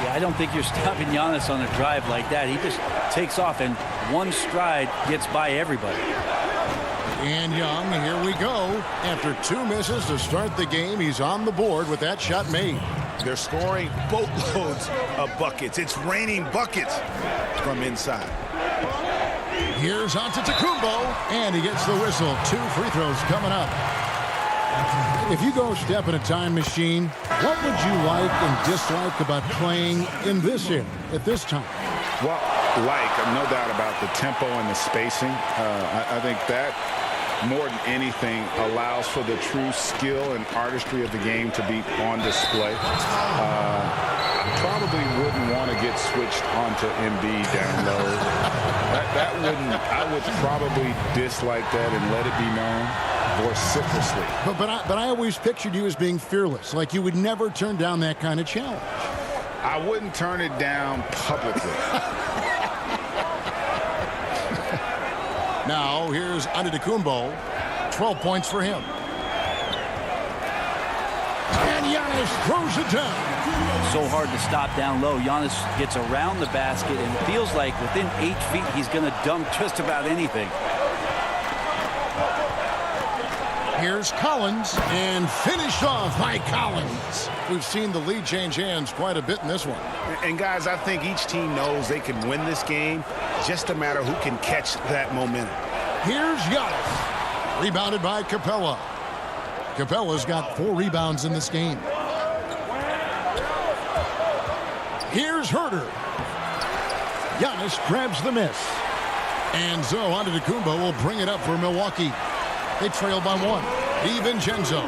Yeah, I don't think you're stopping Giannis on a drive like that. He just takes off, and one stride gets by everybody. And Young, here we go. After 2 misses to start the game, he's on the board with that shot made. They're scoring boatloads of buckets. It's raining buckets from inside. Here's Antetokounmpo, and he gets the whistle. 2 free throws coming up. If you go step in a time machine, what would you like and dislike about playing in this era at this time? Well, no doubt about the tempo and the spacing. I think that more than anything allows for the true skill and artistry of the game to be on display. Probably wouldn't want to get switched onto Embiid down low. I would probably dislike that and let it be known vociferously. But I always pictured you as being fearless, like you would never turn down that kind of challenge. I wouldn't turn it down publicly. Now here's Antetokounmpo. 12 points for him. And Giannis throws it down. So hard to stop down low. Giannis gets around the basket and it feels like within 8 feet he's going to dunk just about anything. Here's Collins, and finished off by Collins. We've seen the lead change hands quite a bit in this one. And guys, I think each team knows they can win this game. Just a matter who can catch that momentum. Here's Giannis. Rebounded by Capella. Capella's got 4 rebounds in this game. Here's Herter. Giannis grabs the miss. And so Antetokounmpo will bring it up for Milwaukee. They trail by 1. DiVincenzo.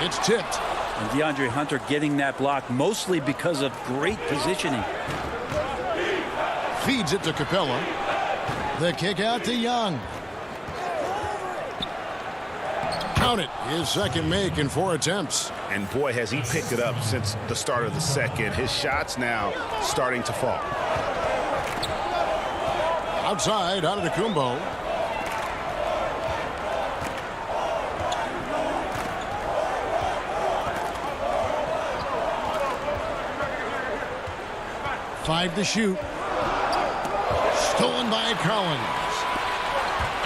It's tipped. And DeAndre Hunter getting that block mostly because of great positioning. Feeds it to Capella. The kick out to Young. Count it. His second make in 4 attempts. And boy, has he picked it up since the start of the second. His shots now starting to fall. Outside, Antetokounmpo. Five to shoot. Stolen by Collins.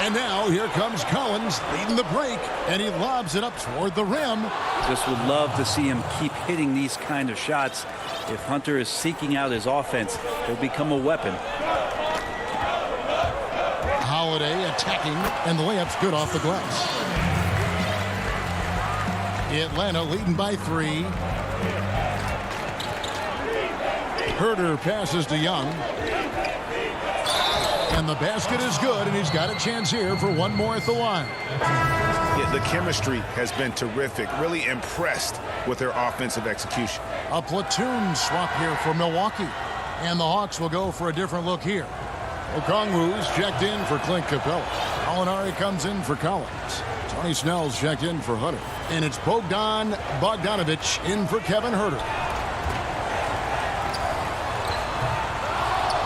And now here comes Collins leading the break, and he lobs it up toward the rim. Just would love to see him keep hitting these kind of shots. If Hunter is seeking out his offense, he'll become a weapon. Holiday attacking, and the layup's good off the glass. Atlanta leading by 3. Herter passes to Young. And the basket is good, and he's got a chance here for one more at the line. Yeah, the chemistry has been terrific. Really impressed with their offensive execution. A platoon swap here for Milwaukee. And the Hawks will go for a different look here. Okongwu's checked in for Clint Capella. Alinari comes in for Collins. Tony Snell's checked in for Hunter. And it's Bogdan Bogdanovic in for Kevin Herter.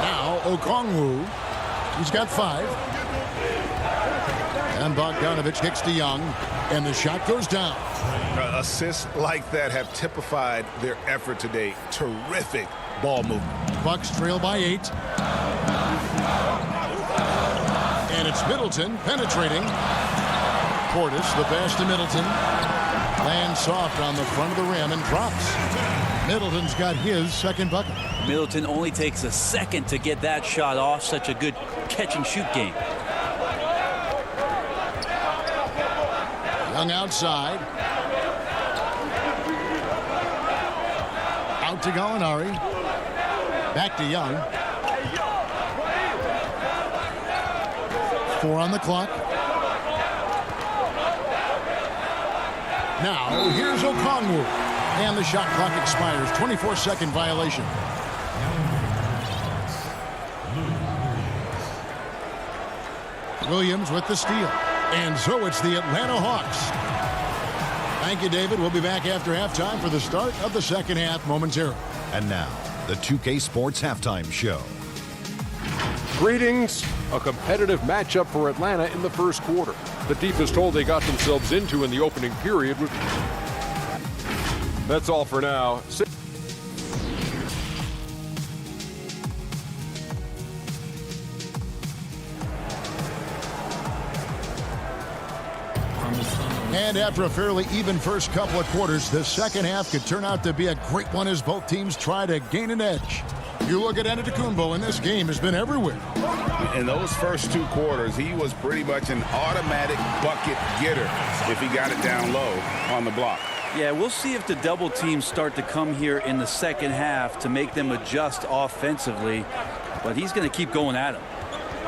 Now Okongwu. He's got 5. And Bogdanovic kicks to Young. And the shot goes down. Assists like that have typified their effort today. Terrific ball movement. Bucks trail by 8. And it's Middleton penetrating. Portis, the pass to Middleton. Lands soft on the front of the rim and drops. Middleton's got his second bucket. Middleton only takes a second to get that shot off. Such a good catch and shoot game. Young outside. Out to Gallinari. Back to Young. 4 on the clock. Now, here's Okongwu. And the shot clock expires. 24-second violation. Williams with the steal. And so it's the Atlanta Hawks. Thank you, David. We'll be back after halftime for the start of the second half momentarily. And now, the 2K Sports Halftime Show. Greetings. A competitive matchup for Atlanta in the first quarter. The deepest hole they got themselves into in the opening period. That's all for now. And after a fairly even first couple of quarters, the second half could turn out to be a great one as both teams try to gain an edge. You look at Antetokounmpo, and this game has been everywhere. In those first 2 quarters, he was pretty much an automatic bucket getter if he got it down low on the block. Yeah, we'll see if the double teams start to come here in the second half to make them adjust offensively. But he's going to keep going at him.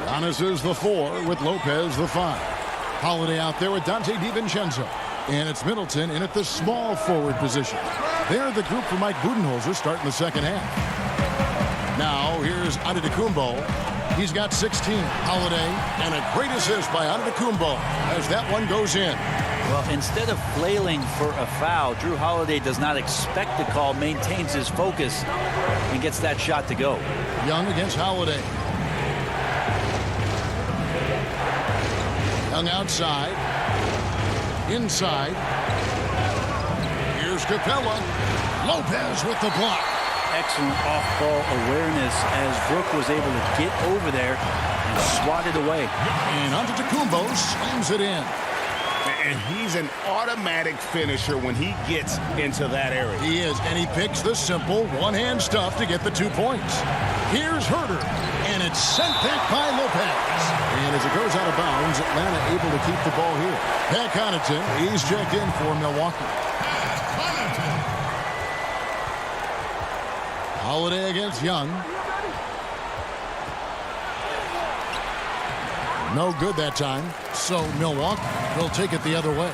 Giannis is the 4 with Lopez the 5. Holiday out there with Dante DiVincenzo. And it's Middleton in at the small forward position. They're the group for Mike Budenholzer starting the second half. Now here's Antetokounmpo. He's got 16. Holiday, and a great assist by Antetokounmpo as that one goes in. Well, instead of flailing for a foul, Drew Holiday does not expect the call, maintains his focus, and gets that shot to go. Young against Holiday. Young outside. Inside. Here's Capella. Lopez with the block. Excellent off-ball awareness as Brook was able to get over there and swat it away. And Antetokounmpo slams it in. And he's an automatic finisher when he gets into that area. He is, and he picks the simple one-hand stuff to get the 2 points. Here's Herter, and it's sent back by Lopez. And as it goes out of bounds, Atlanta able to keep the ball here. Pat Connaughton, he's checked in for Milwaukee. Holiday against Young. No good that time, so Milwaukee will take it the other way.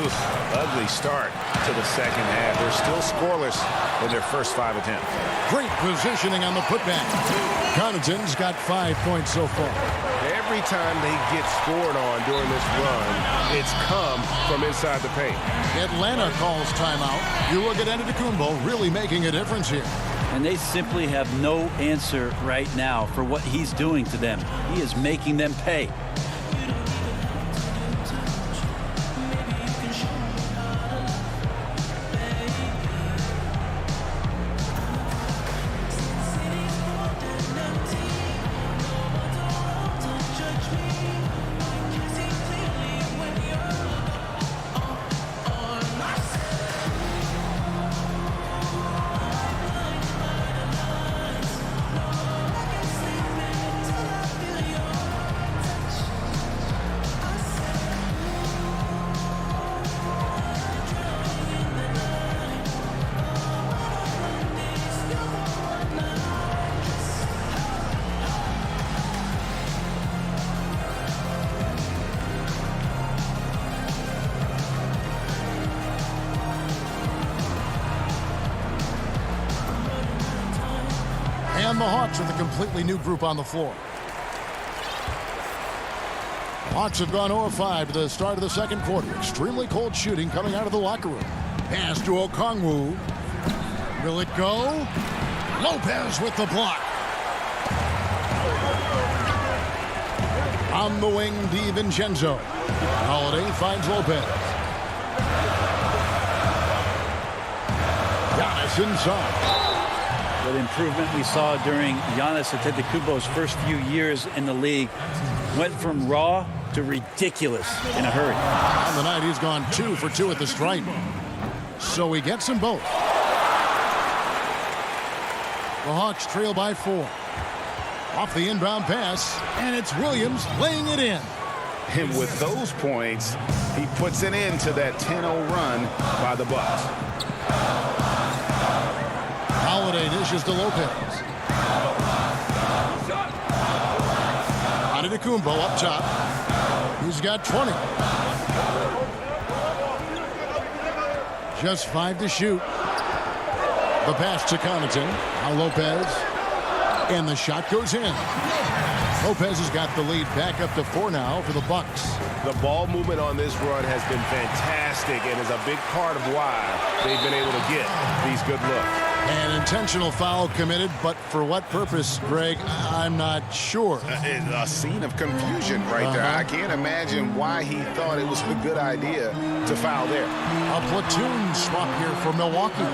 Oof, ugly start to the second half. They're still scoreless in their first 5 attempts. Great positioning on the putback. Connaughton's got 5 points so far. Every time they get scored on during this run, it's come from inside the paint. Atlanta calls timeout. You look at Antetokounmpo really making a difference here. And they simply have no answer right now for what he's doing to them. He is making them pay. And the Hawks with a completely new group on the floor. Hawks have gone 0-5 to the start of the second quarter. Extremely cold shooting coming out of the locker room. Pass to Okongwu. Will it go? Lopez with the block. On the wing, DiVincenzo. Holiday finds Lopez. Giannis inside. What improvement we saw during Giannis Antetokounmpo's first few years in the league. Went from raw to ridiculous in a hurry. On the night, he's gone 2 for 2 at the stripe. So he gets them both. The Hawks trail by 4. Off the inbound pass, and it's Williams laying it in. And with those points, he puts an end to that 10-0 run by the Bucks. Holiday dishes to Lopez. Antetokounmpo up top. He's got 20. Just 5 to shoot. The pass to Connaughton. Now Lopez. And the shot goes in. Lopez has got the lead back up to 4 now for the Bucks. The ball movement on this run has been fantastic and is a big part of why they've been able to get these good looks. An intentional foul committed, but for what purpose, Greg, I'm not sure. A scene of confusion right there. I can't imagine why he thought it was a good idea to foul there. A platoon swap here for Milwaukee.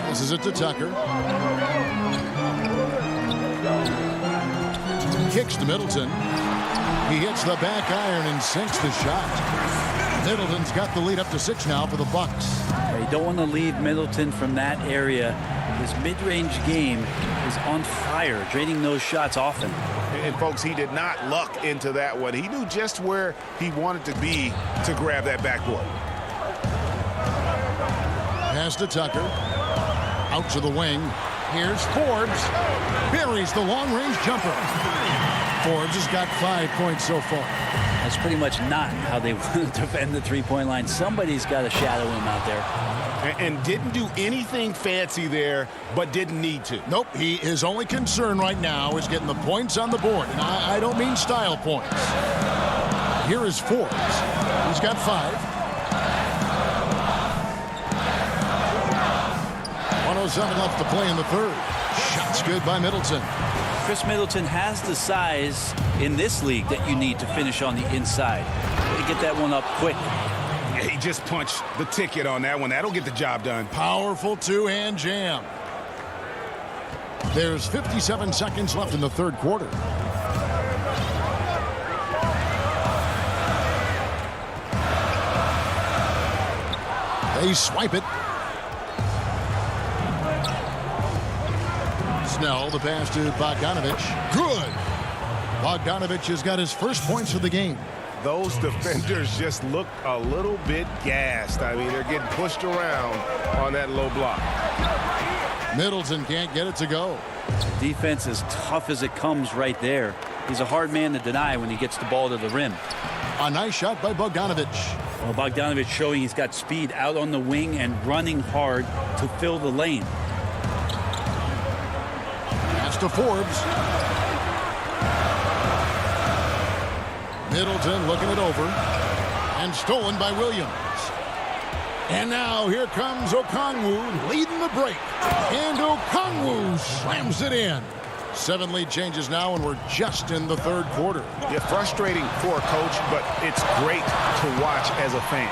This is it to Tucker. Kicks to Middleton. He hits the back iron and sinks the shot. Middleton's got the lead up to 6 now for the Bucks. You don't want to leave Middleton from that area. His mid-range game is on fire, draining those shots often. And folks, he did not luck into that one. He knew just where he wanted to be to grab that backboard. Pass to Tucker. Out to the wing. Here's Forbes. Buries the long-range jumper. Forbes has got 5 points so far. That's pretty much not how they want to defend the three-point line. Somebody's got to shadow him out there. and didn't do anything fancy there, but didn't need to. Nope, his only concern right now is getting the points on the board. And I don't mean style points. Here is Forbes. He's got 5. 1:07 left to play in the third. Shots good by Middleton. Chris Middleton has the size in this league that you need to finish on the inside. To get that one up quick. Yeah, he just punched the ticket on that one. That'll get the job done. Powerful two-hand jam. There's 57 seconds left in the third quarter. They swipe it. Snell, the pass to Bogdanovich. Good. Bogdanovich has got his first points of the game. Those defenders just look a little bit gassed. I mean, they're getting pushed around on that low block. Middleton can't get it to go. Defense as tough as it comes right there. He's a hard man to deny when he gets the ball to the rim. A nice shot by Bogdanovich. Well, Bogdanovich showing he's got speed out on the wing and running hard to fill the lane. Pass to Forbes. Middleton looking it over. And stolen by Williams. And now here comes Okongwu leading the break. And Okongwu slams it in. 7 lead changes now, and we're just in the third quarter. Yeah, frustrating for a coach, but it's great to watch as a fan.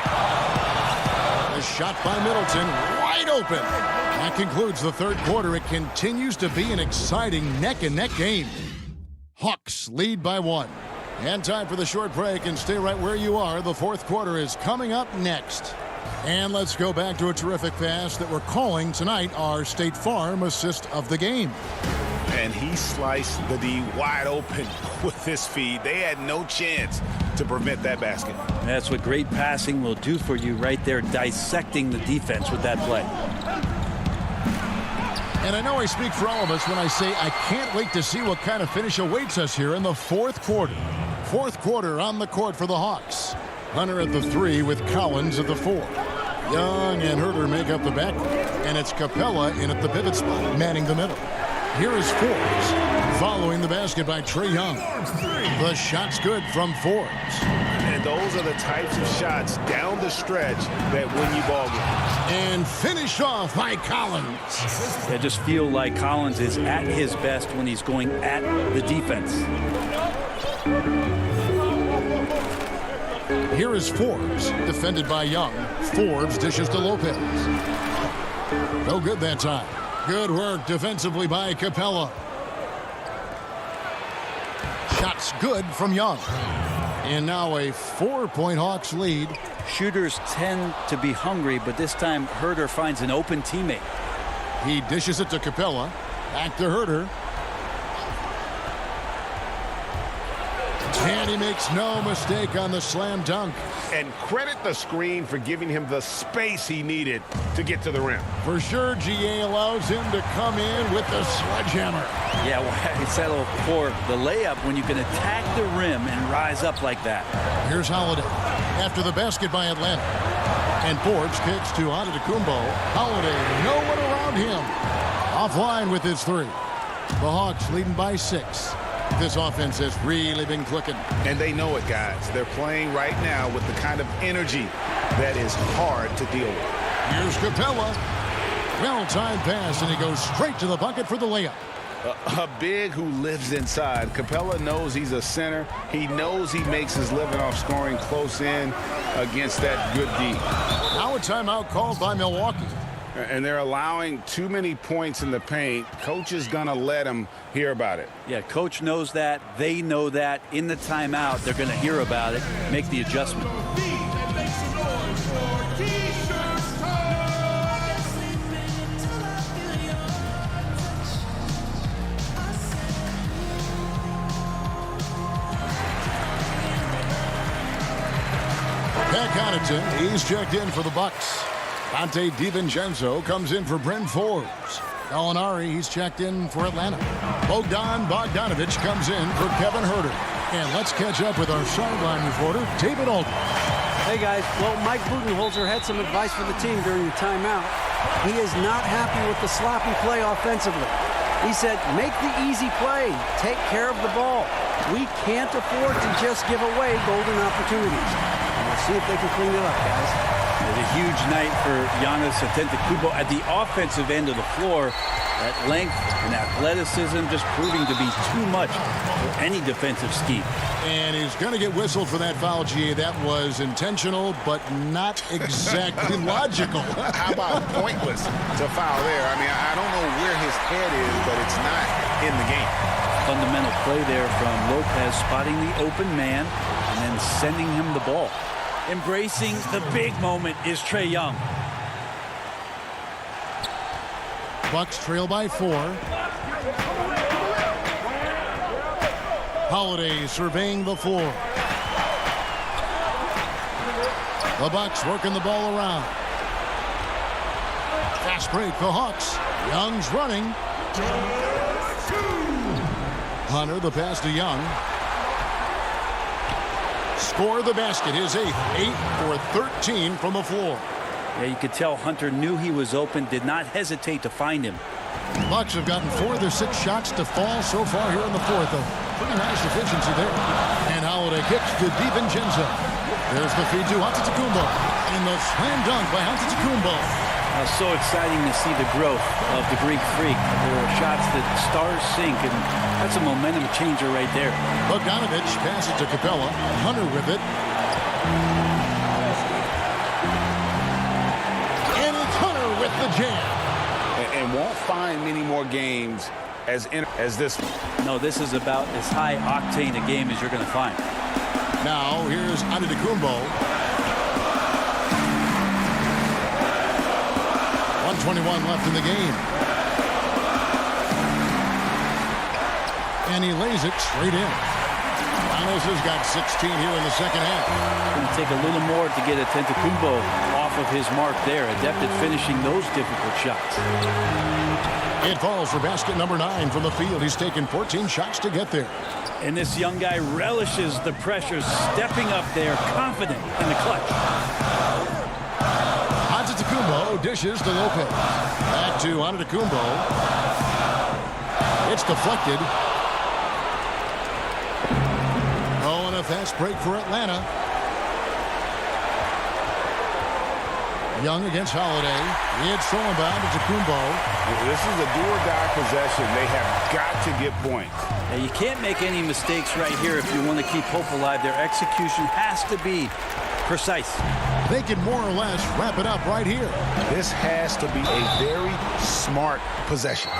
A shot by Middleton, wide open. That concludes the third quarter. It continues to be an exciting neck-and-neck game. Hawks lead by 1. And time for the short break, and stay right where you are. The fourth quarter is coming up next. And let's go back to a terrific pass that we're calling tonight our State Farm assist of the game. And he sliced the D wide open with his feed. They had no chance to prevent that basket. That's what great passing will do for you right there, dissecting the defense with that play. And I know I speak for all of us when I say I can't wait to see what kind of finish awaits us here in the fourth quarter. Fourth quarter on the court for the Hawks. Hunter at the 3 with Collins at the 4. Young and Herter make up the backcourt. And it's Capella in at the pivot spot, manning the middle. Here is Forbes, following the basket by Trae Young. The shot's good from Forbes. And those are the types of shots down the stretch that win you ball games. And finished off by Collins. I just feel like Collins is at his best when he's going at the defense. Here is Forbes, defended by Young. Forbes dishes to Lopez. No good that time. Good work defensively by Capella. Shots good from Young. And now a 4-point Hawks lead. Shooters tend to be hungry, but this time Herter finds an open teammate. He dishes it to Capella. Back to Herter. And he makes no mistake on the slam dunk. And credit the screen for giving him the space he needed to get to the rim. For sure, GA allows him to come in with the sledgehammer. Yeah, well, it's settled for the layup when you can attack the rim and rise up like that. Here's Holiday after the basket by Atlanta. And Forbes kicks to Antetokounmpo. Holiday, no one around him. Offline with his 3. The Hawks leading by 6. This offense has really been clicking. And they know it, guys. They're playing right now with the kind of energy that is hard to deal with. Here's Capella. Well-timed pass, and he goes straight to the bucket for the layup. A big who lives inside. Capella knows he's a center. He knows he makes his living off scoring close in against that good D. Now a timeout called by Milwaukee. And they're allowing too many points in the paint. Coach is going to let them hear about it. Yeah, coach knows that. They know that. In the timeout, they're going to hear about it, make the adjustment. Pat Connaughton, he's checked in for the Bucks. Dante DiVincenzo comes in for Bryn Forbes. Gallinari, he's checked in for Atlanta. Bogdanovich comes in for Kevin Herter. And let's catch up with our sideline reporter, David Aldridge. Hey guys, well, Mike Budenholzer had some advice for the team during the timeout. He is not happy with the sloppy play offensively. He said, make the easy play, take care of the ball. We can't afford to just give away golden opportunities. We'll see if they can clean it up, guys. It's a huge night for Giannis Antetokounmpo at the offensive end of the floor. That length and athleticism just proving to be too much for any defensive scheme. And he's going to get whistled for that foul, G. That was intentional, but not exactly logical. How about pointless to foul there? I mean, I don't know where his head is, but it's not in the game. Fundamental play there from Lopez, spotting the open man and then sending him the ball. Embracing the big moment is Trae Young. Bucks trail by 4. Holiday surveying the floor. The Bucks working the ball around. Fast break, the Hawks. Young's running. Hunter, the pass to Young. Score the basket, his 8th. 8 for 13 from the floor. Yeah, you could tell Hunter knew he was open, did not hesitate to find him. Bucks have gotten 4 of their 6 shots to fall so far here in the 4th. A pretty nice efficiency there. And Holiday kicks to DiVincenzo. There's the feed to Antetokounmpo. And the slam dunk by Antetokounmpo. So exciting to see the growth of the Greek Freak. There are shots that stars sink, and that's a momentum changer right there. Bogdanovich passes to Capella. Hunter with it. And it's Hunter with the jam. And won't find many more games as this. No, this is about as high octane a game as you're going to find. Now here's Antetokounmpo. 1:21 left in the game. And he lays it straight in. Giannis has got 16 here in the second half. It's going to take a little more to get Antetokounmpo off of his mark there. Adept at finishing those difficult shots. It falls for basket number 9 from the field. He's taken 14 shots to get there. And this young guy relishes the pressure, stepping up there, confident in the clutch. Antetokounmpo dishes to Lopez. Back to Antetokounmpo. It's deflected. Oh, and a fast break for Atlanta. Young against Holiday. It's thrown by Antetokounmpo. This is a do-or-die possession. They have got to get points. Now, you can't make any mistakes right here if you want to keep hope alive. Their execution has to be precise. They can more or less wrap it up right here. This has to be a very smart possession.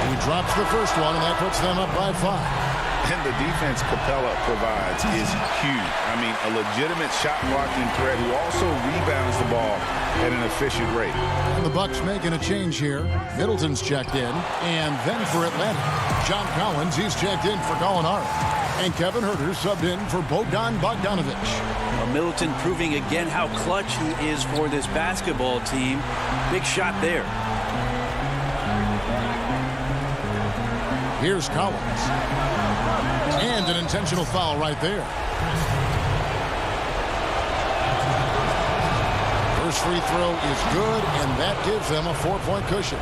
He drops the first one, and that puts them up by 5. And the defense Capella provides is huge. I mean, a legitimate shot-blocking threat who also rebounds the ball at an efficient rate. And the Bucks making a change here. Middleton's checked in. And then for Atlanta, John Collins, he's checked in for Gallinari. And Kevin Huerter subbed in for Bogdanovich. Well, Middleton proving again how clutch he is for this basketball team. Big shot there. Here's Collins. And an intentional foul right there. First free throw is good, and that gives them a 4-point cushion.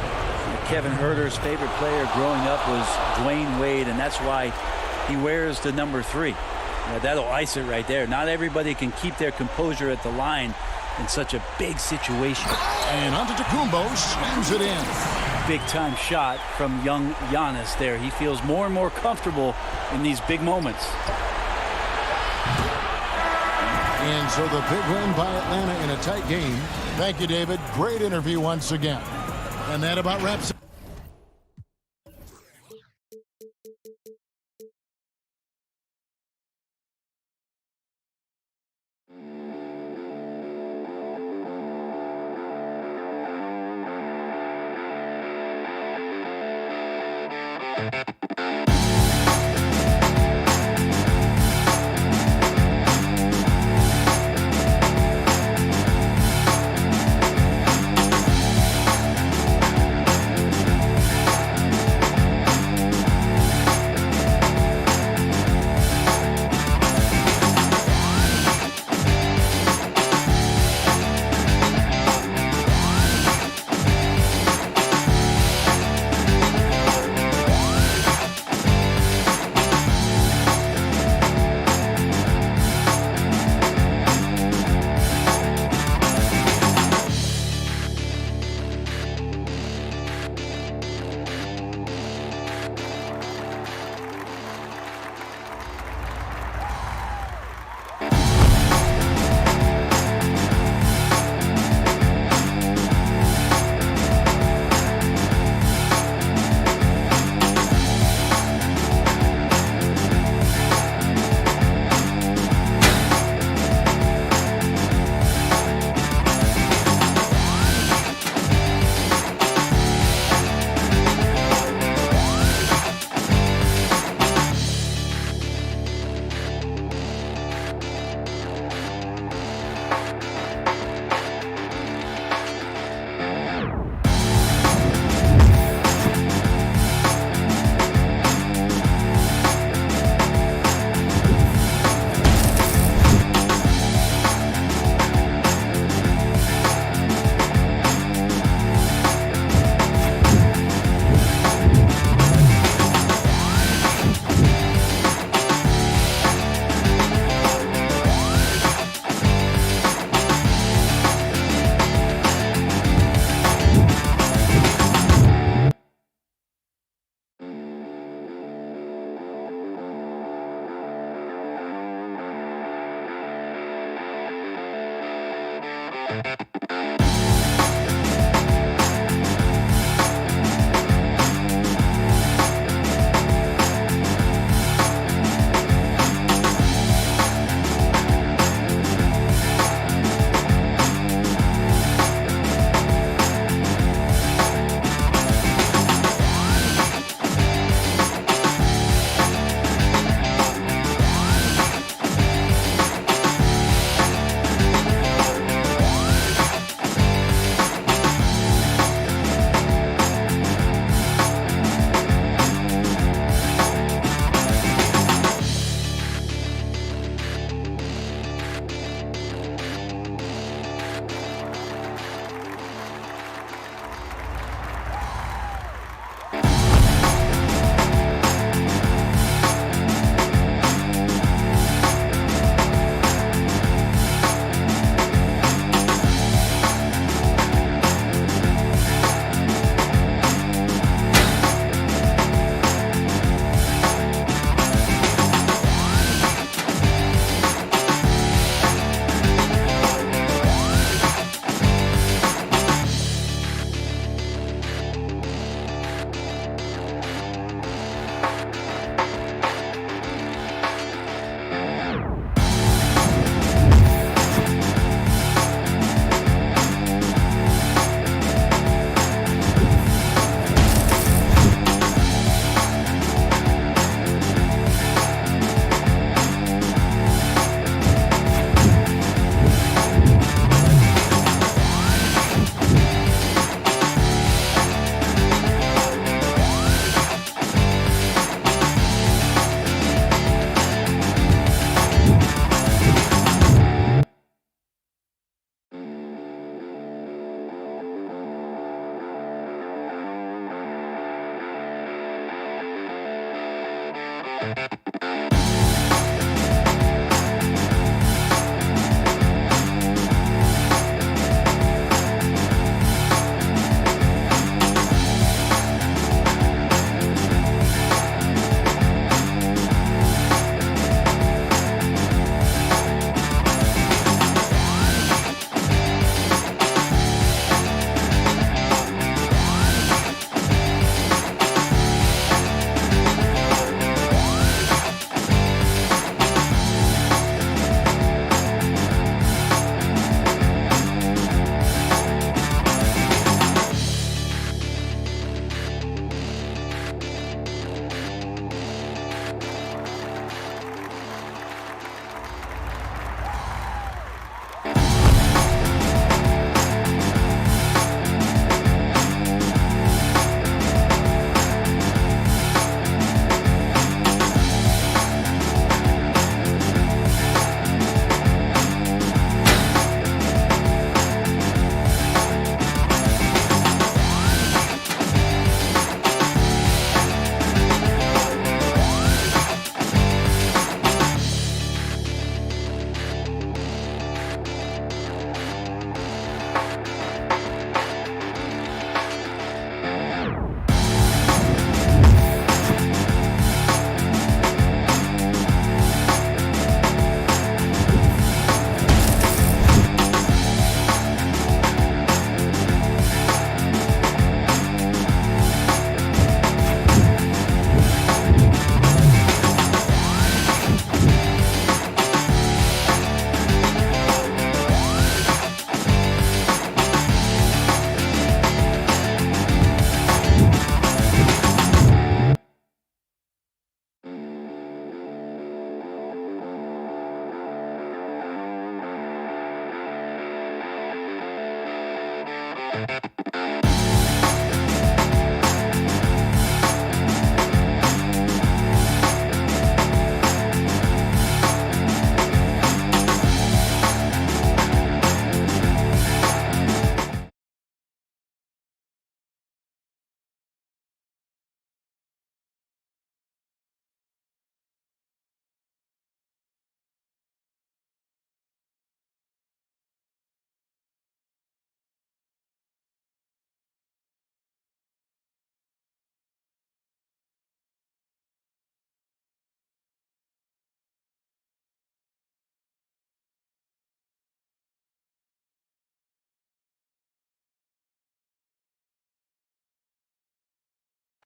Kevin Huerter's favorite player growing up was Dwayne Wade, and that's why he wears the number 3. Now, that'll ice it right there. Not everybody can keep their composure at the line in such a big situation. And Antetokounmpo slams it in. Big-time shot from young Giannis there. He feels more and more comfortable in these big moments. And so the big win by Atlanta in a tight game. Thank you, David. Great interview once again. And that about wraps it.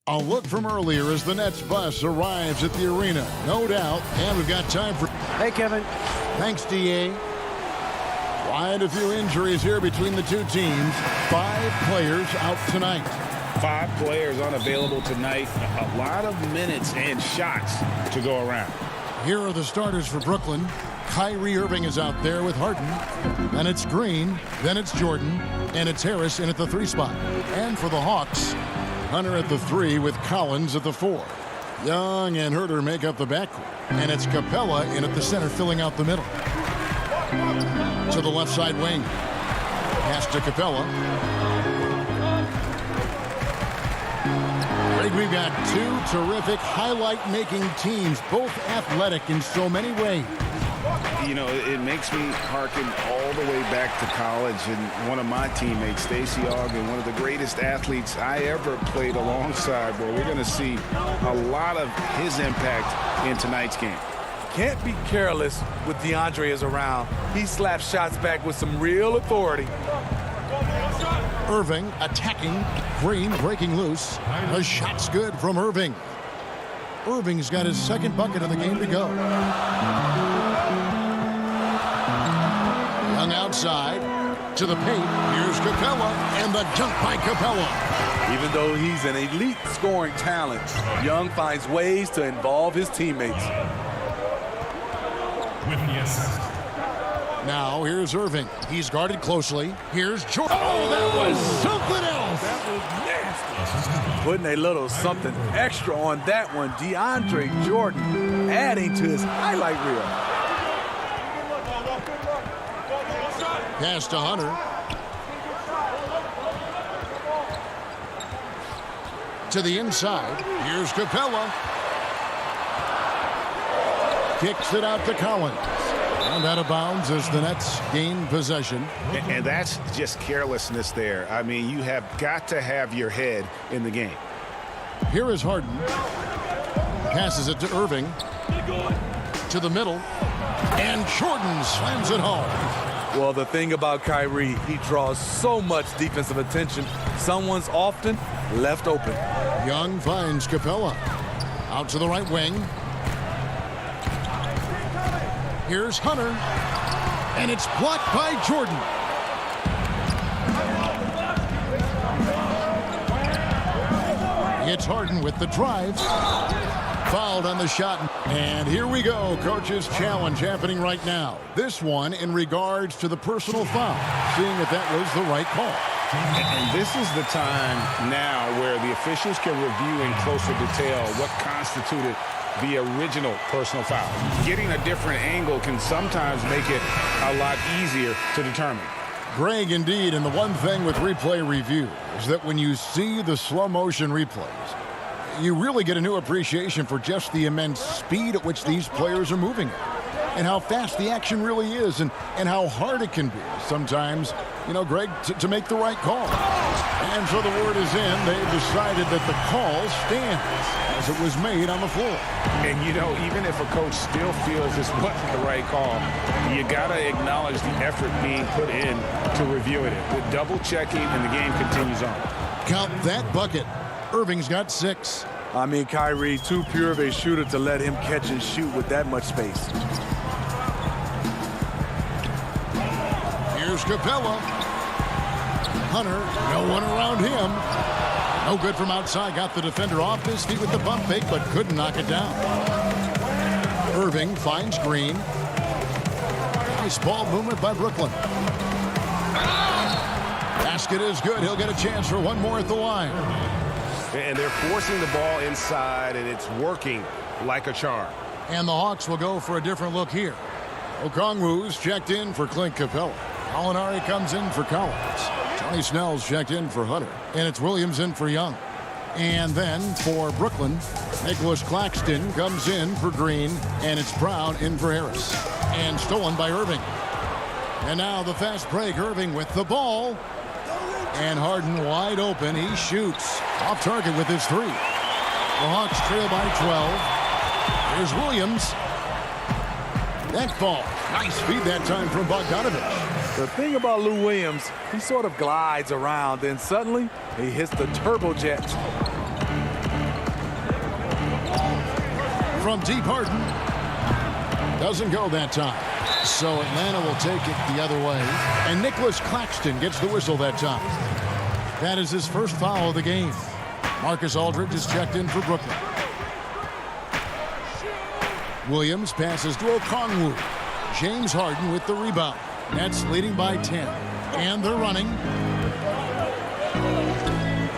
A look from earlier as the Nets bus arrives at the arena. No doubt. And we've got time for... Hey, Kevin. Thanks, D.A. Quite a few injuries here between the two teams. 5 players out tonight. 5 players unavailable tonight. A lot of minutes and shots to go around. Here are the starters for Brooklyn. Kyrie Irving is out there with Harden. Then it's Green. Then it's Jordan. And it's Harris in at the 3 spot. And for the Hawks, Hunter at the 3 with Collins at the 4. Young and Herter make up the backcourt. And it's Capella in at the center filling out the middle. To the left side wing. Pass to Capella. Greg, we've got 2 terrific highlight-making teams, both athletic in so many ways. You know, it makes me hearken all the way back to college, and one of my teammates, Stacey Ogden, one of the greatest athletes I ever played alongside, where we're going to see a lot of his impact in tonight's game. Can't be careless with DeAndre is around. He slaps shots back with some real authority. Irving attacking. Green breaking loose. The shot's good from Irving. Irving's got his 2nd bucket of the game to go. Young outside to the paint. Here's Capella, and the dunk by Capella. Even though he's an elite scoring talent, Young finds ways to involve his teammates. With the assist. Now here's Irving. He's guarded closely. Here's Jordan. Oh, that was something else. That was nasty. Putting a little something extra on that one. DeAndre Jordan adding to his highlight reel. Pass to Hunter. To the inside. Here's Capella. Kicks it out to Collins. And out of bounds as the Nets gain possession. And that's just carelessness there. I mean, you have got to have your head in the game. Here is Harden. Passes it to Irving. To the middle. And Jordan slams it home. Well, the thing about Kyrie, he draws so much defensive attention. Someone's often left open. Young finds Capella. Out to the right wing. Here's Hunter. And it's blocked by Jordan. It's Harden with the drive. Fouled on the shot. And here we go. Coach's challenge happening right now. This one in regards to the personal foul. Seeing if that was the right call. And this is the time now where the officials can review in closer detail what constituted the original personal foul. Getting a different angle can sometimes make it a lot easier to determine. Greg, indeed, and the one thing with replay review is that when you see the slow motion replays, you really get a new appreciation for just the immense speed at which these players are moving and how fast the action really is and how hard it can be sometimes, you know, Greg, to make the right call. And so the word is in. They've decided that the call stands as it was made on the floor. And, you know, even if a coach still feels this wasn't the right call, you got to acknowledge the effort being put in to reviewing it. With double checking, and the game continues on. Count that bucket. Irving's got 6. I mean, Kyrie, too pure of a shooter to let him catch and shoot with that much space. Here's Capella. Hunter, no one around him. No good from outside. Got the defender off his feet with the pump fake, but couldn't knock it down. Irving finds Green. Nice ball movement by Brooklyn. Basket is good. He'll get a chance for one more at the line. And they're forcing the ball inside, and it's working like a charm. And the Hawks will go for a different look here. Okongwu's checked in for Clint Capella. Molinari comes in for Collins. Johnny Snell's checked in for Hunter. And it's Williams in for Young. And then for Brooklyn, Nicholas Claxton comes in for Green. And it's Brown in for Harris. And stolen by Irving. And now the fast break. Irving with the ball. And Harden wide open. He shoots. Off target with his 3. The Hawks trail by 12. Here's Williams. That ball. Nice feed that time from Bogdanovich. The thing about Lou Williams, he sort of glides around, then suddenly he hits the turbojet. from deep, Harden. Doesn't go that time. So Atlanta will take it the other way. And Nicholas Claxton gets the whistle that time. That is his first foul of the game. Marcus Aldridge is checked in for Brooklyn. Williams passes to Okongwu. James Harden with the rebound. Nets leading by 10. And they're running.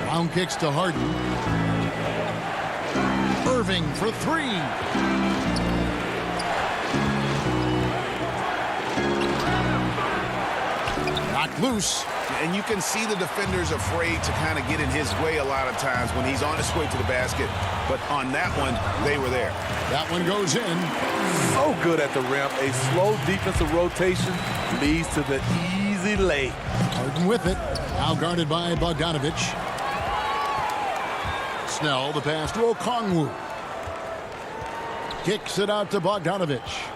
Round kicks to Harden. Irving for three. Knocked loose. And you can see the defenders afraid to kind of get in his way a lot of times when he's on his way to the basket. But on that one, they were there. That one goes in. So good at the rim. A slow defensive rotation leads to the easy lay. Harden with it. Now guarded by Bogdanovich. Snell, the pass to Okongwu. Kicks it out to Bogdanovich.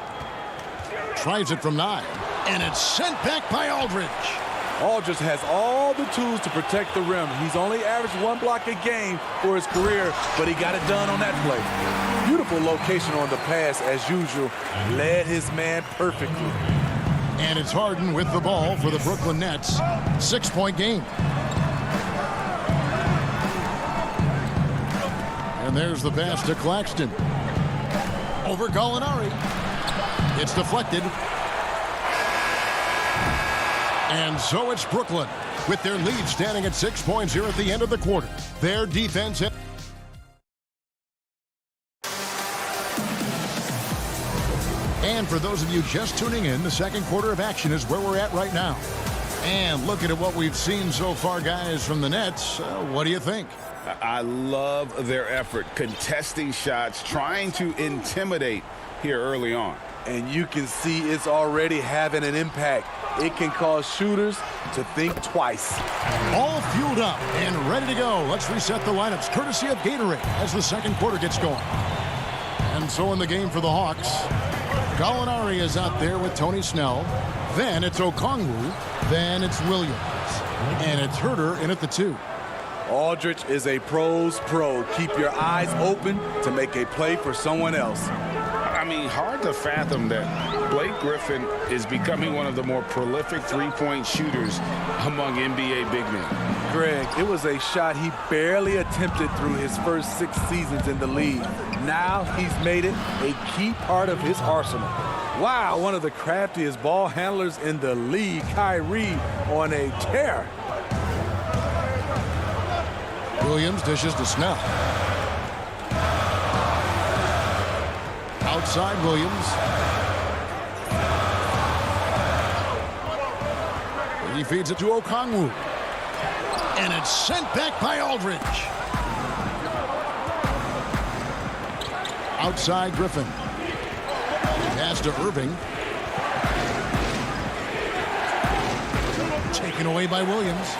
Tries it from 9. And it's sent back by Aldridge. Aldridge has all the tools to protect the rim. He's only averaged 1 block a game for his career, but he got it done on that play. Beautiful location on the pass, as usual. Led his man perfectly. And it's Harden with the ball for the Brooklyn Nets. 6-point game. And there's the pass to Claxton. Over Gallinari. It's deflected. And so it's Brooklyn with their lead standing at 6 points here at the end of the quarter. Their defense. And for those of you just tuning in, the second quarter of action is where we're at right now. And looking at what we've seen so far, guys, from the Nets, what do you think? I love their effort, contesting shots, trying to intimidate here early on. And you can see it's already having an impact. It can cause shooters to think twice. All fueled up and ready to go. Let's reset the lineups, courtesy of Gatorade, as the second quarter gets going. And so in the game for the Hawks, Gallinari is out there with Tony Snell. Then it's Okongwu. Then it's Williams. And it's Herter in at the 2. Aldridge is a pro's pro. Keep your eyes open to make a play for someone else. I mean, hard to fathom that Blake Griffin is becoming one of the more prolific three-point shooters among NBA big men. Greg, it was a shot he barely attempted through his first 6 seasons in the league. Now he's made it a key part of his arsenal. Wow, one of the craftiest ball handlers in the league, Kyrie, on a tear. Williams dishes to Snell. Outside Williams. He feeds it to Okongwu. And it's sent back by Aldridge. Outside Griffin. Pass to Irving. Taken away by Williams.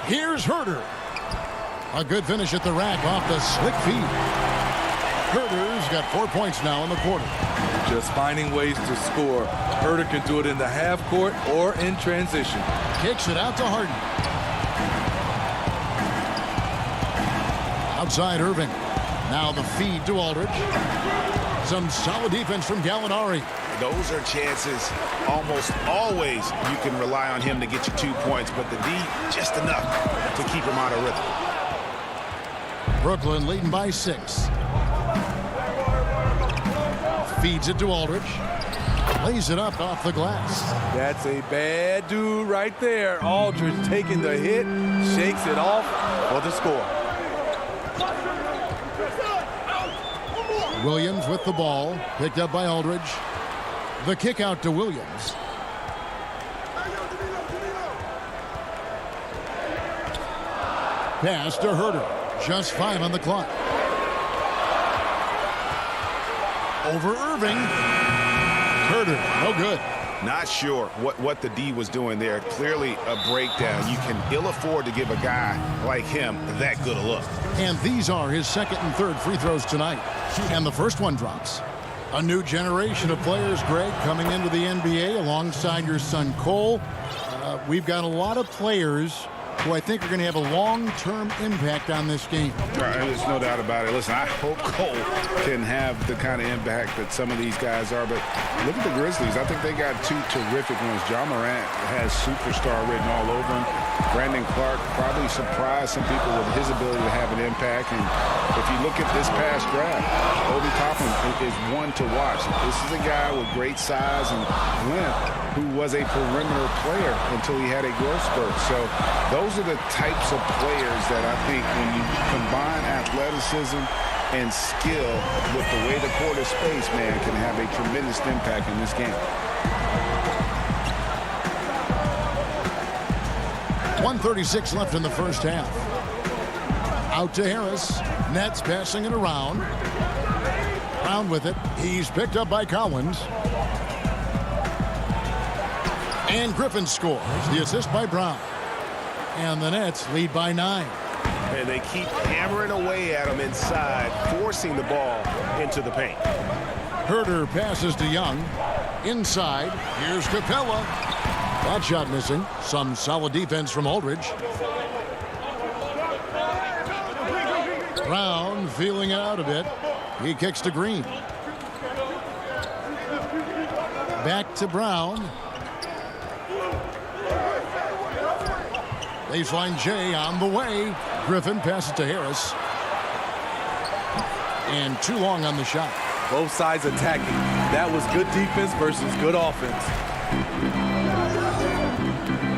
Here's Herter. A good finish at the rack off the slick feed. Herter's got 4 points now in the quarter. Just finding ways to score. Herter can do it in the half court or in transition. Kicks it out to Harden. Outside Irving. Now the feed to Aldridge. Some solid defense from Gallinari. Those are chances almost always you can rely on him to get you 2 points, but the D just enough to keep him out of rhythm. Brooklyn leading by 6. Feeds it to Aldridge. Lays it up off the glass. That's a bad dude right there. Aldridge taking the hit, shakes it off for the score. Williams with the ball, picked up by Aldridge. The kick out to Williams. Pass to Herter. Just 5 on the clock. Over Irving. Herter, no good. Not sure what the D was doing there. Clearly a breakdown. You can ill afford to give a guy like him that good a look. And these are his second and third free throws tonight. And the first one drops. A new generation of players, Greg, coming into the NBA alongside your son Cole. We've got a lot of players who I think are going to have a long-term impact on this game. There's no doubt about it. Listen, I hope Cole can have the kind of impact that some of these guys are, but look at the Grizzlies. I think they got two terrific ones. John Morant has superstar written all over him. Brandon Clark probably surprised some people with his ability to have an impact. And if you look at this past draft, Obi Toppin is one to watch. This is a guy with great size and length who was a perimeter player until he had a growth spurt. So those are the types of players that I think when you combine athleticism and skill with the way the court is spaced, man, can have a tremendous impact in this game. 1:36 left in the first half. Out to Harris. Nets passing it around. Brown with it. He's picked up by Collins. And Griffin scores. The assist by Brown. And the Nets lead by 9. And they keep hammering away at him inside, forcing the ball into the paint. Herter passes to Young. Inside. Here's Capella. That shot missing. Some solid defense from Aldridge. Brown feeling it out a bit. He kicks to Green. Back to Brown. Baseline J on the way. Griffin passes to Harris. And too long on the shot. Both sides attacking. That was good defense versus good offense.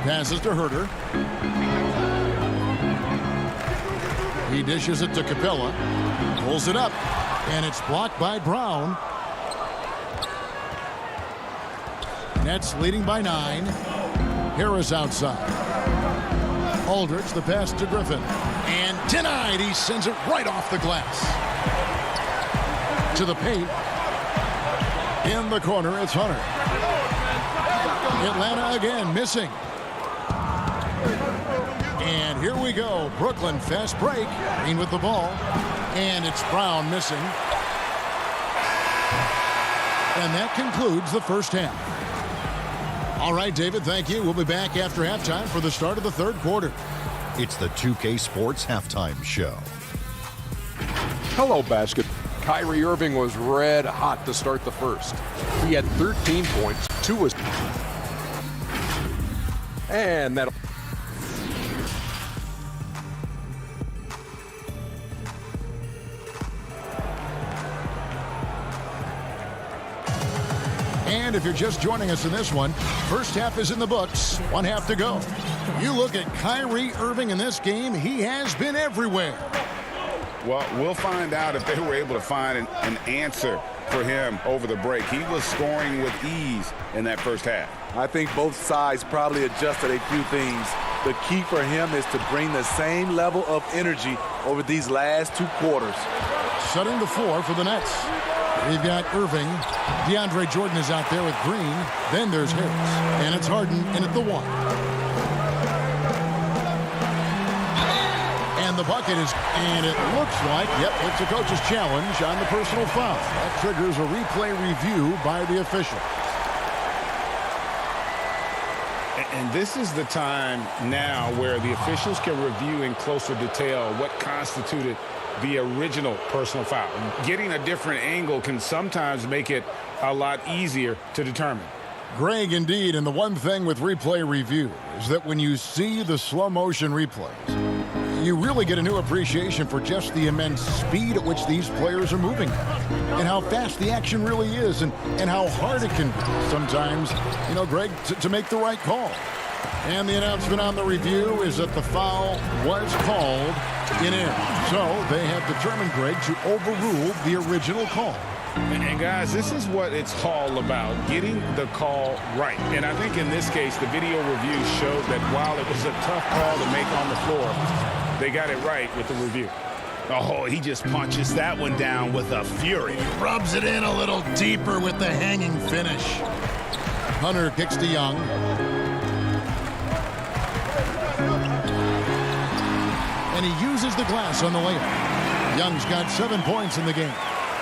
Passes to Herter. He dishes it to Capella. Pulls it up. And it's blocked by Brown. Nets leading by 9. Harris outside. Aldridge, the pass to Griffin. And denied. He sends it right off the glass. To the paint. In the corner, it's Hunter. Atlanta again missing. And here we go. Brooklyn fast break. Green with the ball. And it's Brown missing. And that concludes the first half. All right, David, thank you. We'll be back after halftime for the start of the third quarter. It's the 2K Sports Halftime Show. Hello, basket. Kyrie Irving was red hot to start the first. He had 13 points, 2 assists. And that. And if you're just joining us in this one, first half is in the books. 1 half to go. You look at Kyrie Irving in this game, he has been everywhere. Well, we'll find out if they were able to find an answer for him over the break. He was scoring with ease in that first half. I think both sides probably adjusted a few things. The key for him is to bring the same level of energy over these last 2 quarters. Setting the floor for the Nets. We've got Irving. DeAndre Jordan is out there with Green. Then there's Harris. And it's Harden in at the 1. And the bucket is, and it looks like, yep, it's a coach's challenge on the personal foul. That triggers a replay review by the official. And this is the time now where the officials can review in closer detail what constituted the original personal foul. Getting a different angle can sometimes make it a lot easier to determine. Greg, indeed, and the one thing with replay review is that when you see the slow motion replays, you really get a new appreciation for just the immense speed at which these players are moving and how fast the action really is and how hard it can be sometimes, you know, Greg, to make the right call. And the announcement on the review is that the foul was called in air. So they have determined, Greg, to overrule the original call. And guys, this is what it's all about, getting the call right. And I think in this case, the video review showed that while it was a tough call to make on the floor, they got it right with the review. Oh, he just punches that one down with a fury. He rubs it in a little deeper with the hanging finish. Hunter kicks to Young. And he uses the glass on the layup. Young's got 7 points in the game.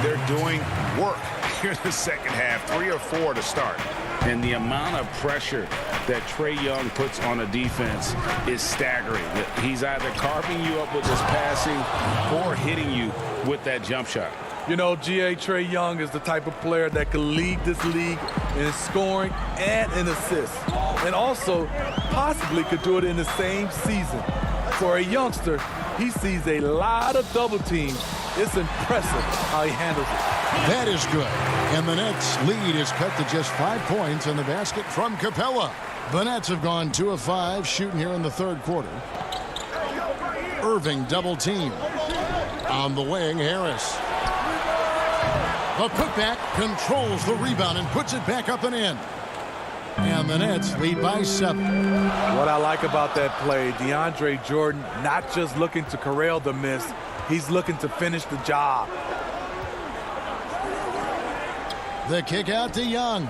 They're doing work here in the second half, 3 or 4 to start. And the amount of pressure that Trae Young puts on a defense is staggering. He's either carving you up with his passing or hitting you with that jump shot. You know, Trae Young is the type of player that can lead this league in scoring and in assists. And also possibly could do it in the same season. For a youngster, he sees a lot of double teams. It's impressive how he handles it. That is good. And the Nets' lead is cut to just 5 points in the basket from Capella. The Nets have gone 2 of 5 shooting here in the third quarter. Irving double team. On the wing, Harris. The putback controls the rebound and puts it back up and in. And the Nets lead by 7. What I like about that play, DeAndre Jordan not just looking to corral the miss, he's looking to finish the job. The kick out to Young.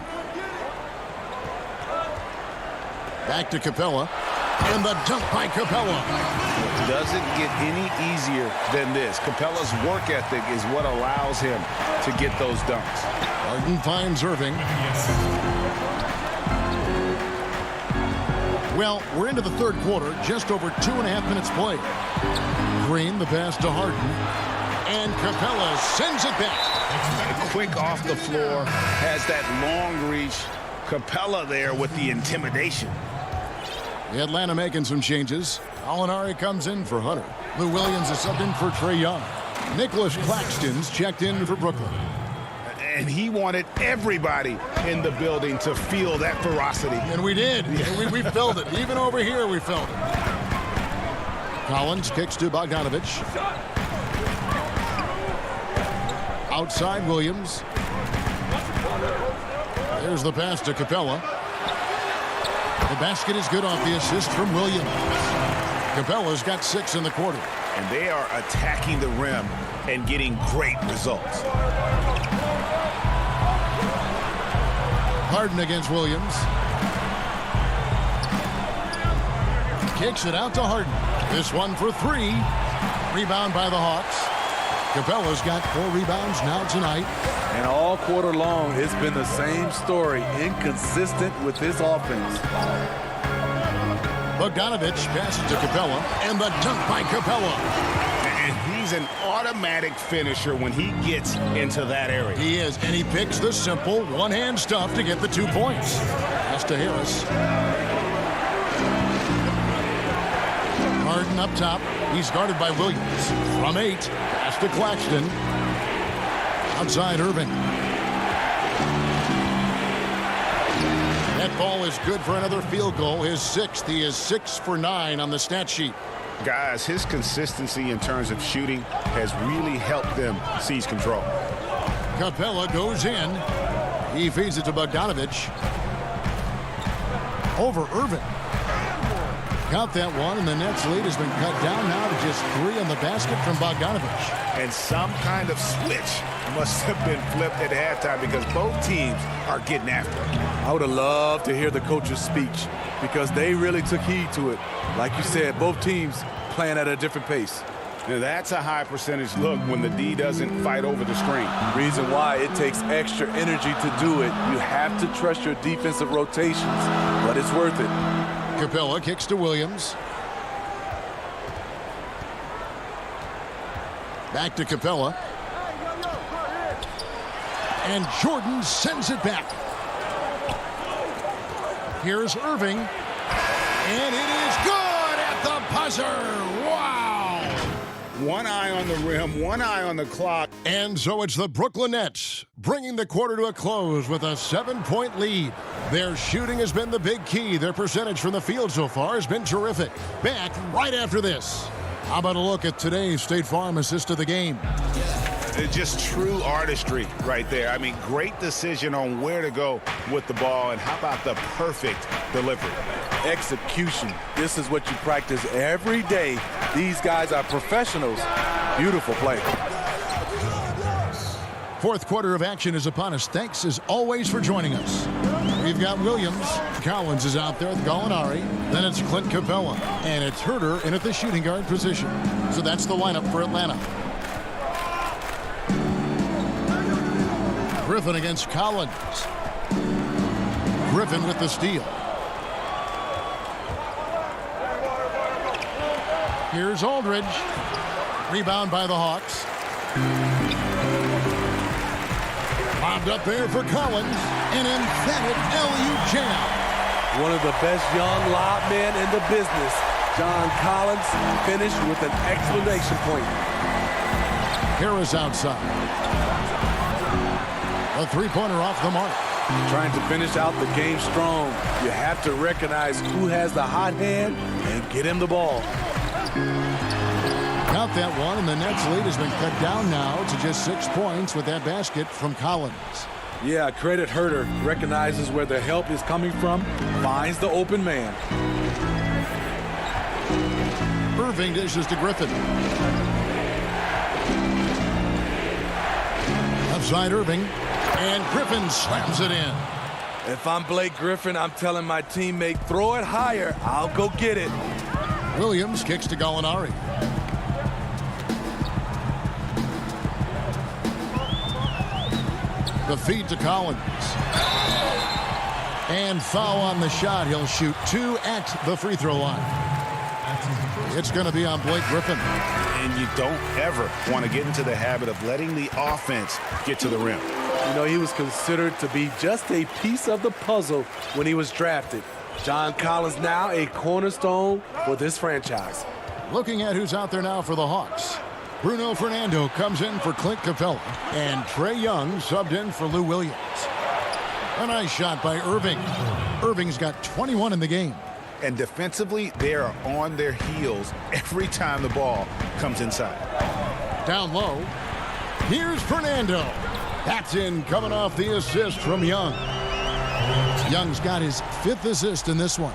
Back to Capella. And the dunk by Capella. Doesn't get any easier than this. Capella's work ethic is what allows him to get those dunks. Harden finds Irving. Well, we're into the third quarter, just over 2.5 minutes played. Green, the pass to Harden. And Capella sends it back. Quick off the floor, has that long reach. Capella there with the intimidation. Atlanta making some changes. Alinari comes in for Hunter. Lou Williams is subbed in for Trae Young. Nicholas Claxton's checked in for Brooklyn. And he wanted everybody in the building to feel that ferocity. And we did. We felt it. Even over here, we felt it. Collins kicks to Bogdanovich. Outside Williams. There's the pass to Capella. The basket is good off the assist from Williams. Capella's got 6 in the quarter. And they are attacking the rim and getting great results. Harden against Williams. Kicks it out to Harden. This one for 3. Rebound by the Hawks. Capella's got 4 rebounds now tonight. And all quarter long, it's been the same story. Inconsistent with his offense. Bogdanovich passes to Capella. And the dunk by Capella. And he's an automatic finisher when he gets into that area. He is, and he picks the simple one-hand stuff to get the 2 points. Pass to Harris. Harden up top. He's guarded by Williams. From 8, pass to Claxton. Outside Irving. That ball is good for another field goal. His 6th. He is 6 for 9 on the stat sheet. Guys, his consistency in terms of shooting has really helped them seize control. Capella goes in. He feeds it to Bogdanovich. Over Irving. Got that one, and the Nets lead has been cut down now to just 3 on the basket from Bogdanovich. And some kind of switch must have been flipped at halftime because both teams are getting after it. I would have loved to hear the coach's speech because they really took heed to it. Like you said, both teams playing at a different pace. Now that's a high percentage look when the D doesn't fight over the screen. Reason why it takes extra energy to do it. You have to trust your defensive rotations, but it's worth it. Capella kicks to Williams. Back to Capella. And Jordan sends it back. Here's Irving. And it is good at the buzzer. Wow. One eye on the rim, one eye on the clock. And so it's the Brooklyn Nets bringing the quarter to a close with a 7-point lead. Their shooting has been the big key. Their percentage from the field so far has been terrific. Back right after this. How about a look at today's State Farm assist of the game? Just true artistry right there. I mean, great decision on where to go with the ball, and how about the perfect delivery? Execution. This is what you practice every day. These guys are professionals. Beautiful play. Fourth quarter of action is upon us. Thanks, as always, for joining us. We've got Williams. Collins is out there with Gallinari. Then it's Clint Capella. And it's Herter in at the shooting guard position. So that's the lineup for Atlanta. Griffin against Collins. Griffin with the steal. Here's Aldridge. Rebound by the Hawks. Bobbed up there for Collins. An emphatic LU jam. One of the best young lob men in the business. John Collins finished with an exclamation point. Harris outside. A three-pointer off the mark. Trying to finish out the game strong. You have to recognize who has the hot hand and get him the ball. Got that one, and the Nets lead has been cut down now to just 6 points with that basket from Collins. Yeah, credit Herter. Recognizes where the help is coming from, finds the open man. Irving dishes to Griffin. Outside Irving, and Griffin slams it in. If I'm Blake Griffin, I'm telling my teammate, throw it higher. I'll go get it. Williams kicks to Gallinari. The feed to Collins. And foul on the shot. He'll shoot 2 at the free throw line. It's going to be on Blake Griffin. And you don't ever want to get into the habit of letting the offense get to the rim. You know, he was considered to be just a piece of the puzzle when he was drafted. John Collins now a cornerstone for this franchise. Looking at who's out there now for the Hawks. Bruno Fernando comes in for Clint Capella, and Trae Young subbed in for Lou Williams. A nice shot by Irving. Irving's got 21 in the game. And defensively, they are on their heels every time the ball comes inside. Down low. Here's Fernando. That's in, coming off the assist from Young. Young's got his 5th assist in this one.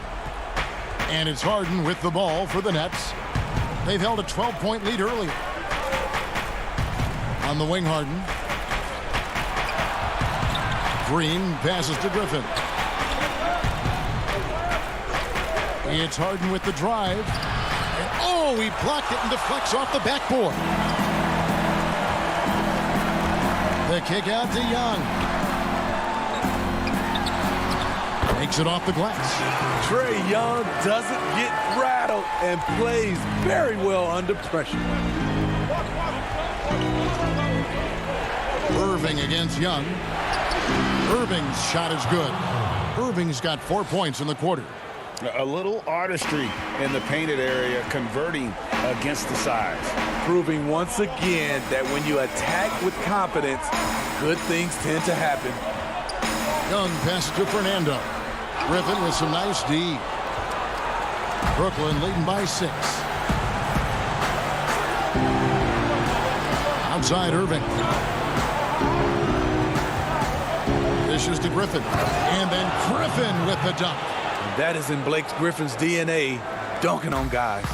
And it's Harden with the ball for the Nets. They've held a 12-point lead earlier. On the wing, Harden. Green passes to Griffin. It's Harden with the drive. And oh, he blocked it and deflects off the backboard. The kick out to Young. Makes it off the glass. Trae Young doesn't get rattled and plays very well under pressure. Irving against Young. Irving's shot is good. Irving's got 4 points in the quarter. A little artistry in the painted area, converting against the size. Proving once again that when you attack with confidence, good things tend to happen. Young passes to Fernando. Griffin with some nice D. Brooklyn leading by 6. Outside Irving. Dishes to Griffin. And then Griffin with the dunk. That is in Blake Griffin's DNA, dunking on guys.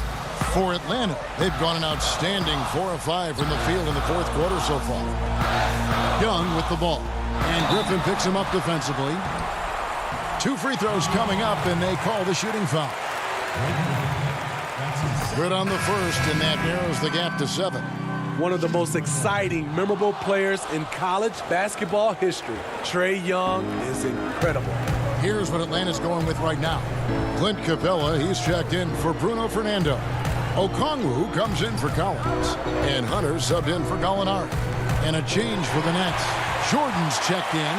For Atlanta, they've gone an outstanding 4 of 5 from the field in the 4th quarter so far. Young with the ball. And Griffin picks him up defensively. 2 free throws coming up, and they call the shooting foul. Good on the first, and that narrows the gap to 7. One of the most exciting, memorable players in college basketball history. Trae Young is incredible. Here's what Atlanta's going with right now. Clint Capella, he's checked in for Bruno Fernando. Okongwu comes in for Collins. And Hunter subbed in for Gallinari. And a change for the Nets. Jordan's checked in.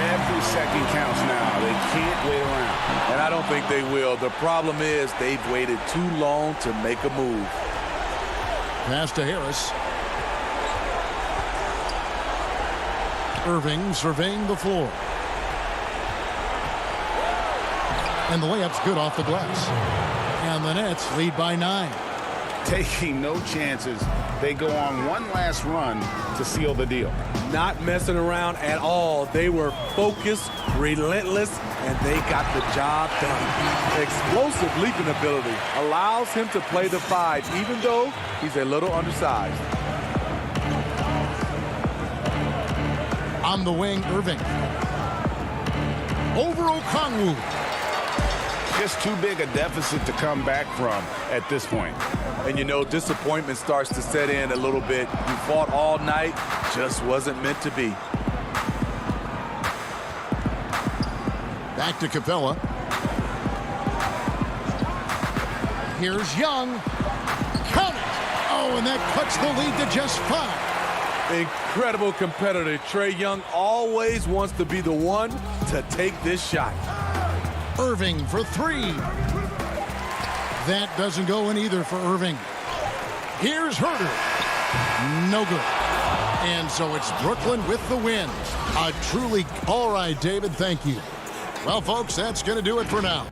Every second counts now. They can't wait around. And I don't think they will. The problem is they've waited too long to make a move. Pass to Harris. Irving surveying the floor. And the layup's good off the glass. And the Nets lead by 9. Taking no chances. They go on one last run to seal the deal. Not messing around at all. They were focused, relentless, and they got the job done. Explosive leaping ability allows him to play the 5, even though he's a little undersized. On the wing, Irving. Over Okongwu. Just too big a deficit to come back from at this point. And you know, disappointment starts to set in a little bit. You fought all night, just wasn't meant to be. Back to Capella. Here's Young. Count it! Oh, and that cuts the lead to just 5. Incredible competitor. Trae Young always wants to be the one to take this shot. Irving for 3. That doesn't go in either for Irving. Here's Herter. No good. And so it's Brooklyn with the win. All right, David, thank you. Well, folks, that's going to do it for now.